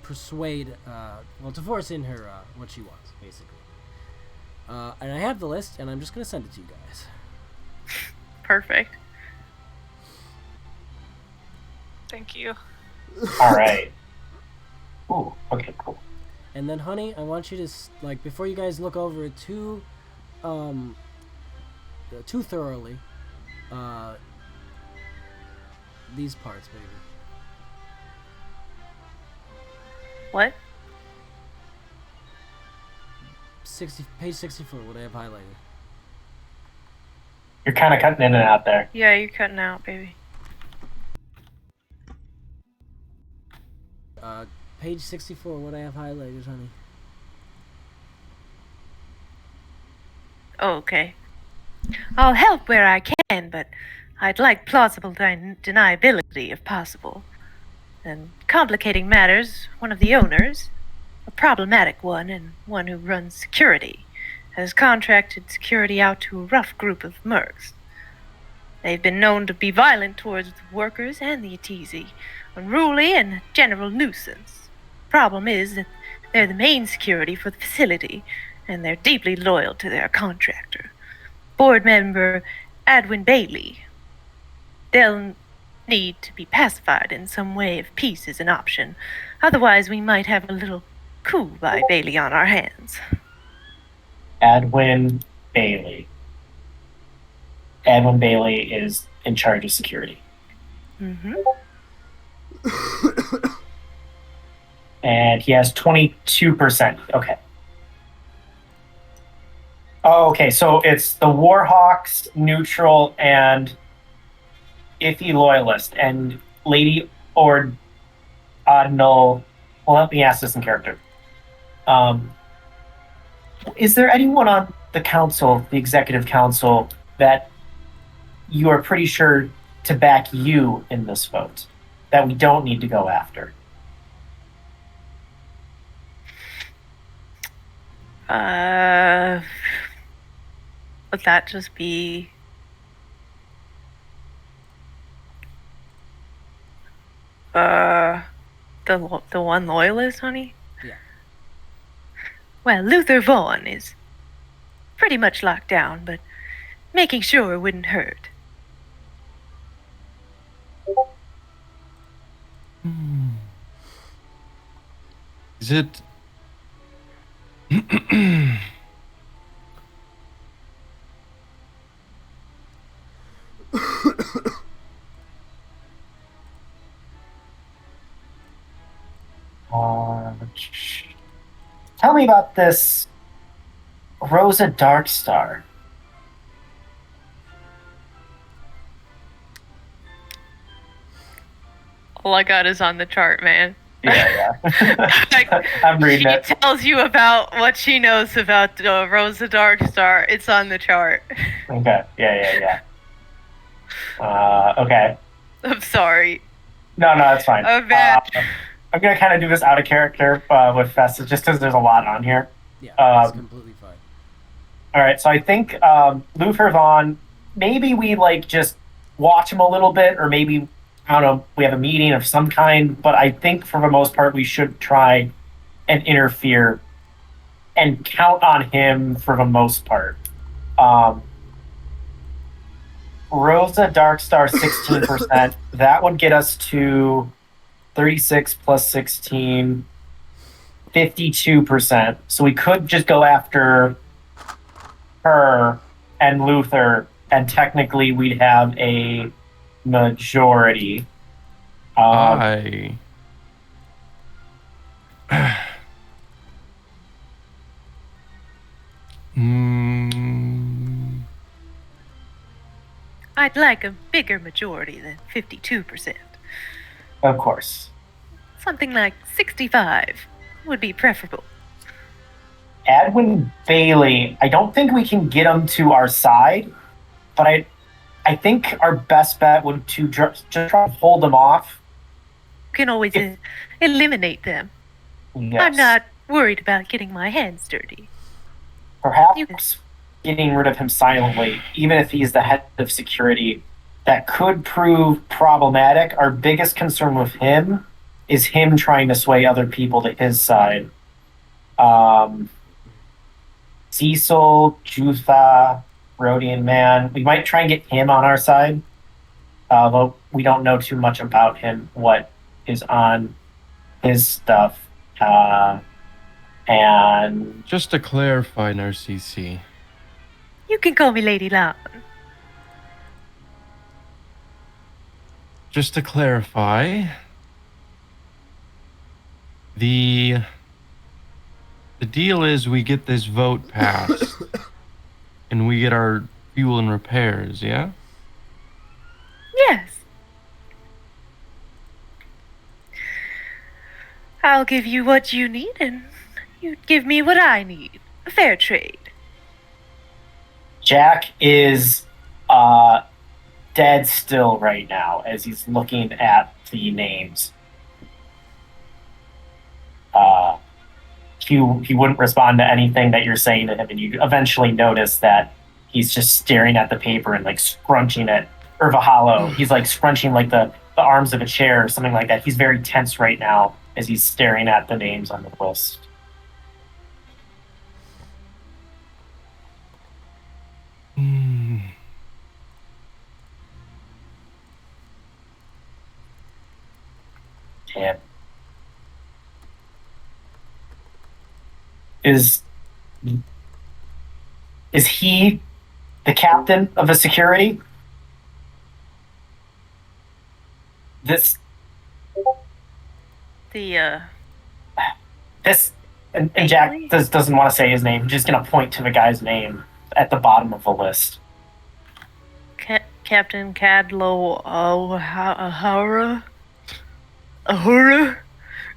persuade, to force in her what she wants, basically. And I have the list, and I'm just going to send it to you guys. Perfect. Thank you. All right. Ooh. Okay. Cool. And then, honey, I want you to, before you guys look over it too thoroughly, these parts, baby. What? Page 64, what I have highlighted. You're kind of cutting in and out there. Yeah, you're cutting out, baby. Page 64, what I have highlighted, honey. Oh, okay. I'll help where I can, but I'd like plausible deniability if possible. And complicating matters, one of the owners, a problematic one and one who runs security, has contracted security out to a rough group of mercs. They've been known to be violent towards the workers and the Atezi, unruly and a general nuisance. Problem is that they're the main security for the facility, and they're deeply loyal to their contractor, board member Adwin Bailey. They'll need to be pacified in some way if peace is an option. Otherwise, we might have a little coup by Bailey on our hands. Adwin Bailey. Adwin Bailey is in charge of security. Mm-hmm. And he has 22%. Okay. Oh, okay. So it's the Warhawks, neutral, and iffy loyalist. And Lady Ordinal. Well, let me ask this in character. Is there anyone on the council, the executive council, that you are pretty sure to back you in this vote that we don't need to go after? Would that just be the one loyalist, honey? Yeah. Well, Luther Vaughn is pretty much locked down, but making sure wouldn't hurt. Is it? Tell me about this Rosa Darkstar. All I got is on the chart, man. Yeah. Like, I'm reading it. she tells you about what she knows about Rosa Darkstar. It's on the chart. Okay. Yeah. Okay. I'm sorry. No, it's fine. I'm bad. I'm gonna kind of do this out of character with Festus, just because there's a lot on here. Yeah, that's Um, completely fine. All right, so I think Luther Vaughn. Maybe we like just watch him a little bit, or maybe I don't know. We have a meeting of some kind, but I think for the most part we should try and interfere and count on him for the most part. Um, Rosa Darkstar 16%. That would get us to 36 plus 16, 52%. So we could just go after her and Luther, and technically we'd have a majority. I. Hmm. I'd like a bigger majority than 52%. Of course. Something like 65 would be preferable. Edwin Bailey, I don't think we can get him to our side, but I think our best bet would to just try to hold him off. You can always eliminate them. Yes. I'm not worried about getting my hands dirty. Perhaps getting rid of him silently, even if he's the head of security, that could prove problematic. Our biggest concern with him is him trying to sway other people to his side. Cecil, Jutha, Rhodian Man. We might try and get him on our side, though we don't know too much about him, what is on his stuff. And Just to clarify, Narcisse, You can call me Lady Lawn. just to clarify, the deal is we get this vote passed, and we get our fuel and repairs, yeah? Yes. I'll give you what you need, and you give me what I need. A fair trade. Jack is dead still right now as he's looking at the names. He wouldn't respond to anything that you're saying to him, and you eventually notice that he's just staring at the paper and like scrunching it, or the hollow. He's like scrunching like the arms of a chair or something like that. He's very tense right now as he's staring at the names on the list. Damn. Is he the captain of the security? This The, and Jack doesn't want to say his name. He's just gonna point to the guy's name at the bottom of the list. Captain Cadlo Ahura?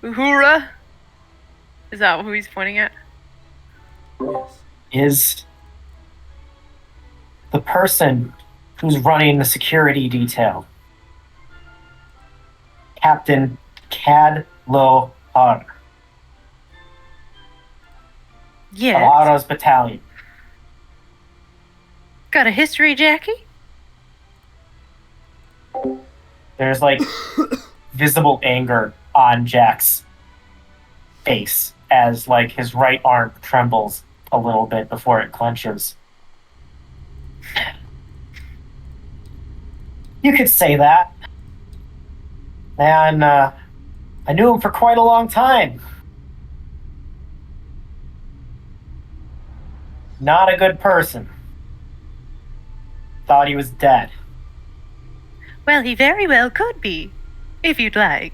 Uhura? Is that who he's pointing at? Yes. Is the person who's running the security detail Captain Cadlohar. Yes. Ahara's battalion. Got a history, Jackie? There's like visible anger on Jack's face as like his right arm trembles a little bit before it clenches. You could say that. And I knew him for quite a long time. Not a good person. Thought he was dead. Well, he very well could be, if you'd like.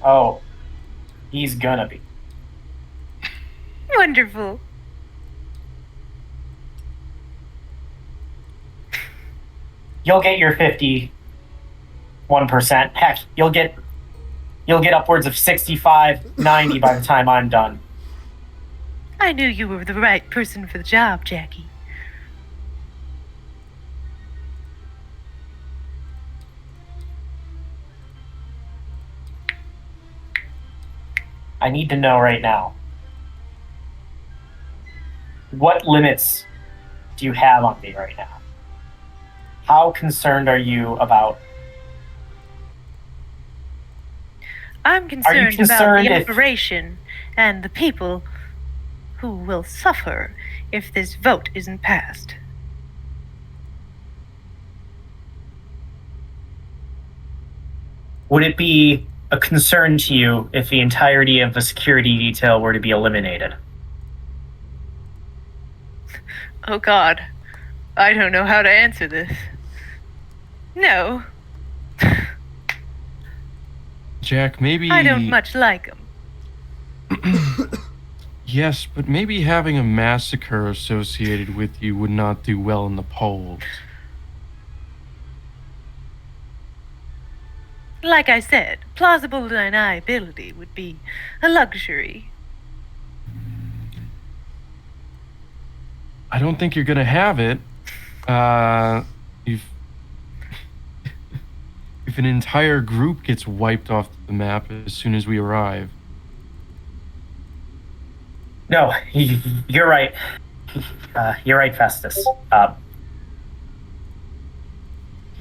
Oh, he's gonna be. Wonderful. You'll get your 51%. Heck, you'll get upwards of 65, 90 by the time I'm done. I knew you were the right person for the job, Jackie. I need to know right now. What limits do you have on me right now? How concerned are you about? I'm concerned about concerned the if- operation and the people who will suffer if this vote isn't passed. Would it be a concern to you if the entirety of the security detail were to be eliminated? Oh God, I don't know how to answer this. No, Jack, maybe. I don't much like him. Yes, but maybe having a massacre associated with you would not do well in the polls. Like I said, plausible deniability would be a luxury. I don't think you're gonna have it. If if an entire group gets wiped off the map as soon as we arrive. No, you're right. You're right, Festus.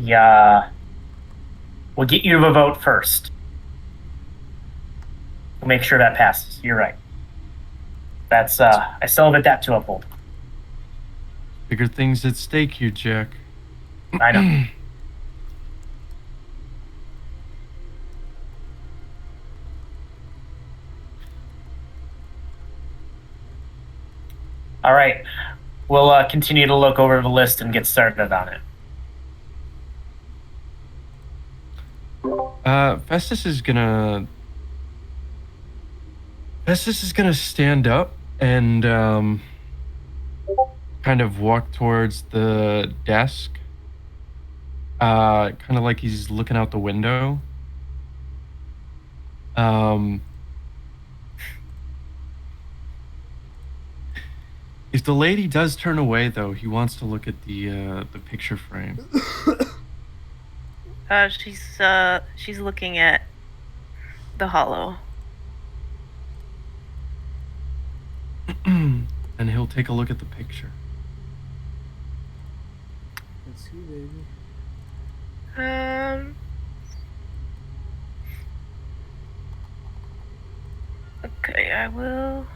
Yeah, we'll get you to a vote first. We'll make sure that passes. You're right. That's I still have a debt to uphold. Bigger things at stake here, Jack. I know. All right. We'll continue to look over the list and get started on it. Festus is gonna stand up and kind of walk towards the desk. Kind of like he's looking out the window. If the lady does turn away, though, he wants to look at the picture frame. She's looking at the hollow. And he'll take a look at the picture. Let's see, baby. Okay, I will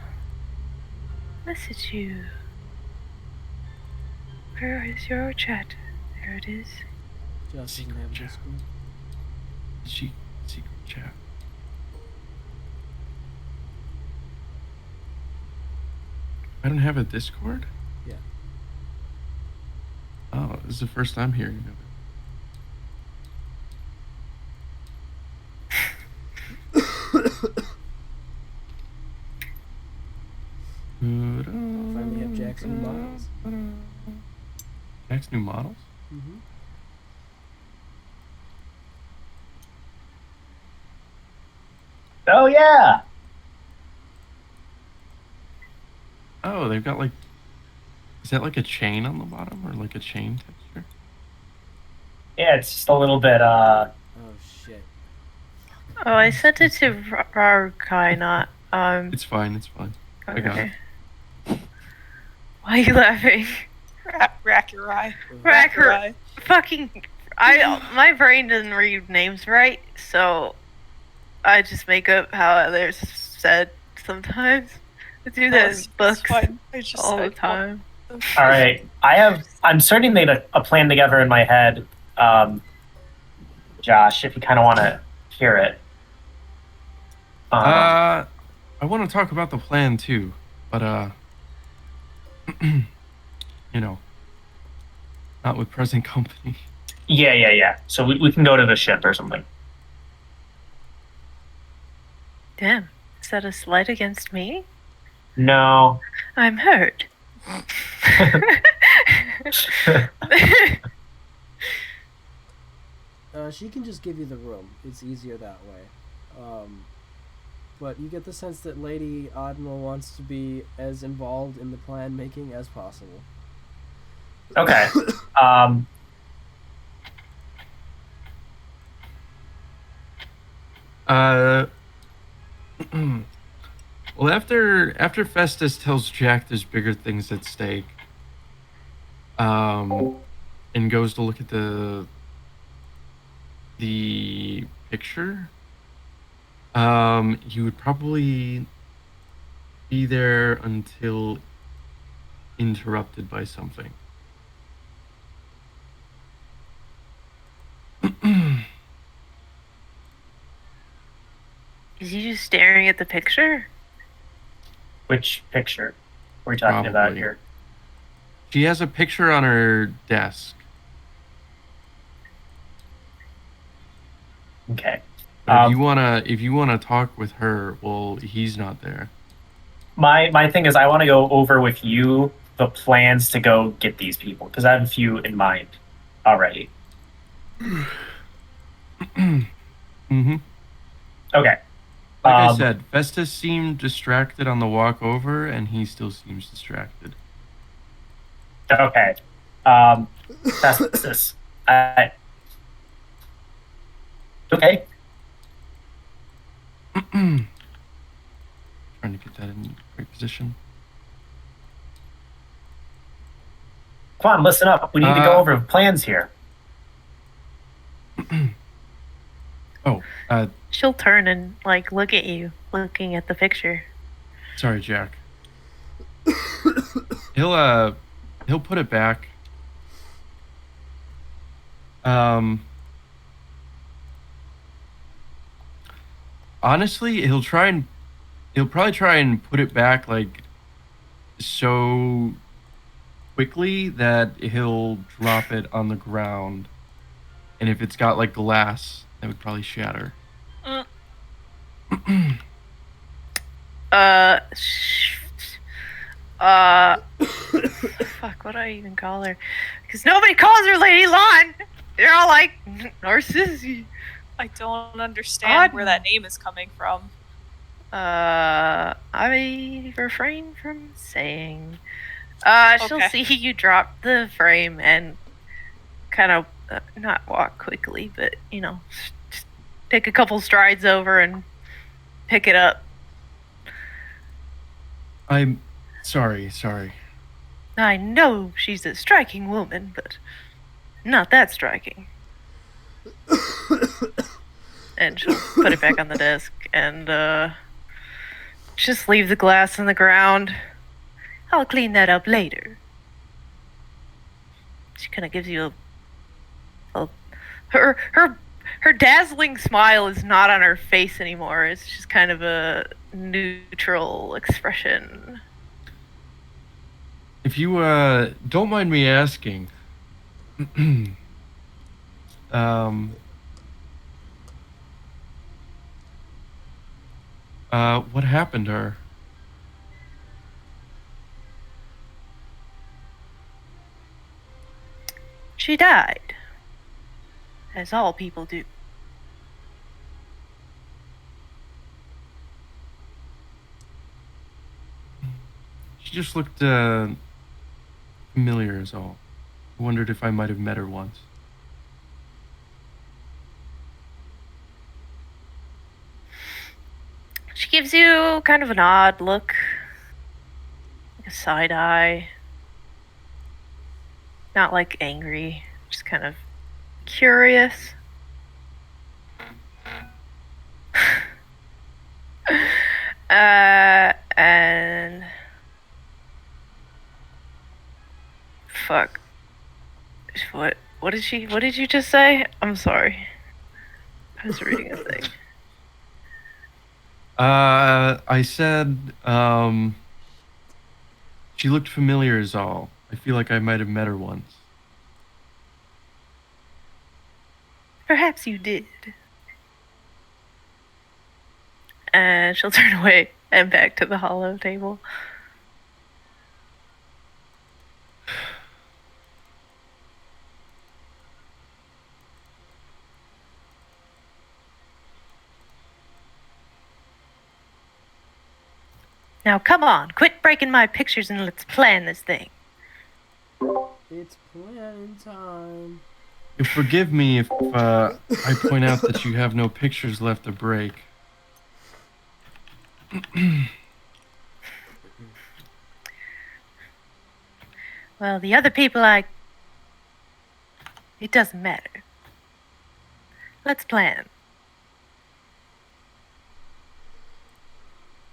message you. Where is your chat? There it is. Josh doesn't Secret have chat. Discord. Secret chat. I don't have a Discord? Yeah. Oh, this is the first time hearing of it. Finally have Jack's new models. Jack's new models? Mm-hmm. Oh yeah. Oh, they've got like. Is that like a chain on the bottom or like a chain texture? Yeah, it's just a little bit. Oh shit. Oh, I sent it to Rarukai, not It's fine. I got it. Why are you laughing? Rack your eye. Rack her- eye. Fucking, my brain doesn't read names right, so I just make up how others said sometimes. I do that in It's books fine. I just all the said, time. All right. I'm starting to get a plan together in my head. Josh, if you kind of want to hear it. I want to talk about the plan too, but you know, not with present company. Yeah. So we can go to the ship or something. Damn, is that a slight against me? No. I'm hurt. She can just give you the room. It's easier that way. But you get the sense that Lady Admiral wants to be as involved in the plan making as possible. Okay. Well, after Festus tells Jack there's bigger things at stake, and goes to look at the picture, he would probably be there until interrupted by something. Is he just staring at the picture? Which picture are we talking about Probably. here? She has a picture on her desk. Okay. But if you wanna talk with her, well, he's not there. My thing is, I want to go over with you the plans to go get these people because I have a few in mind already. Mm-hmm. Okay. Like I said, Festus seemed distracted on the walk over, and he still seems distracted. Okay. Festus. Okay. Trying to get that in the right position. Come on, listen up. We need to go over plans here. She'll turn and like look at you, looking at the picture. Sorry, Jack. He'll put it back. Honestly, he'll probably try and put it back like so quickly that he'll drop it on the ground. And if it's got like glass, that would probably shatter. Fuck, what do I even call her? Because nobody calls her Lady Lawn. They're all like Narcissi. I don't understand where that name is coming from. I refrain from saying. She'll Okay. see you drop the frame and kind of not walk quickly, but just take a couple strides over and pick it up. I'm sorry. I know she's a striking woman, but not that striking. And she'll put it back on the desk and just leave the glass on the ground. I'll clean that up later. She kind of gives you her dazzling smile is not on her face anymore. It's just kind of a neutral expression. If you don't mind me asking, what happened to her? She died, as all people do. She just looked familiar is all. I wondered if I might have met her once. She gives you kind of an odd look, like a side eye. Not like angry, just kind of curious. And fuck. What did you just say? I'm sorry. I was reading a thing. I said, she looked familiar is all. I feel like I might have met her once. Perhaps you did. And she'll turn away and back to the hollow table. Now come on, quit breaking my pictures and let's plan this thing. It's planning time. You'll forgive me if I point out that you have no pictures left to break. Well, the other people, it doesn't matter. Let's plan.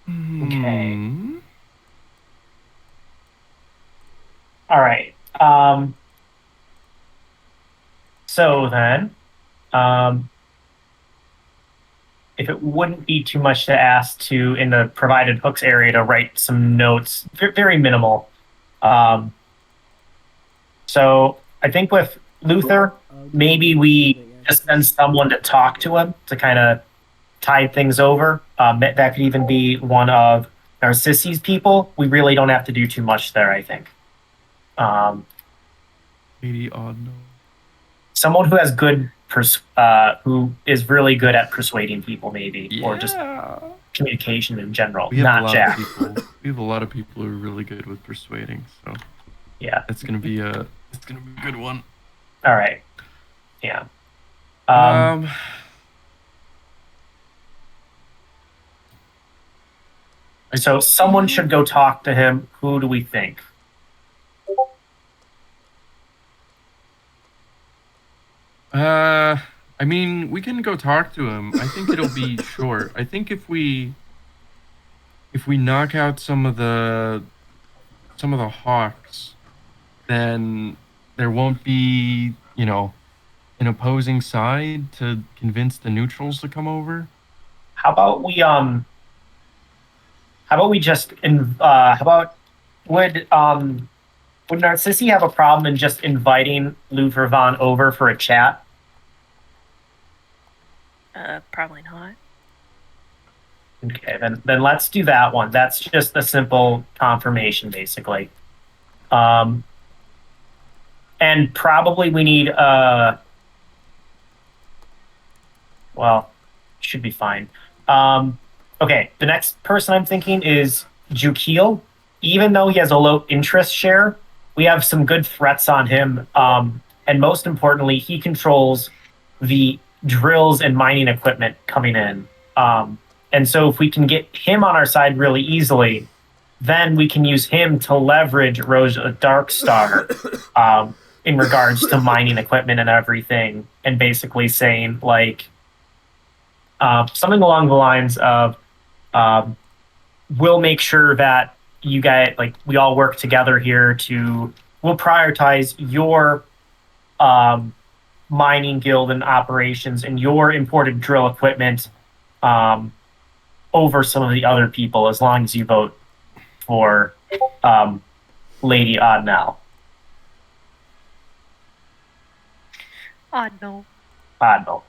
Okay. Hmm. All right. So then, if it wouldn't be too much to ask to, in the provided hooks area, to write some notes, very minimal. So I think with Luther, maybe we just send someone to talk to him to kind of tide things over. That could even be one of Narcisse's people. We really don't have to do too much there, I think. Lady Oddno. Someone who has who is really good at persuading people, maybe, or just communication in general. We have not a lot Jack. of people. We have a lot of people who are really good with persuading. So Yeah. it's gonna be a good one. All right. Yeah. So someone should go talk to him. Who do we think? I mean, we can go talk to him. I think it'll be short. I think if we knock out some of the hawks, then there won't be, an opposing side to convince the neutrals to come over. How about we just how about would Narcissi have a problem in just inviting Luther Von over for a chat? Probably not. Okay, then let's do that one. That's just a simple confirmation, basically. And probably we need well, should be fine. Okay, the next person I'm thinking is Jukil. Even though he has a low interest share, we have some good threats on him. And most importantly, he controls the drills and mining equipment coming in. And so if we can get him on our side really easily, then we can use him to leverage Rosa Darkstar in regards to mining equipment and everything, and basically saying like something along the lines of we'll make sure that you guys, like, we all work together here to, we'll prioritize your mining guild and operations and your imported drill equipment over some of the other people, as long as you vote for Lady Oddnow. Oddno. Oddnow.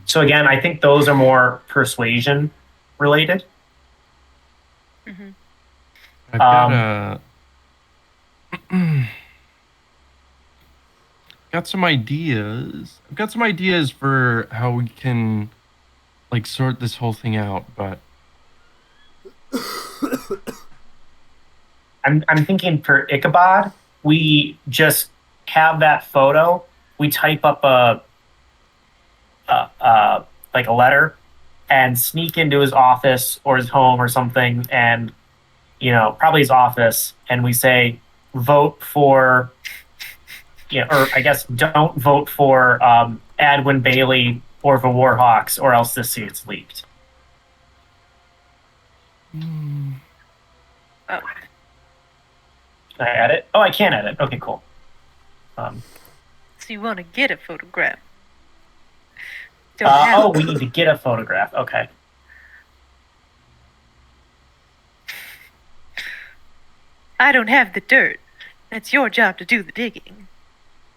So again, I think those are more persuasion related. Mm-hmm. I've got got some ideas. I've got some ideas for how we can like sort this whole thing out, but I'm thinking for Ichabod, we just have that photo. We type up like a letter and sneak into his office or his home or something, and probably his office, and we say vote for, or I guess don't vote for Adwin Bailey or the Warhawks, or else this gets leaked. Oh. Can I edit? Oh, I can edit. Okay, cool. So you want to get a photograph? We need to get a photograph. Okay. I don't have the dirt. It's your job to do the digging.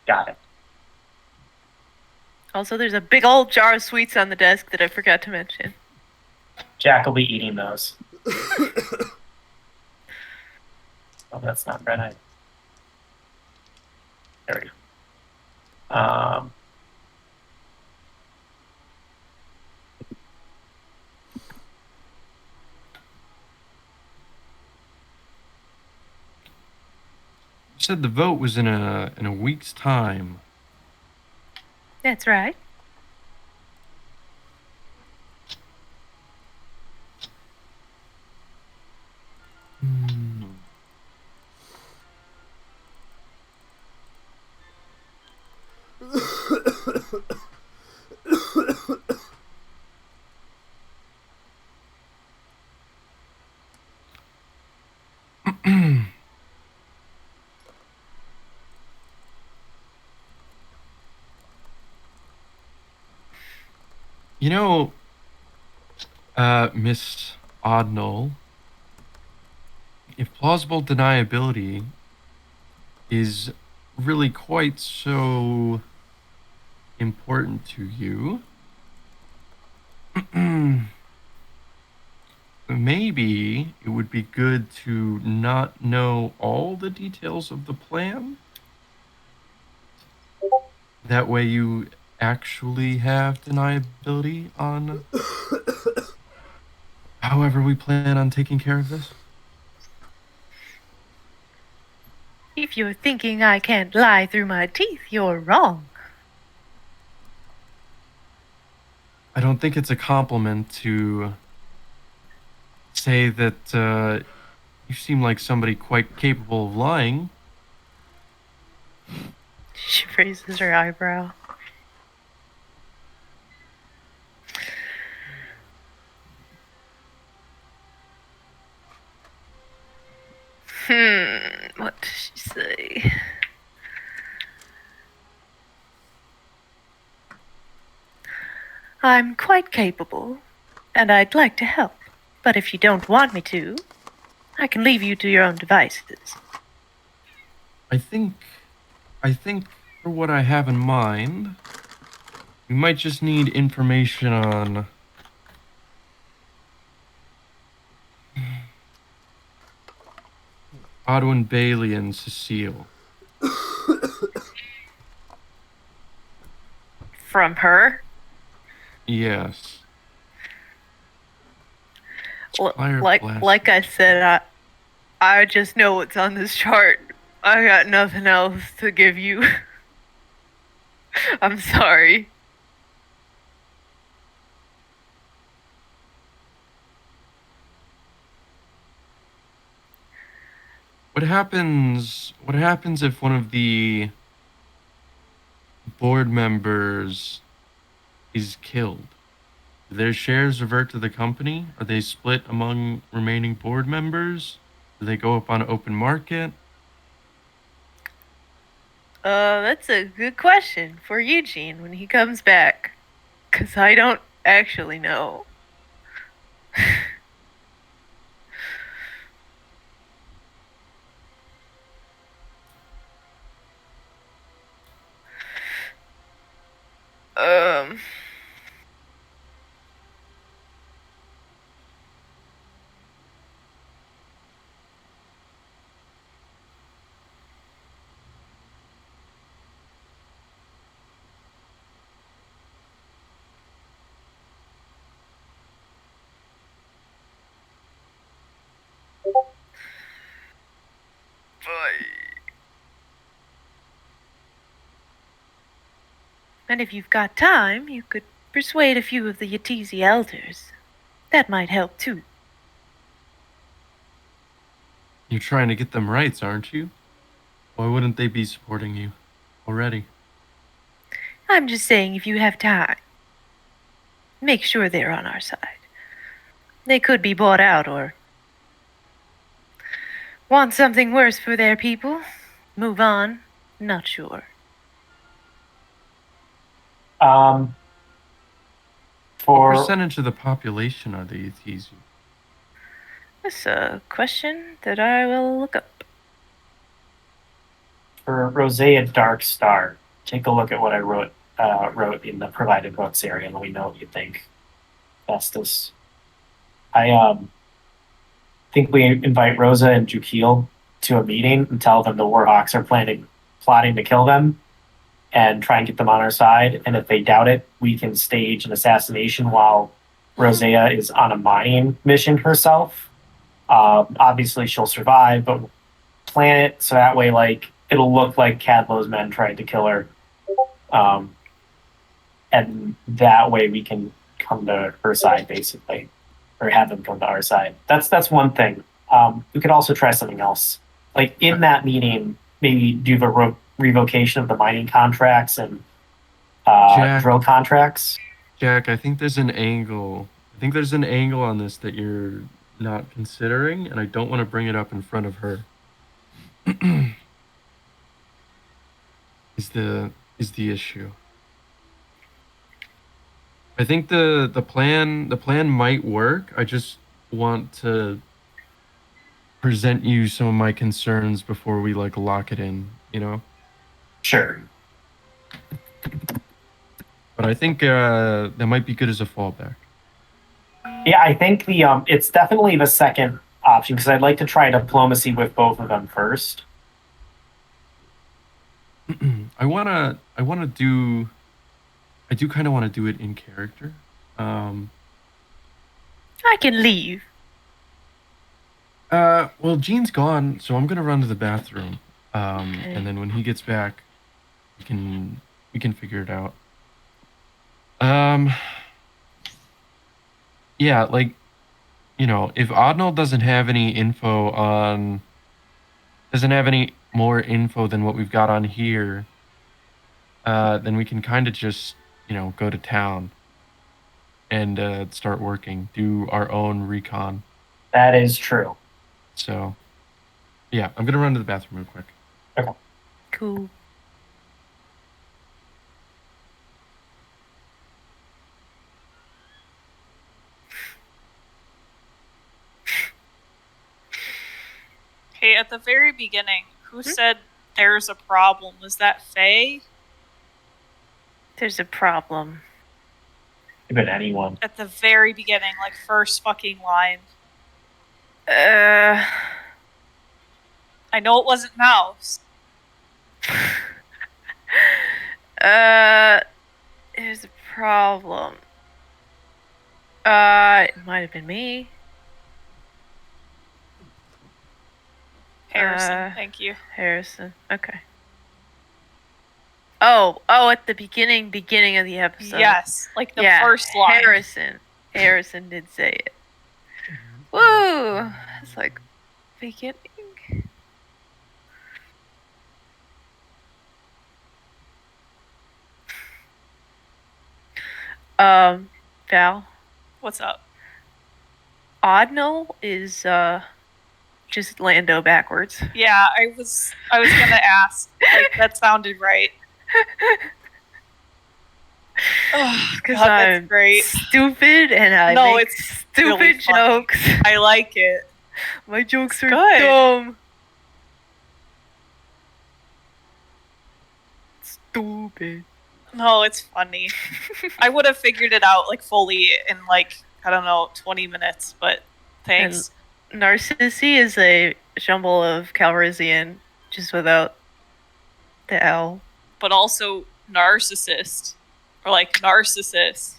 Got it. Also, there's a big old jar of sweets on the desk that I forgot to mention. Jack will be eating those. Oh, that's not red eye. There we go. you said the vote was in a week's time. That's right. You know, Miss Oddnull, if plausible deniability is really quite so important to you, maybe it would be good to not know all the details of the plan. That way you actually have deniability on however we plan on taking care of this. If you're thinking I can't lie through my teeth, you're wrong. I don't think it's a compliment to say that you seem like somebody quite capable of lying. She raises her eyebrow. What does she say? I'm quite capable, and I'd like to help. But if you don't want me to, I can leave you to your own devices. I think for what I have in mind, we might just need information on Godwin Bailey and Cecile. From her? Yes. Supplier Like I said, I just know what's on this chart. I got nothing else to give you. I'm sorry. What happens if one of the board members is killed? Do their shares revert to the company? Are they split among remaining board members? Do they go up on open market? That's a good question for Eugene when he comes back. 'Cause I don't actually know. um... And if you've got time, you could persuade a few of the Yatisi elders. That might help too. You're trying to get them rights, aren't you? Why wouldn't they be supporting you already? I'm just saying if you have time, make sure they're on our side. They could be bought out or want something worse for their people. Move on. Not sure. Um, What for percentage of the population are the Yatisi? That's a question that I will look up. for Rosea Darkstar, take a look at what I wrote in the provided books area, and let me know what you think. Festus. I think we invite Rosa and Jukil to a meeting and tell them the Warhawks are plotting to kill them and try and get them on our side. And if they doubt it, we can stage an assassination while Rosea is on a mining mission herself. Obviously, she'll survive, but plan it so that way, like, it'll look like Cadlo's men tried to kill her. And that way we can come to her side, basically, or have them come to our side. That's one thing. We could also try something else. Like in that meeting, maybe do the revocation of the mining contracts and drill contracts. Jack, I think there's an angle. I think there's an angle on this that you're not considering, and I don't want to bring it up in front of her. is the issue. I think the plan might work. I just want to present you some of my concerns before we like lock it in, you know? Sure. But I think that might be good as a fallback. Yeah, I think the it's definitely the second option because I'd like to try diplomacy with both of them first. I do kind of want to do it in character. Um, I can leave. well, Gene's gone, so I'm gonna run to the bathroom. Okay. And then when he gets back, we can figure it out. Um, yeah, like, if Odnal doesn't have any more info than what we've got on here, then we can kind of just, go to town and start working, do our own recon. That is true. So, yeah, I'm gonna run to the bathroom real quick. Okay. Cool. Okay, at the very beginning, who said there's a problem? Was that Faye? There's a problem. Could have been anyone. At the very beginning, like first fucking line. Uh. I know it wasn't Mouse. There's a problem. It might have been me. Harrison, thank you. Harrison. Okay. Oh, at the beginning of the episode. Yes, like the first line. Harrison did say it. Woo! It's like beginning. Val. What's up? Odnal is just Lando backwards. Yeah, I was gonna ask. Like, that sounded right. Oh, Because God, I'm that's great. stupid and I make stupid really funny. jokes. I like it. My jokes are Good. dumb. Stupid. No, it's funny. I would have figured it out like fully in like, I don't know, 20 minutes, but thanks. And Narcissi is a jumble of Calrissian, just without the L. But also narcissist. Or like narcissist.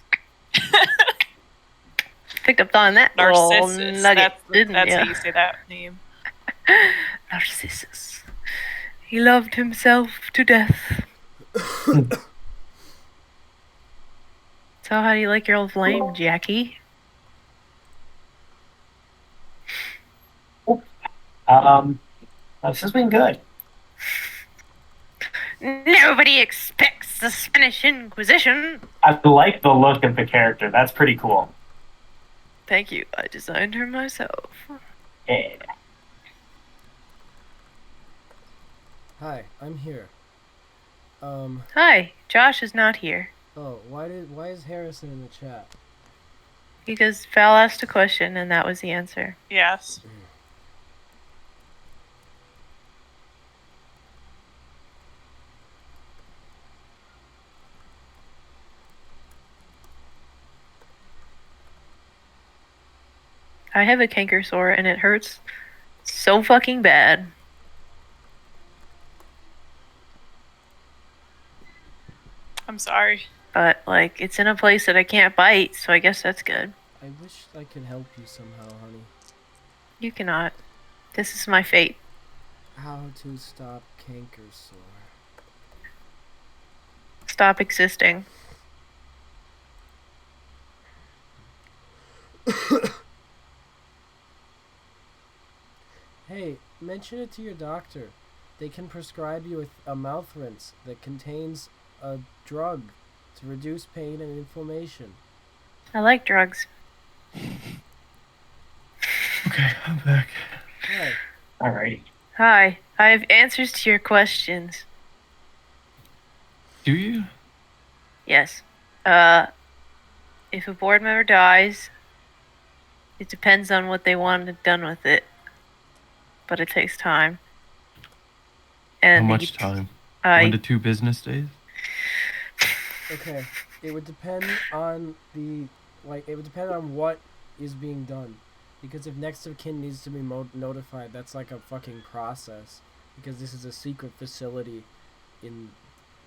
Picked up on that little Narcissus. nugget, That's ya? how you say that name. Narcissus. He loved himself to death. So how do you like your old flame, Jackie? This has been good. Nobody expects the Spanish Inquisition. I like the look of the character. That's pretty cool. Thank you. I designed her myself. Yeah. Hi, I'm here. Hi, Josh is not here. Oh, why is Harrison in the chat? Because Val asked a question and that was the answer. Yes. I have a canker sore and it hurts so fucking bad. I'm sorry. But, like, it's in a place that I can't bite, so I guess that's good. I wish I could help you somehow, honey. You cannot. This is my fate. How to stop canker sore. Stop existing. Hey, mention it to your doctor. They can prescribe you with a mouth rinse that contains a drug to reduce pain and inflammation. I like drugs. Okay, I'm back. Hi. Alrighty. Hi, I have answers to your questions. Do you? Yes. if a board member dies, it depends on what they wanted done with it. But it takes time. How And much time? I 1 to 2 business days? Okay, it would depend on it would depend on what is being done, because if next of kin needs to be notified, that's like a fucking process, because this is a secret facility in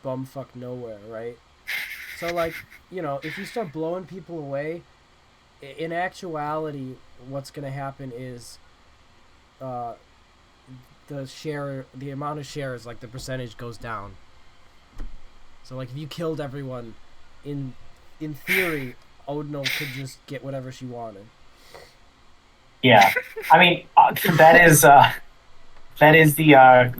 bumfuck nowhere, right? So like, if you start blowing people away, in actuality, what's gonna happen is, the amount of shares, like the percentage goes down. So like if you killed everyone, in theory, Odinal could just get whatever she wanted. Yeah, I mean that is the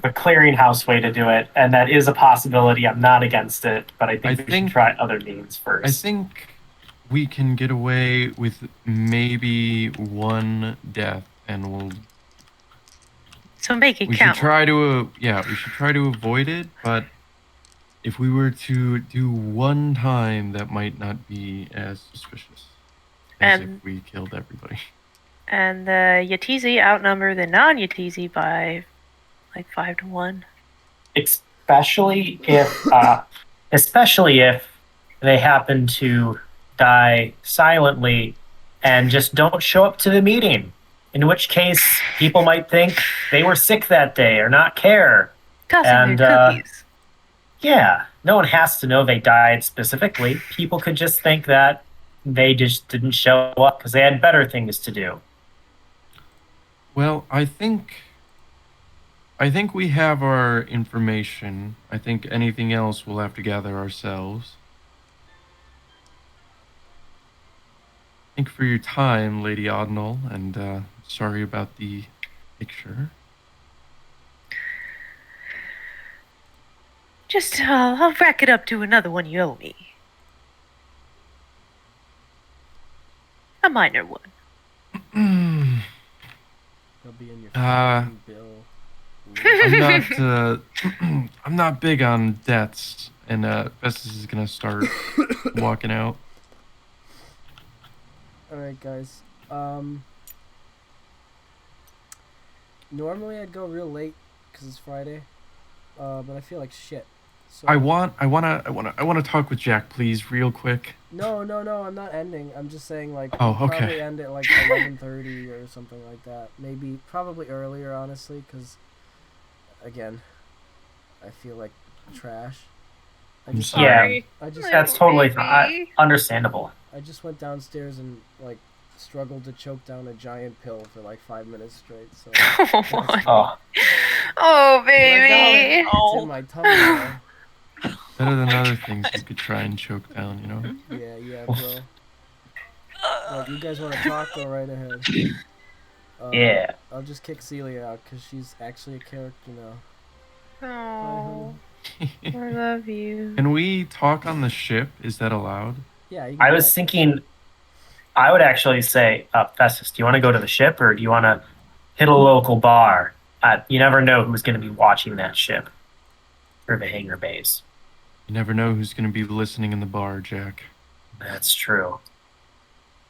clearinghouse way to do it, and that is a possibility. I'm not against it, but I think we should try other means first. I think we can get away with maybe 1 death, and so make it we count. should try to we should try to avoid it. But if we were to do 1 time, that might not be as suspicious as if we killed everybody. And the Yetizi outnumber the non-Yetizi by like 5 to 1. Especially if they happen to die silently and just don't show up to the meeting. In which case, people might think they were sick that day or not care. Tossing their cookies. Yeah, no one has to know they died specifically. People could just think that they just didn't show up because they had better things to do. Well, I think we have our information. I think anything else we'll have to gather ourselves. Thank you for your time, Lady Odinal, and sorry about the picture. Just, I'll rack it up to another one you owe me. A minor one. They'll be in your fucking bill. I'm not big on debts, and Festus is gonna start walking out. Alright, guys. Normally I'd go real late because it's Friday, but I feel like shit. So I want to talk with Jack, please, real quick. No, I'm not ending. I'm just saying, like, Oh, we'll okay. probably end at like 11:30 or something like that. Maybe, probably earlier, honestly, because, again, I feel like trash. I'm sorry. That's totally understandable. I just went downstairs and like struggled to choke down a giant pill for like 5 minutes straight. So. Oh, baby. It's in my tummy now. Better than other things you could try and choke down, you know? Yeah, bro. But you guys want to talk? Go right ahead. Yeah. I'll just kick Celia out because she's actually a character now. Oh, I love you. Can we talk on the ship? Is that allowed? Yeah. You can I was thinking, I would actually say, Festus, do you want to go to the ship or do you want to hit a local bar? You never know who's going to be watching that ship or the hangar bays. You never know who's going to be listening in the bar, Jack. That's true.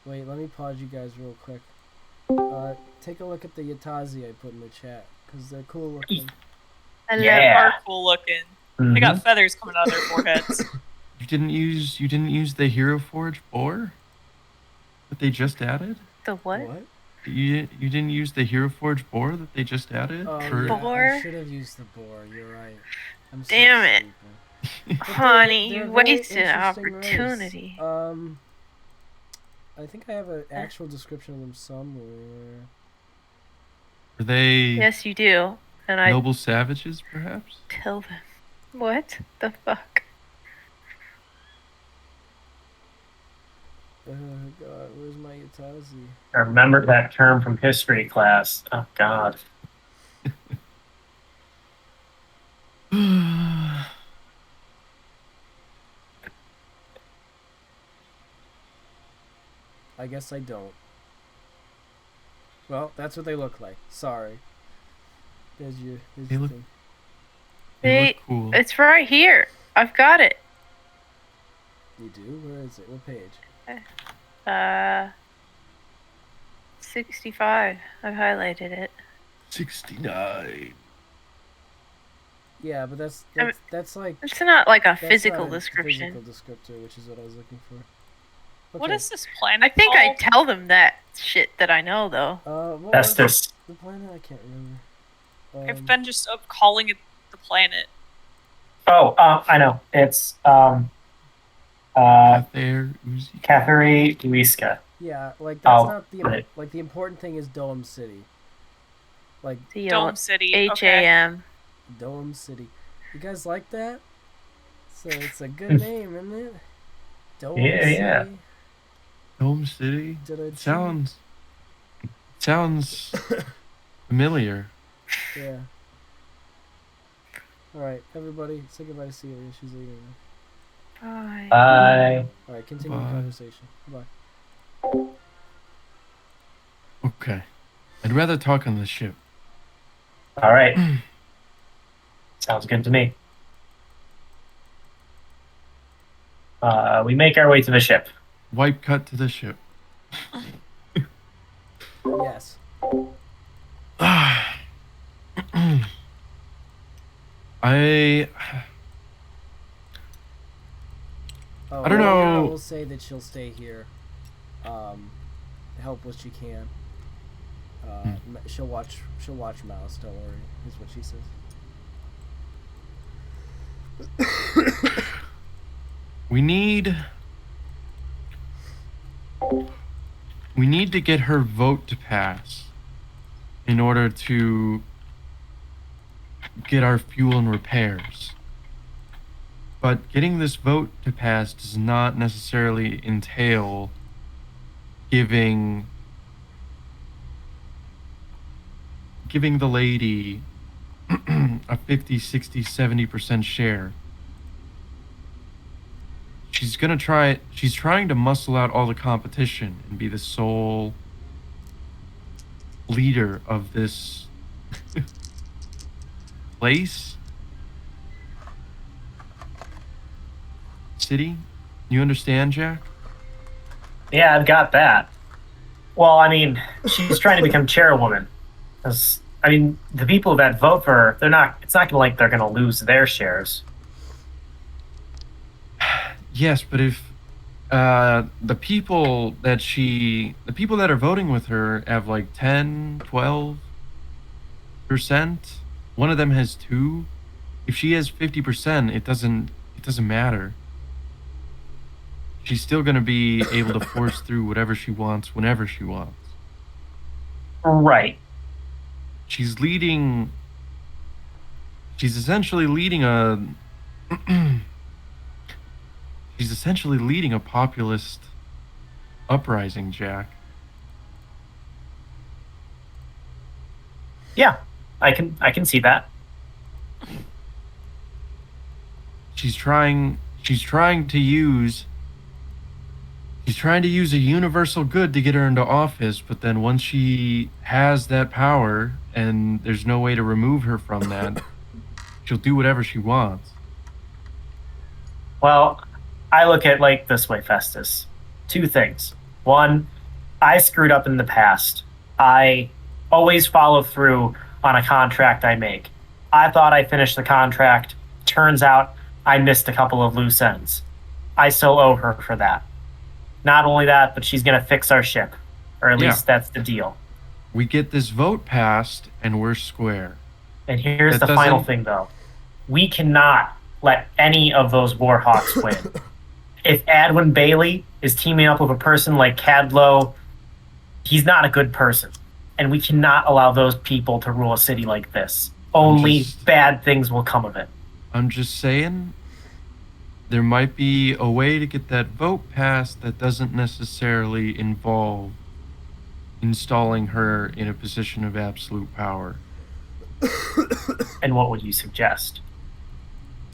Wait, let me pause you guys real quick. Take a look at the Yatazi I put in the chat, because they're cool looking. They are cool looking. Mm-hmm. They got feathers coming out of their foreheads. You didn't use the Hero Forge boar that they just added? The what? You didn't use the Hero Forge boar that they just added? Boar? I should have used the boar. You're right. I'm so Damn it. stupid. Honey, they're you very wasted an interesting opportunity. race. I think I have an actual description of them somewhere. Are they Yes, you do. And I noble savages, perhaps? tell them. What the fuck? Oh god, where's my Yatazi? I remember that term from history class. Oh god. I guess I don't. Well, that's what they look like. Sorry. There's your thing. They look cool. It's right here. I've got it. You do? Where is it? What page? Uh, 65. I've highlighted it. 69. Yeah, but I mean, that's like it's not like a that's physical not a description. physical descriptor, which is what I was looking for. What Okay. is this planet I think I called? tell them that shit that I know, though. What was Festus. the planet? I can't remember. I've been just calling it the planet. Oh, I know. It's There, Uzi. Catherine Uiska. Yeah, like that's Oh, not right. like the important thing is Dome City. Like Dome City. H-A-M. Dome City. You guys like that? So it's a good name, isn't it? Dome Yeah, City. yeah. Dome City. Da-da-dee. Sounds familiar. Yeah. All right, everybody, say goodbye to Celia. She's leaving now. Bye. Bye. All right, continue the Bye. conversation. Bye. Okay. I'd rather talk on the ship. All right. Sounds good to me. We make our way to the ship. Wipe cut to the ship. Yes. Oh, I don't Liliana know. will say that she'll stay here, help what she can. She'll watch Mouse. Don't worry, is what she says. We need to get her vote to pass in order to get our fuel and repairs. But getting this vote to pass does not necessarily entail giving the lady a 50, 60, 70% share. She's trying to muscle out all the competition and be the sole leader of this place? City? You understand, Jack? Yeah, I've got that. Well, I mean, she's trying to become chairwoman. 'Cause, I mean, the people that vote for her, it's not like they're going to lose their shares. Yes, but if the people that are voting with her have like 10, 12%, one of them has 2. If she has 50%, it doesn't matter. She's still going to be able to force through whatever she wants whenever she wants. Right. She's essentially leading a populist uprising, Jack. Yeah, I can see that. She's trying to use a universal good to get her into office, but then once she has that power and there's no way to remove her from that, she'll do whatever she wants. Well, I look at it like this way, Festus. 2 things. 1, I screwed up in the past. I always follow through on a contract I make. I thought I finished the contract. Turns out I missed a couple of loose ends. I still owe her for that. Not only that, but she's going to fix our ship. Or at least that's the deal. We get this vote passed, and we're square. And here's That the final doesn't- thing, though. We cannot let any of those Warhawks win. If Adwin Bailey is teaming up with a person like Cadlow, he's not a good person. And we cannot allow those people to rule a city like this. Only bad things will come of it. I'm just saying, there might be a way to get that vote passed that doesn't necessarily involve installing her in a position of absolute power. And what would you suggest?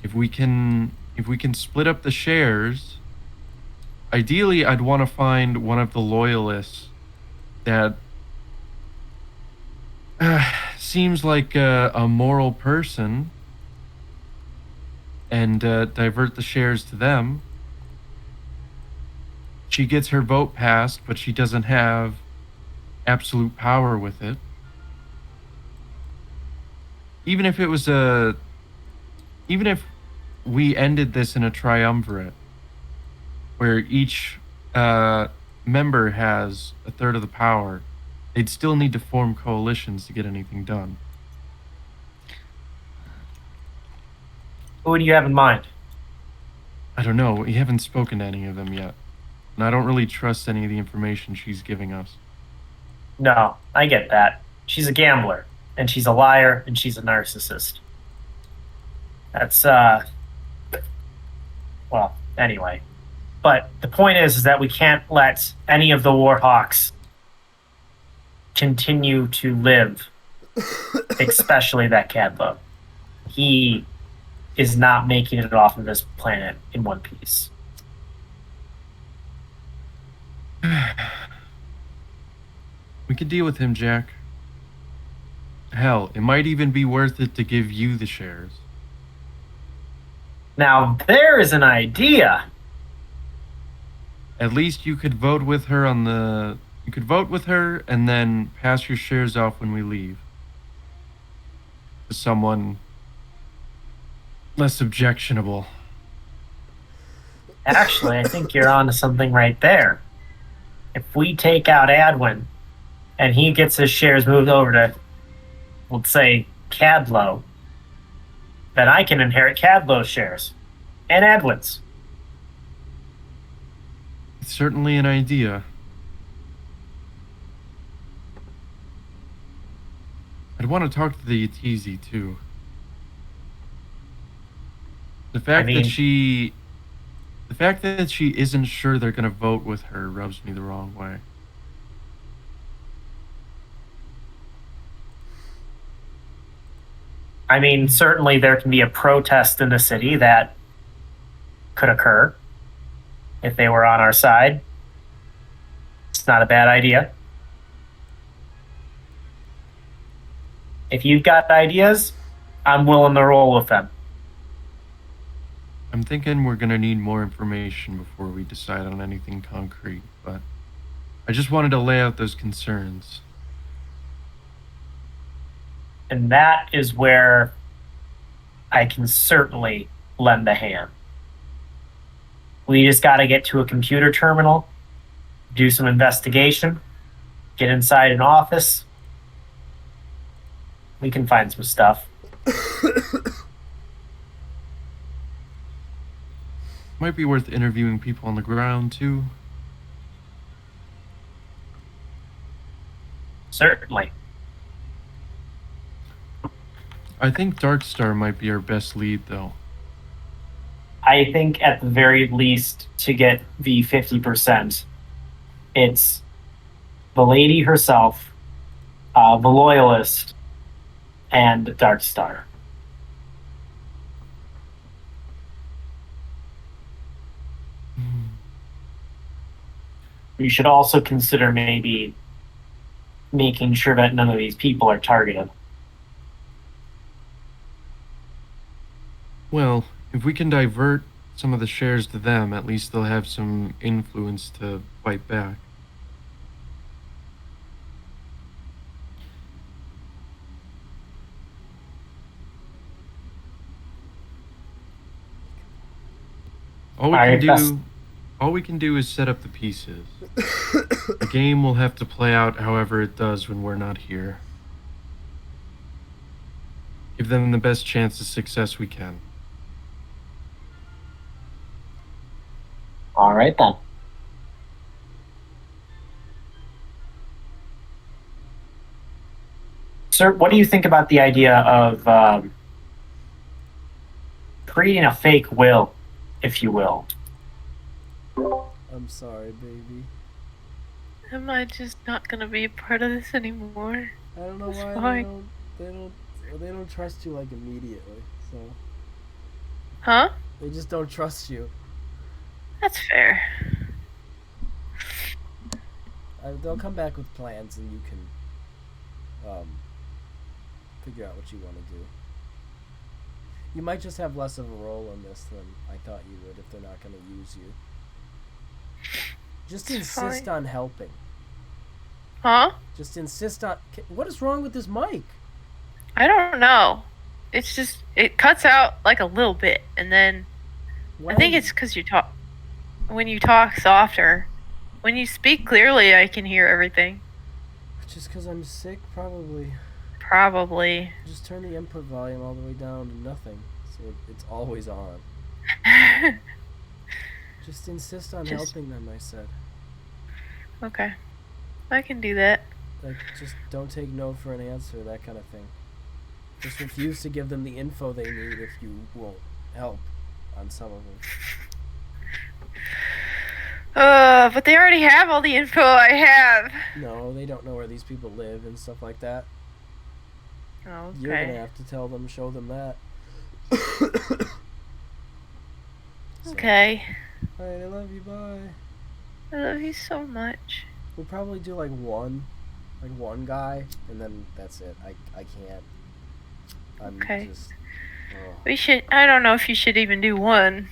If we can split up the shares, ideally I'd want to find one of the loyalists that seems like a moral person and divert the shares to them. she gets her vote passed, but she doesn't have absolute power with it. Even if it was even if we ended this in a triumvirate, where each member has a third of the power, they'd still need to form coalitions to get anything done. Who do you have in mind? I don't know. We haven't spoken to any of them yet. And I don't really trust any of the information she's giving us. No, I get that. She's a gambler, and she's a liar, and she's a narcissist. That's, well, anyway. But the point is that we can't let any of the Warhawks continue to live, especially that Cadlo. He is not making it off of this planet in one piece. We could deal with him, Jack. Hell, it might even be worth it to give you the shares. Now, there is an idea. At least you could vote with her on the... You could vote with her and then pass your shares off when we leave. To someone less objectionable. Actually, I think you're onto something right there. If we take out Adwin, and he gets his shares moved over to, let's say, Cadlo, then I can inherit Cadlo's shares. And Adwin's. It's certainly an idea. I'd want to talk to the Yetizi, too. The fact that she isn't sure they're gonna vote with her rubs me the wrong way. I mean, certainly there can be a protest in the city that could occur if they were on our side. It's not a bad idea. If you've got ideas, I'm willing to roll with them. I'm thinking we're gonna need more information before we decide on anything concrete, but I just wanted to lay out those concerns. And that is where I can certainly lend a hand. We just got to get to a computer terminal, do some investigation, get inside an office. We can find some stuff. Might be worth interviewing people on the ground, too. Certainly. I think Darkstar might be our best lead, though. I think at the very least, to get the 50%, it's the lady herself, the loyalist, and Darkstar. You should also consider maybe making sure that none of these people are targeted. Well, if we can divert some of the shares to them, at least they'll have some influence to fight back. All we can do is set up the pieces. The game will have to play out however it does when we're not here. Give them the best chance of success we can. All right, then. Sir, what do you think about the idea of creating a fake will, if you will? I'm sorry, baby. Am I just not gonna be a part of this anymore? I don't know It's why fine. they don't trust you like immediately. So Huh? they just don't trust you. That's fair. They'll come back with plans, and you can figure out what you want to do. You might just have less of a role in this than I thought you would if they're not going to use you. Just It's insist fine. on helping. Huh? Just insist on. What is wrong with this mic? I don't know. It's just it cuts out like a little bit, and then I think it's because you talk when you talk softer. When you speak clearly, I can hear everything. Just because I'm sick, probably. Probably. Just turn the input volume all the way down to nothing, so it's always on. Just insist on Just- helping them, I said. Okay. I can do that. Like, just don't take no for an answer, that kind of thing. Just refuse to give them the info they need if you won't help on some of them. But they already have all the info I have. No, they don't know where these people live and stuff like that. Okay. You're gonna have to tell them, show them that. So, Okay. alright, I love you, bye. I love you so much. We'll probably do like one guy, and then that's it. I can't. I'm Okay. just. Oh. We should. I don't know if you should even do one.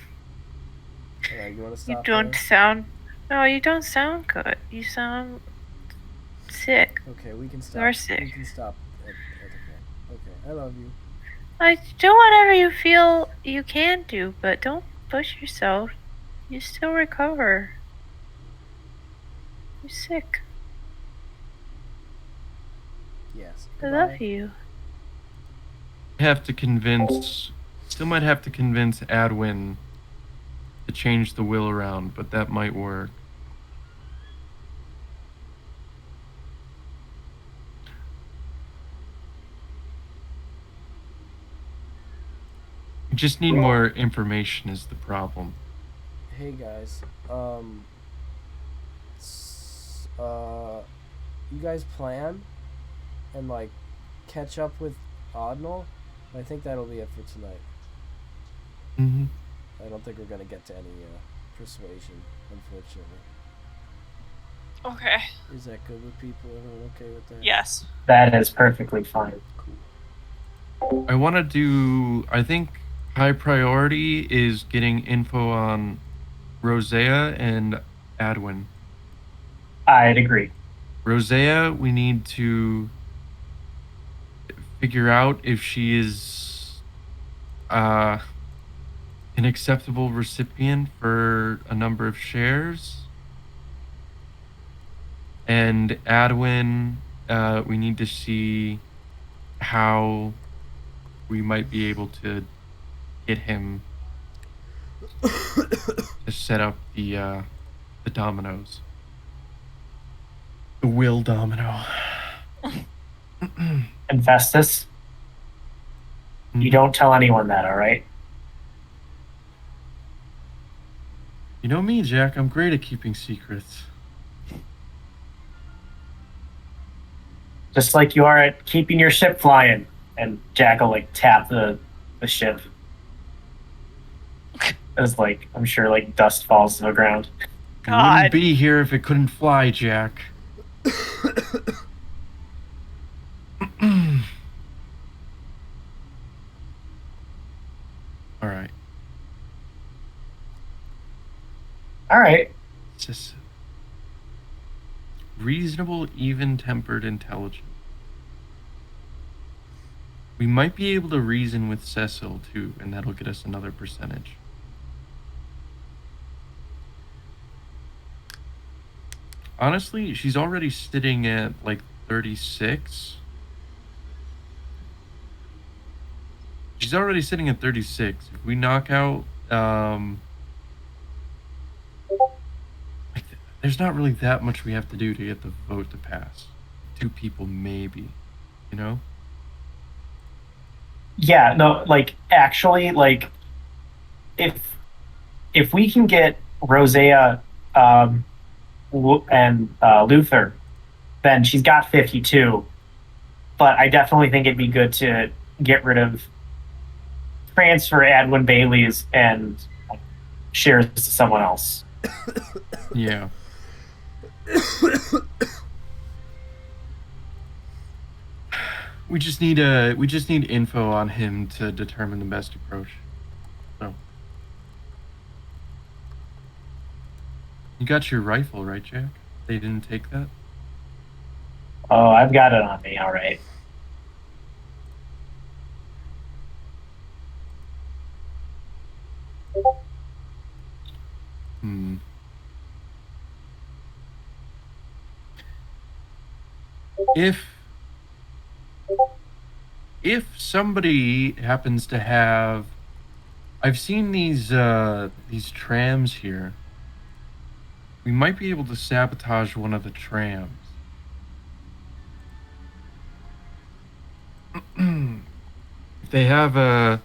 Alright, you wanna You stop don't there? sound. No, you don't sound good. You sound sick. Okay, we can stop. You're sick. We can stop at the point. Okay, I love you. Like, do whatever you feel you can do, but don't push yourself. You still recover. You're sick. Yes. I Goodbye. love you. Still might have to convince Adwin to change the will around, but that might work. We just need more information is the problem. Hey guys, you guys plan and like catch up with Odnal? I think that'll be it for tonight. Mm-hmm. I don't think we're gonna get to any persuasion, unfortunately. Okay. Is that good with people? Everyone okay with that? Yes. That is perfectly fine. Cool. I want to do. I think high priority is getting info on Rosea and Adwin. I'd agree. Rosea, we need to figure out if she is an acceptable recipient for a number of shares. And Adwin, we need to see how we might be able to get him to set up the dominoes. The will domino. And Festus, you don't tell anyone that, all right? You know me, Jack. I'm great at keeping secrets. Just like you are at keeping your ship flying. And Jack will like tap the ship. As like I'm sure like dust falls to the ground. You God. wouldn't be here if it couldn't fly, Jack. All right. All right. It's just reasonable, even-tempered intelligence. We might be able to reason with Cecil too, and that'll get us another percentage. Honestly, she's already sitting at like 36. She's already sitting at 36. If we knock out, there's not really that much we have to do to get the vote to pass. 2 people, maybe, you know? Yeah, no, like actually, like if we can get Rosea and Luther, then she's got 52. But I definitely think it'd be good to get rid of transfer Adwin Bailey's and shares to someone else. Yeah. We just need info on him to determine the best approach. So You got your rifle, right, Jack? They didn't take that? Oh, I've got it on me. All right. Hmm. If somebody happens to have, I've seen these trams here. We might be able to sabotage one of the trams. If they have a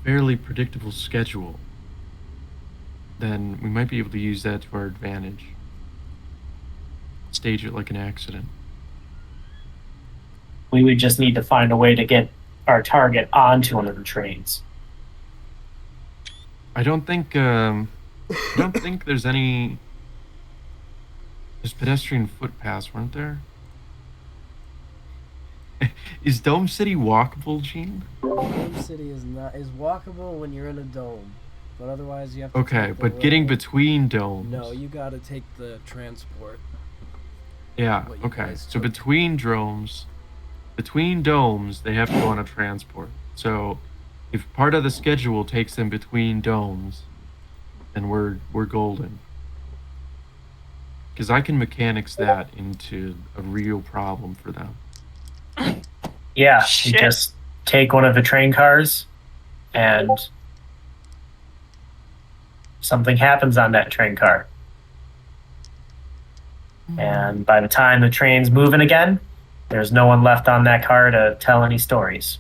fairly predictable schedule, then we might be able to use that to our advantage. Stage it like an accident. We would just need to find a way to get our target onto one of the trains. I don't think there's any. There's pedestrian footpaths, weren't there? Is Dome City walkable, Gene? Dome City is walkable when you're in a dome, but otherwise you have to. Okay, take the but getting little- between domes. No, you got to take the transport. Yeah. what you Okay. guys So took. between domes, they have to go on a transport. So if part of the schedule takes them between domes, then we're golden. Because I can mechanics that into a real problem for them. Yeah, Shit. you just take one of the train cars and something happens on that train car. And by the time the train's moving again, there's no one left on that car to tell any stories.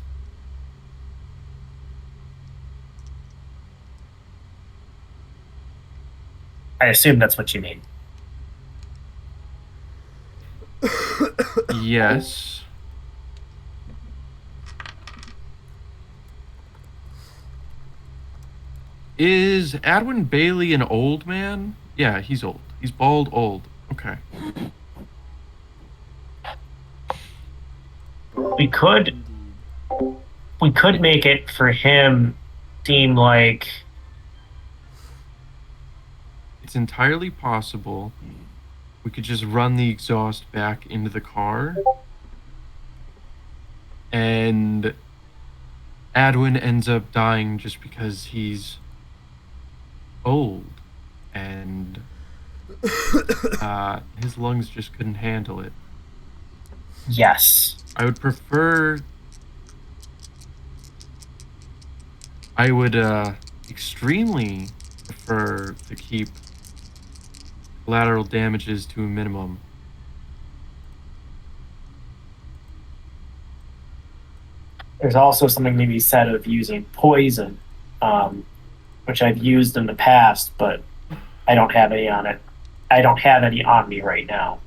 I assume that's what you mean. Yes. Is Adwin Bailey an old man? Yeah, he's old. He's bald old. Okay. We could Indeed. we could make it for him seem like It's entirely possible we could just run the exhaust back into the car and Adwin ends up dying just because he's old and his lungs just couldn't handle it. yes. I would extremely prefer to keep collateral damages to a minimum. There's also something to be said of using poison, which I've used in the past, but I don't have any on it. I don't have any on me right now.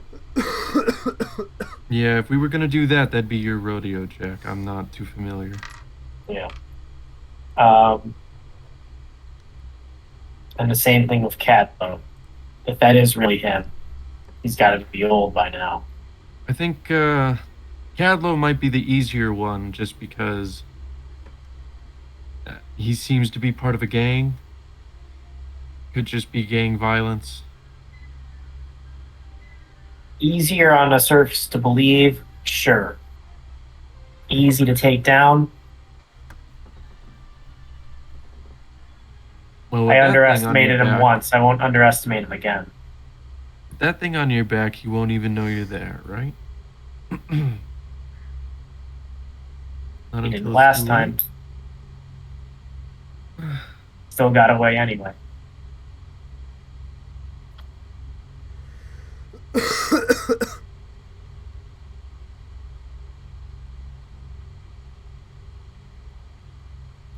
Yeah, if we were gonna do that, that'd be your rodeo, Jack. I'm not too familiar. Yeah. And the same thing with Cat, though. If that is really him, he's got to be old by now. I think Cadlo might be the easier one just because he seems to be part of a gang. Could just be gang violence. Easier on the surface to believe, sure. Easy to take down. Well, with I that thing on underestimated your him back- once. I won't underestimate him again. That thing on your back, he won't even know you're there, right? Not He until didn't it's last too time. late. Still got away anyway.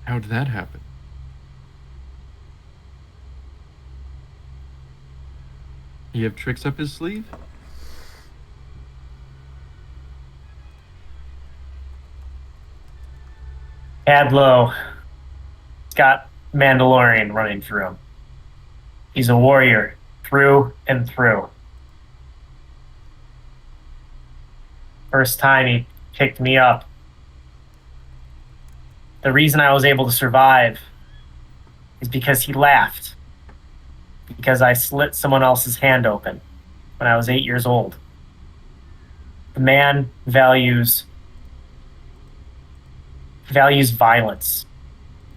How did that happen? You have tricks up his sleeve? Adlo. He's got Mandalorian running through him. He's a warrior through and through. First time he picked me up. The reason I was able to survive is because he laughed. Because I slit someone else's hand open when I was 8 years old. The man values violence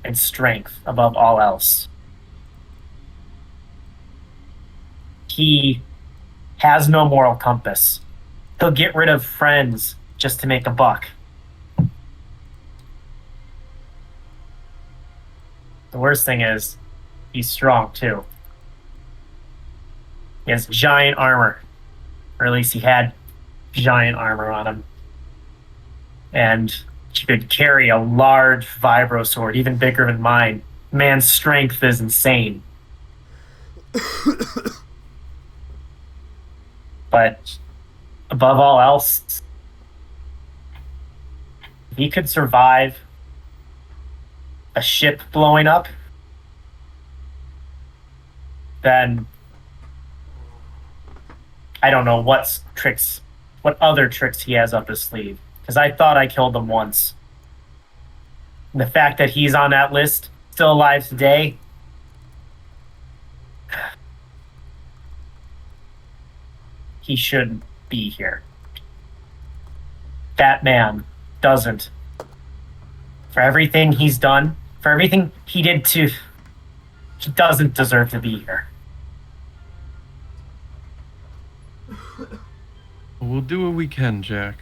and strength above all else. He has no moral compass. He'll get rid of friends just to make a buck. The worst thing is, he's strong too. He has giant armor, or at least he had giant armor on him. And he could carry a large vibro sword, even bigger than mine. Man's strength is insane. But above all else, if he could survive a ship blowing up, then I don't know what other tricks he has up his sleeve. Because I thought I killed him once. And the fact that he's on that list, still alive today, he shouldn't be here. That man doesn't. For everything he's done, for everything he did to, he doesn't deserve to be here. We'll do what we can, Jack.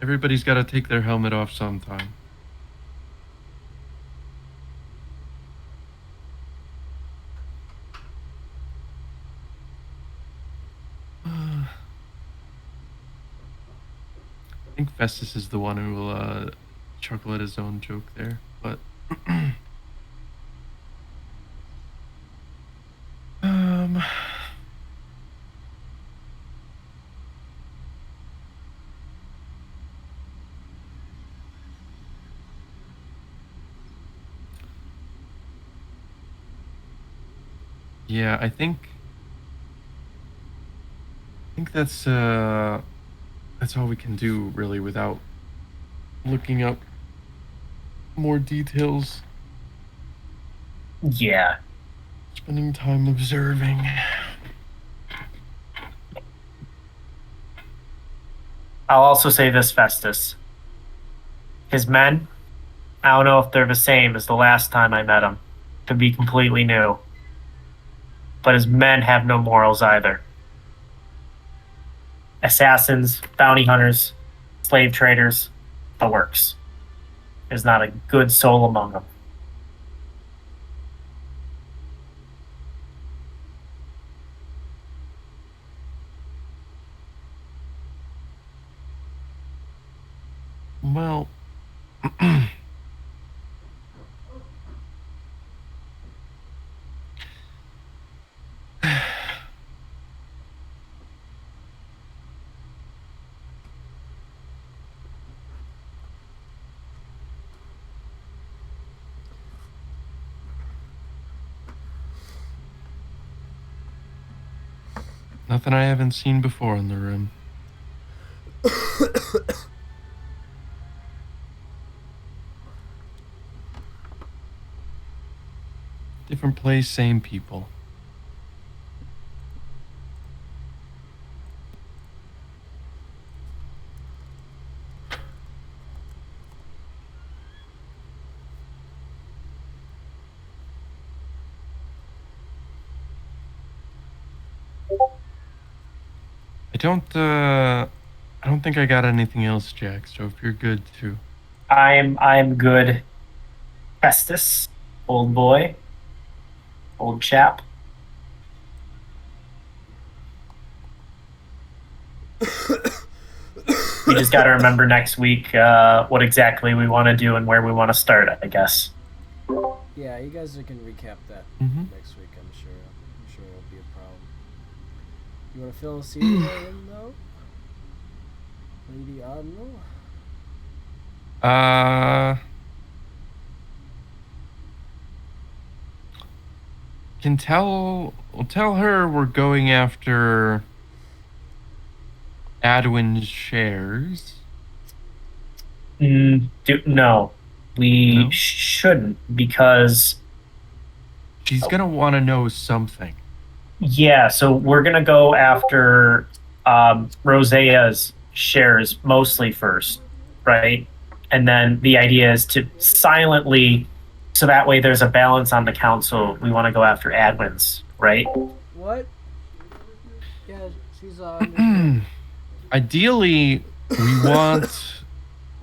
Everybody's got to take their helmet off sometime. I think Festus is the one who will chuckle at his own joke there, but yeah, I think that's all we can do really without looking up more details. Yeah. Spending time observing. I'll also say this, Festus. His men, I don't know if they're the same as the last time I met him. Could be completely new. But his men have no morals either. Assassins, bounty hunters, slave traders, the works. There's not a good soul among them. Well, nothing I haven't seen before in the room. Different place, same people. I don't think I got anything else, Jack, so if you're good too. I'm good. Festus, old boy, old chap. We just got to remember next week what exactly we want to do and where we want to start, I guess. Yeah, you guys can recap that Mhm. next week, I'm sure. I'm sure it won't be a problem. You want to fill us in though? Lady Admiral? We'll tell her we're going after Adwin's shares. No, we No? shouldn't because She's gonna want to know something. yeah. So we're gonna go after Rosea's shares mostly first, right? And then the idea is to silently, so that way there's a balance on the council. We want to go after Adwin's, right? What? Yeah, she's on. Ideally, we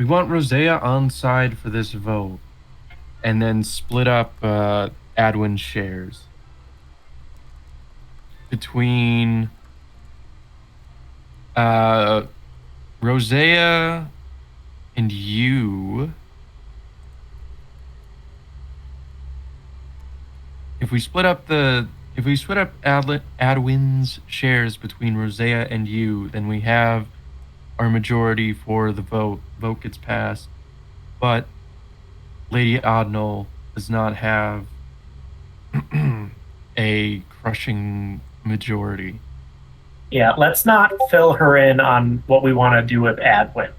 want Rosea on side for this vote, and then split up Adwin's shares between Rosea and you. If we split up Adwin's shares between Rosea and you, then we have our majority for the vote. Vote gets passed, but Lady Odnall does not have a crushing majority. Yeah, let's not fill her in on what we want to do with Adwin.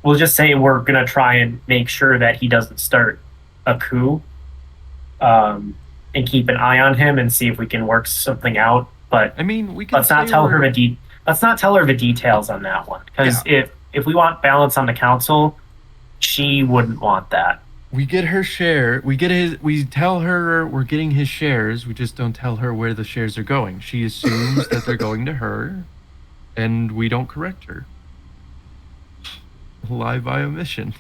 We'll just say we're gonna try and make sure that he doesn't start a coup, and keep an eye on him and see if we can work something out. But I mean, we can let's not tell her let's not tell her the details on that one, because if we want balance on the council, she wouldn't want that. We get her share. We tell her we're getting his shares. We just don't tell her where the shares are going. She assumes that they're going to her, and we don't correct her. Lie by omission.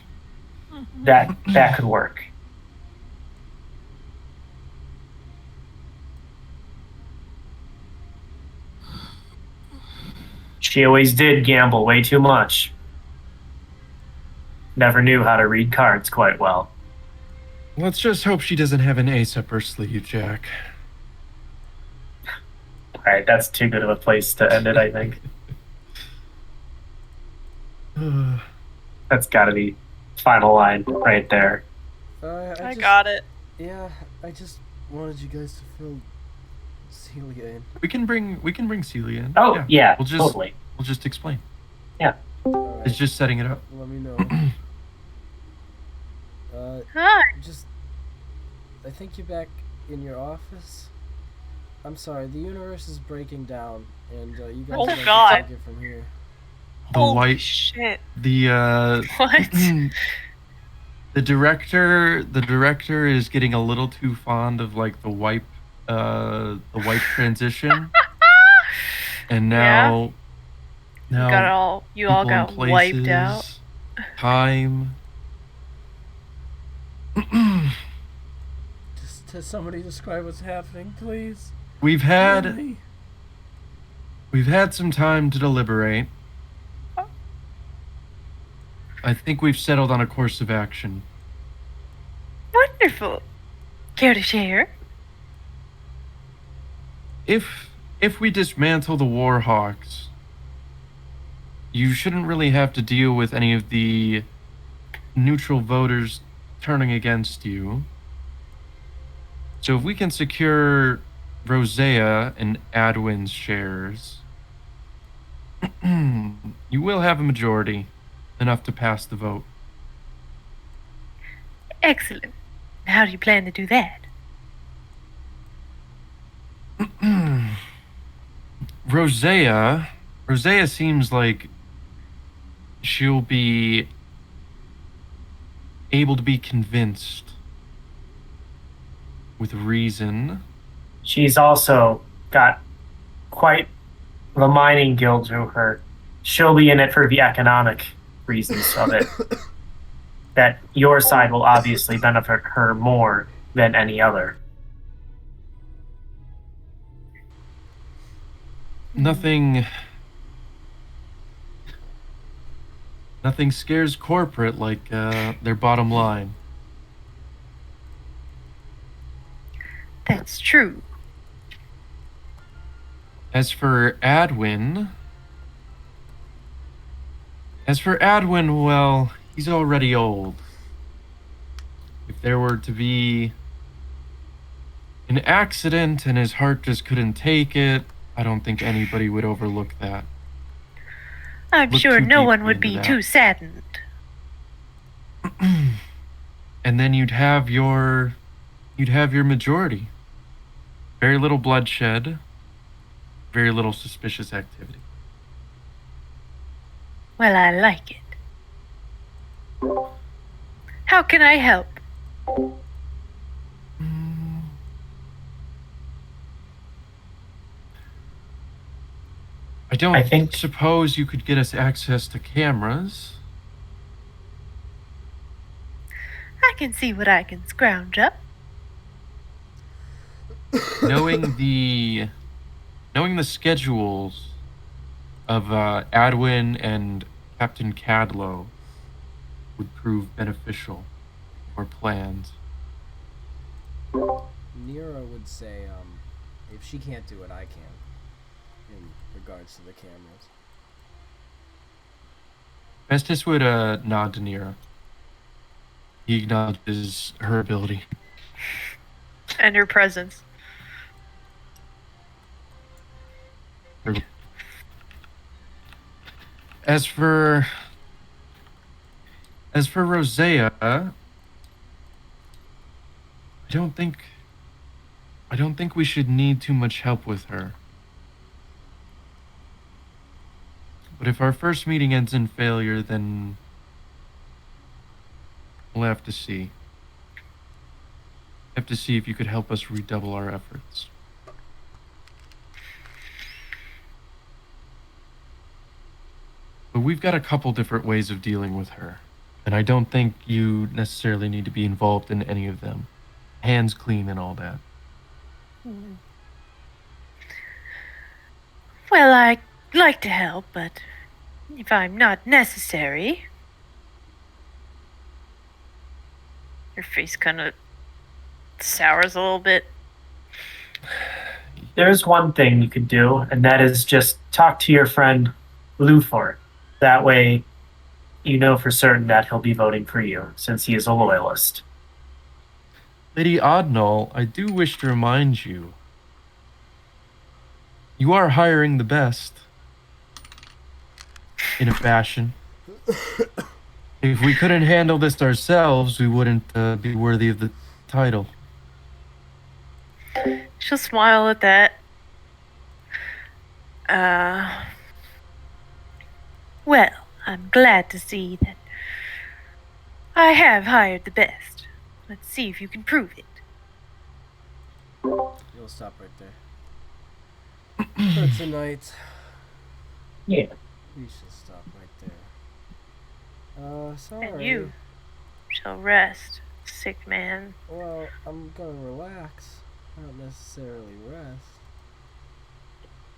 That could work. She always did gamble way too much. Never knew how to read cards quite well. Let's just hope she doesn't have an ace up her sleeve, Jack. All right, that's too good of a place to end it, I think. That's got to be final line right there. I got it. Yeah, I just wanted you guys to fill Celia in. We can bring Celia in. Oh yeah, We'll just explain. Yeah. All right, It's just setting it up. let me know. Hi. I think you're back in your office. I'm sorry, the universe is breaking down, and you guys Oh, don't God. take it from here. The Holy white shit. What? the director is getting a little too fond of like the wipe transition. And now You all people got and wiped out. places, time. Just to somebody describe what's happening, please. We've Hear had me. some time to deliberate. I think we've settled on a course of action. Wonderful. Care to share? If we dismantle the Warhawks, you shouldn't really have to deal with any of the neutral voters turning against you. So if we can secure Rosea and Adwin's shares, you will have a majority, enough to pass the vote. Excellent. How do you plan to do that? Rosea seems like she'll be able to be convinced with reason. She's also got quite the mining guild to her. She'll be in it for the economic reasons of it. That your side will obviously benefit her more than any other. Nothing scares corporate like their bottom line. That's true. As for Adwin, well, he's already old. If there were to be an accident and his heart just couldn't take it, I don't think anybody would overlook that. I'm Look sure too no one deeply would into be that. too saddened. And then you'd have your majority. Very little bloodshed, very little suspicious activity. Well, I like it. How can I help? Mm. I don't I think- suppose you could get us access to cameras. I can see what I can scrounge up. knowing the schedules of Adwin and Captain Cadlow would prove beneficial for plans. Nero would say, if she can't do it, I can. In regards to the cameras. Festus would nod to Nira. He acknowledges her ability. And your presence. As for Rosea, I don't think we should need too much help with her. But if our first meeting ends in failure, then we'll have to see. Have to see if you could help us redouble our efforts. But we've got a couple different ways of dealing with her, and I don't think you necessarily need to be involved in any of them. Hands clean and all that. Well, I'd like to help, but if I'm not necessary. Your face kind of sours a little bit. There's one thing you could do, and that is just talk to your friend Luthor. That way, you know for certain that he'll be voting for you, since he is a loyalist. Lady Odnall, I do wish to remind you, you are hiring the best. In a fashion. If we couldn't handle this ourselves, we wouldn't be worthy of the title. She'll smile at that. Well, I'm glad to see that I have hired the best. Let's see if you can prove it. You'll stop right there. For tonight. Yeah. We should stop right there. Sorry. And you shall rest, sick man. Well, I'm gonna relax. Not necessarily rest.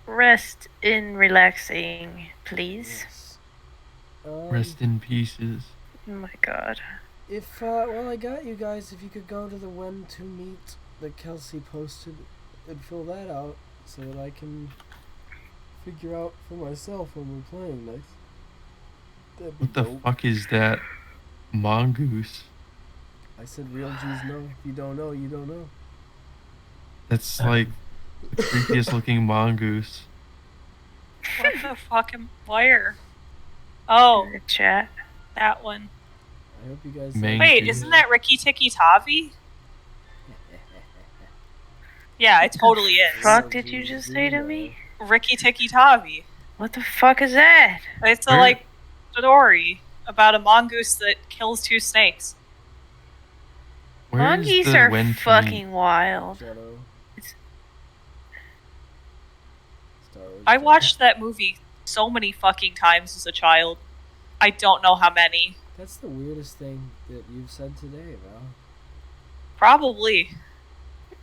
Rest in relaxing, please. Yes. Rest in pieces. Oh my god. If, well, I got you guys. If you could go to the when to meet that Kelsey posted and fill that out so that I can figure out for myself when we're playing next. That'd be What the dope. fuck is that? Mongoose. I said real G's know. If you don't know, you don't know. That's like the creepiest looking mongoose. What the fuck? Where? Oh, In the chat. that one. I hope you guys. Mango. Wait, isn't that Ricky Tikki Tavi? Yeah, it totally is. Fuck did you just say to me? Ricky Tikki Tavi. What the fuck is that? It's a Where- like story about a mongoose that kills two snakes. Where is Monkeys the are when to meet? fucking wild. Shadow. It's- Star Wars I Jedi. watched that movie so many fucking times as a child. I don't know how many. That's the weirdest thing that you've said today, Val. Probably.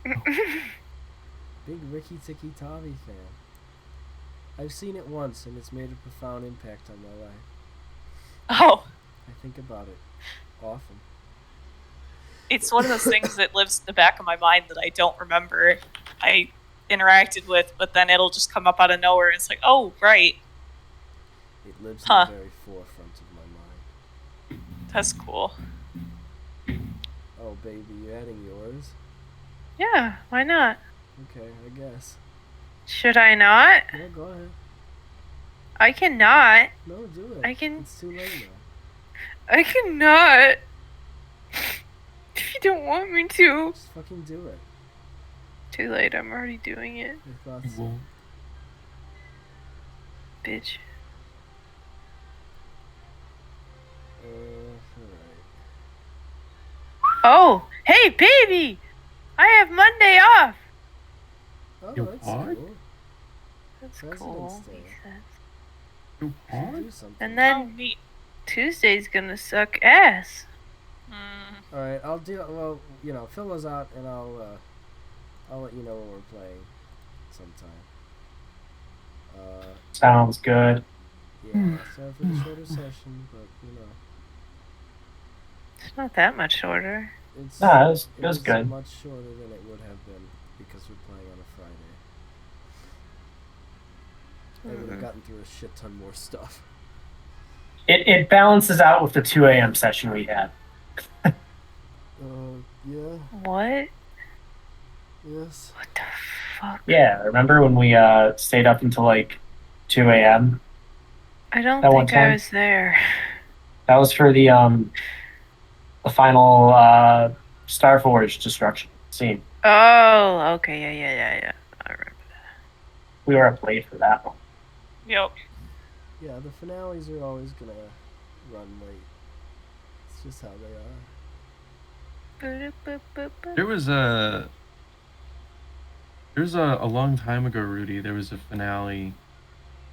Big Ricky Tikki Tavi fan. I've seen it once and it's made a profound impact on my life. Oh, I think about it often. it's one of those things that lives in the back of my mind that I don't remember I interacted with, but then it'll just come up out of nowhere and it's like, oh, right. It lives Huh. in the very forefront of my mind. That's cool. Oh, baby, you adding yours? Yeah, why not? Okay, I guess. Should I not? Yeah, go ahead. I cannot. No, do it. I can- It's too late now. I cannot. If you don't want me to. Just fucking do it. Too late. I'm already doing it, I thought so. Well, bitch. Alright. Oh, hey, baby! I have Monday off. Oh, You that's what? cool. That's President's cool. Day. Makes sense. you Should what? do something. And Oh, then neat. Tuesday's gonna suck ass. Mm. Alright, I'll do. Well, you know, fill those out, and I'll let you know when we're playing, sometime. Sounds good. Yeah. Sorry for the shorter session, but you know, It's not that much shorter. it's No, it was is good. much shorter than it would have been because we're playing on a Friday. I would have gotten through a shit ton more stuff. It balances out with the 2 a.m. session we had. Yeah. What? Yes. What the fuck? Yeah, remember when we stayed up until like 2 a.m.? I don't That one think I time? was there. That was for the final Starforge destruction scene. Oh, okay, yeah. I remember. We were up late for that one. Yep. Yeah, the finales are always gonna run late. It's just how they are. There was a long time ago, Rudy. There was a finale,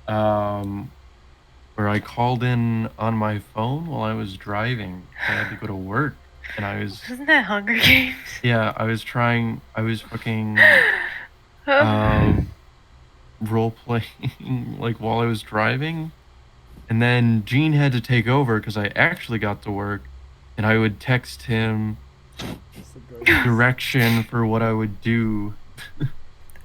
where I called in on my phone while I was driving. I had to go to work, and I was Isn't that Hunger Games? I was fucking Oh. role playing like while I was driving, and then Gene had to take over because I actually got to work, and I would text him It's the greatest. direction for what I would do.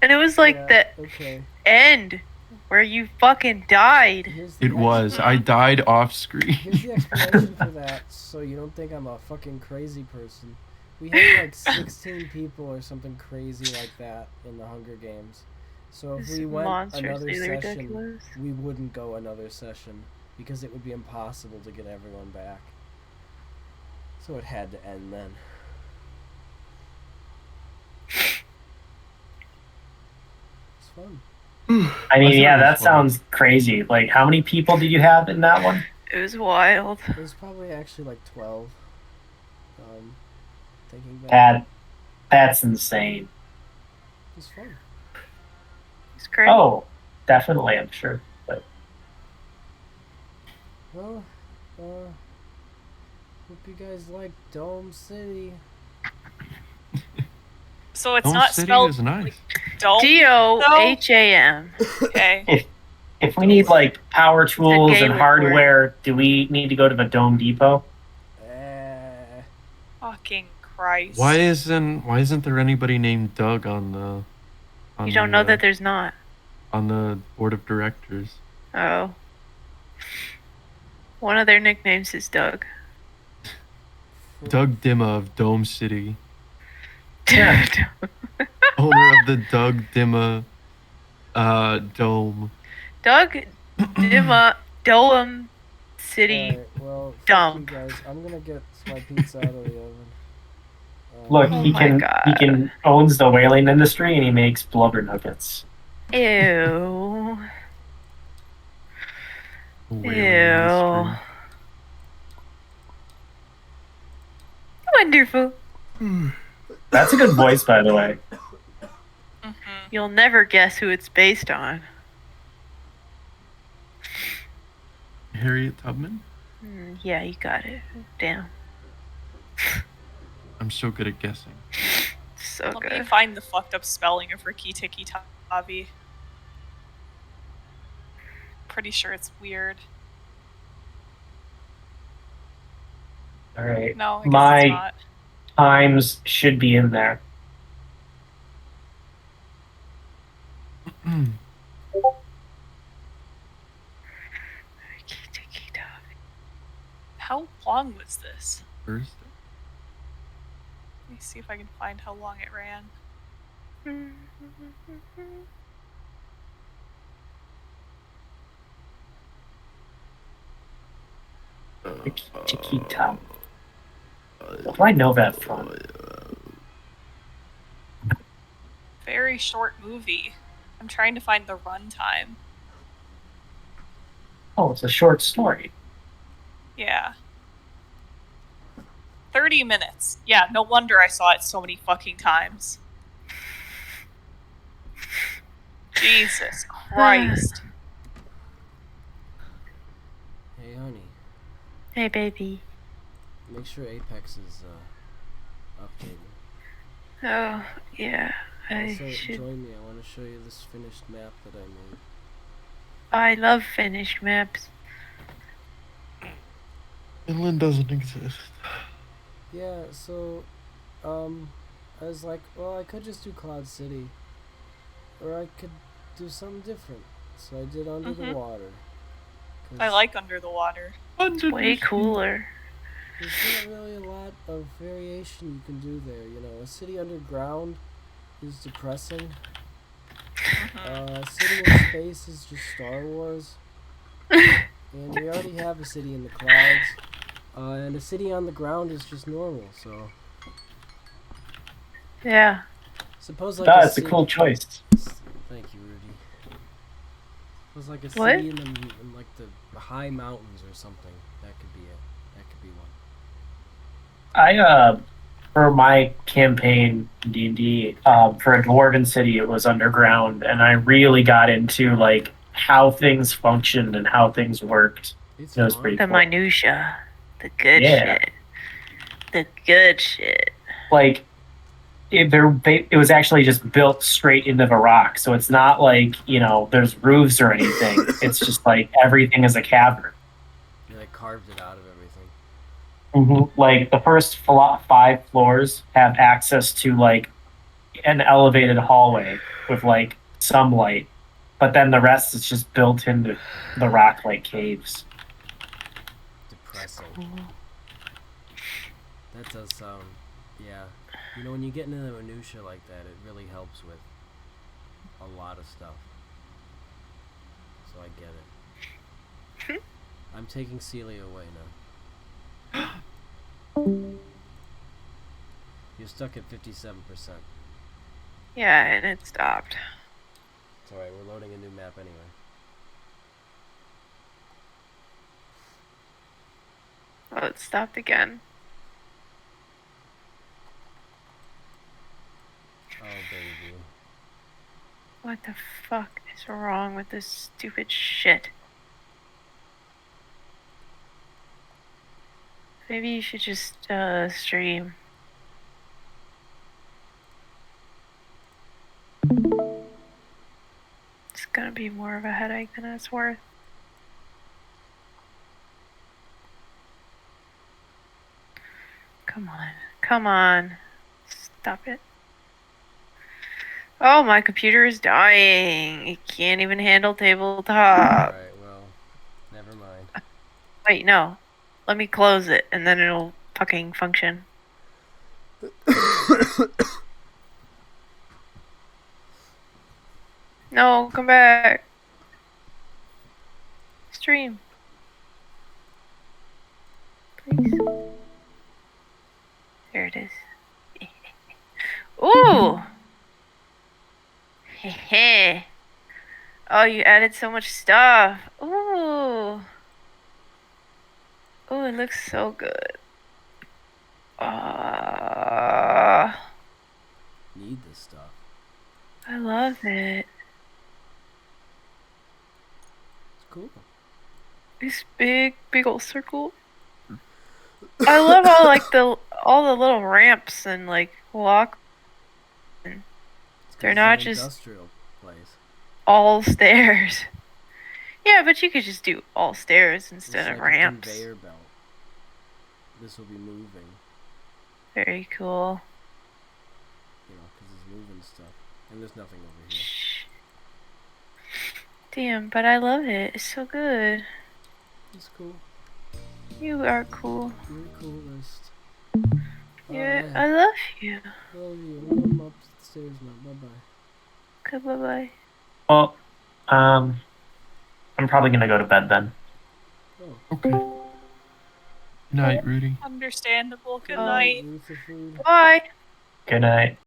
And it was like Yeah, the okay. end where you fucking died. Here's the It was. I died off screen. Here's the explanation for that, so you don't think I'm a fucking crazy person. We had like 16 people or something crazy like that in the Hunger Games. So if This we went another monstrously session, ridiculous. we wouldn't go another session because it would be impossible to get everyone back. So it had to end then. It's fun. I mean, I thought yeah, it was that fun. sounds crazy. Like, how many people did you have in that one? It was wild. It was probably actually like 12. Thinking back, That's insane. it was fun. It's great. Oh, definitely, I'm sure. But Well, hope you guys like Dome City. So it's Dome not City spelled is nice. like dome. DOHAM. Okay. if we need like power tools and Gaelic hardware, do we need to go to the Dome Depot? Fucking Christ. Why isn't there anybody named Doug on the You don't know that there's not. on the board of directors? Oh. One of their nicknames is Doug. Doug Dimma of Dome City, Yeah. owner of the Doug Dimma Dome. Doug Dimma Doem City. Alright, well, fuck Dump. you guys. I'm gonna get my pizza out of the oven. Look, Oh he my can God. owns the whaling industry and he makes blubber nuggets. Ew. Whaling Ew. industry. Wonderful. That's a good voice, by the way. Mhm. You'll never guess who it's based on. Harriet Tubman. Yeah, you got it. Damn. I'm so good at guessing. So Let me good. find the fucked up spelling of Rikki Tikki Tavi. Pretty sure it's weird. All right. No, I guess My- it's not. Times should be in there. How long was this? First, Let me see if I can find how long it ran. Chiquita. Where do I know that from? Very short movie. I'm trying to find the runtime. Oh, it's a short story. Yeah. 30 minutes. Yeah, no wonder I saw it so many fucking times. Jesus Christ. Hey, honey. Hey, baby. Make sure Apex is updated. Oh, yeah. I Also, should. join me. I want to show you this finished map that I made. I love finished maps. Inland doesn't exist. Yeah, so, I was like, well, I could just do Cloud City, or I could do something different. So I did Under the Water. I like Under the Water. It's way cooler. There's not really a lot of variation you can do there. You know, a city underground is depressing. City in space is just Star Wars. And we already have a city in the clouds. And a city on the ground is just normal, so... Yeah. Suppose like That's a cool choice. Thank you, Rudy. Suppose like a What? city in like the high mountains or something. That could be it. That could be one. For my campaign D&D, for a dwarven city, it was underground, and I really got into like how things functioned and how things worked. It's It was fun. pretty The cool. minutia. The good Yeah. shit. The good shit. Like it was actually just built straight into the rock, so it's not like there's roofs or anything. It's just like everything is a cavern. They like carved it out of everything. Like the first 5 floors have access to like an elevated hallway with like some light, but then the rest is just built into the rock like caves. Depressing. That does sound, yeah. You know, when you get into the minutia like that, it really helps with a lot of stuff. So I get it. I'm taking Celia away now. You're stuck at 57%. Yeah, and it stopped. It's alright, we're loading a new map anyway. Oh, it stopped again. Oh, baby. What the fuck is wrong with this stupid shit? Maybe you should just stream. It's gonna be more of a headache than it's worth. Come on. Come on. Stop it. Oh, my computer is dying. It can't even handle tabletop. Alright, well, never mind. Wait, no. Let me close it and then it'll fucking function. No, come back. Stream. Please. There it is. Ooh! Heh. Oh, you added so much stuff. Ooh. Ooh, it looks so good. Need this stuff. I love it. It's cool. This big old circle. I love all the little ramps and like walk. It's 'cause They're it's not an just industrial place. all stairs. Yeah, but you could just do all stairs It's instead of like ramps. a conveyor belt. This will be moving, Very cool. you know, because it's moving stuff. And there's nothing over here. Shh. Damn, but I love it. It's so good. It's cool. You are cool. You're the coolest. Yeah, Alright. I love you. Love you. I'm upstairs now. Bye-bye. Okay, bye-bye. Well, I'm probably gonna go to bed then. Oh, Okay. Night, Rudy. Understandable. Good Um, night. Food for food. Bye. Good night.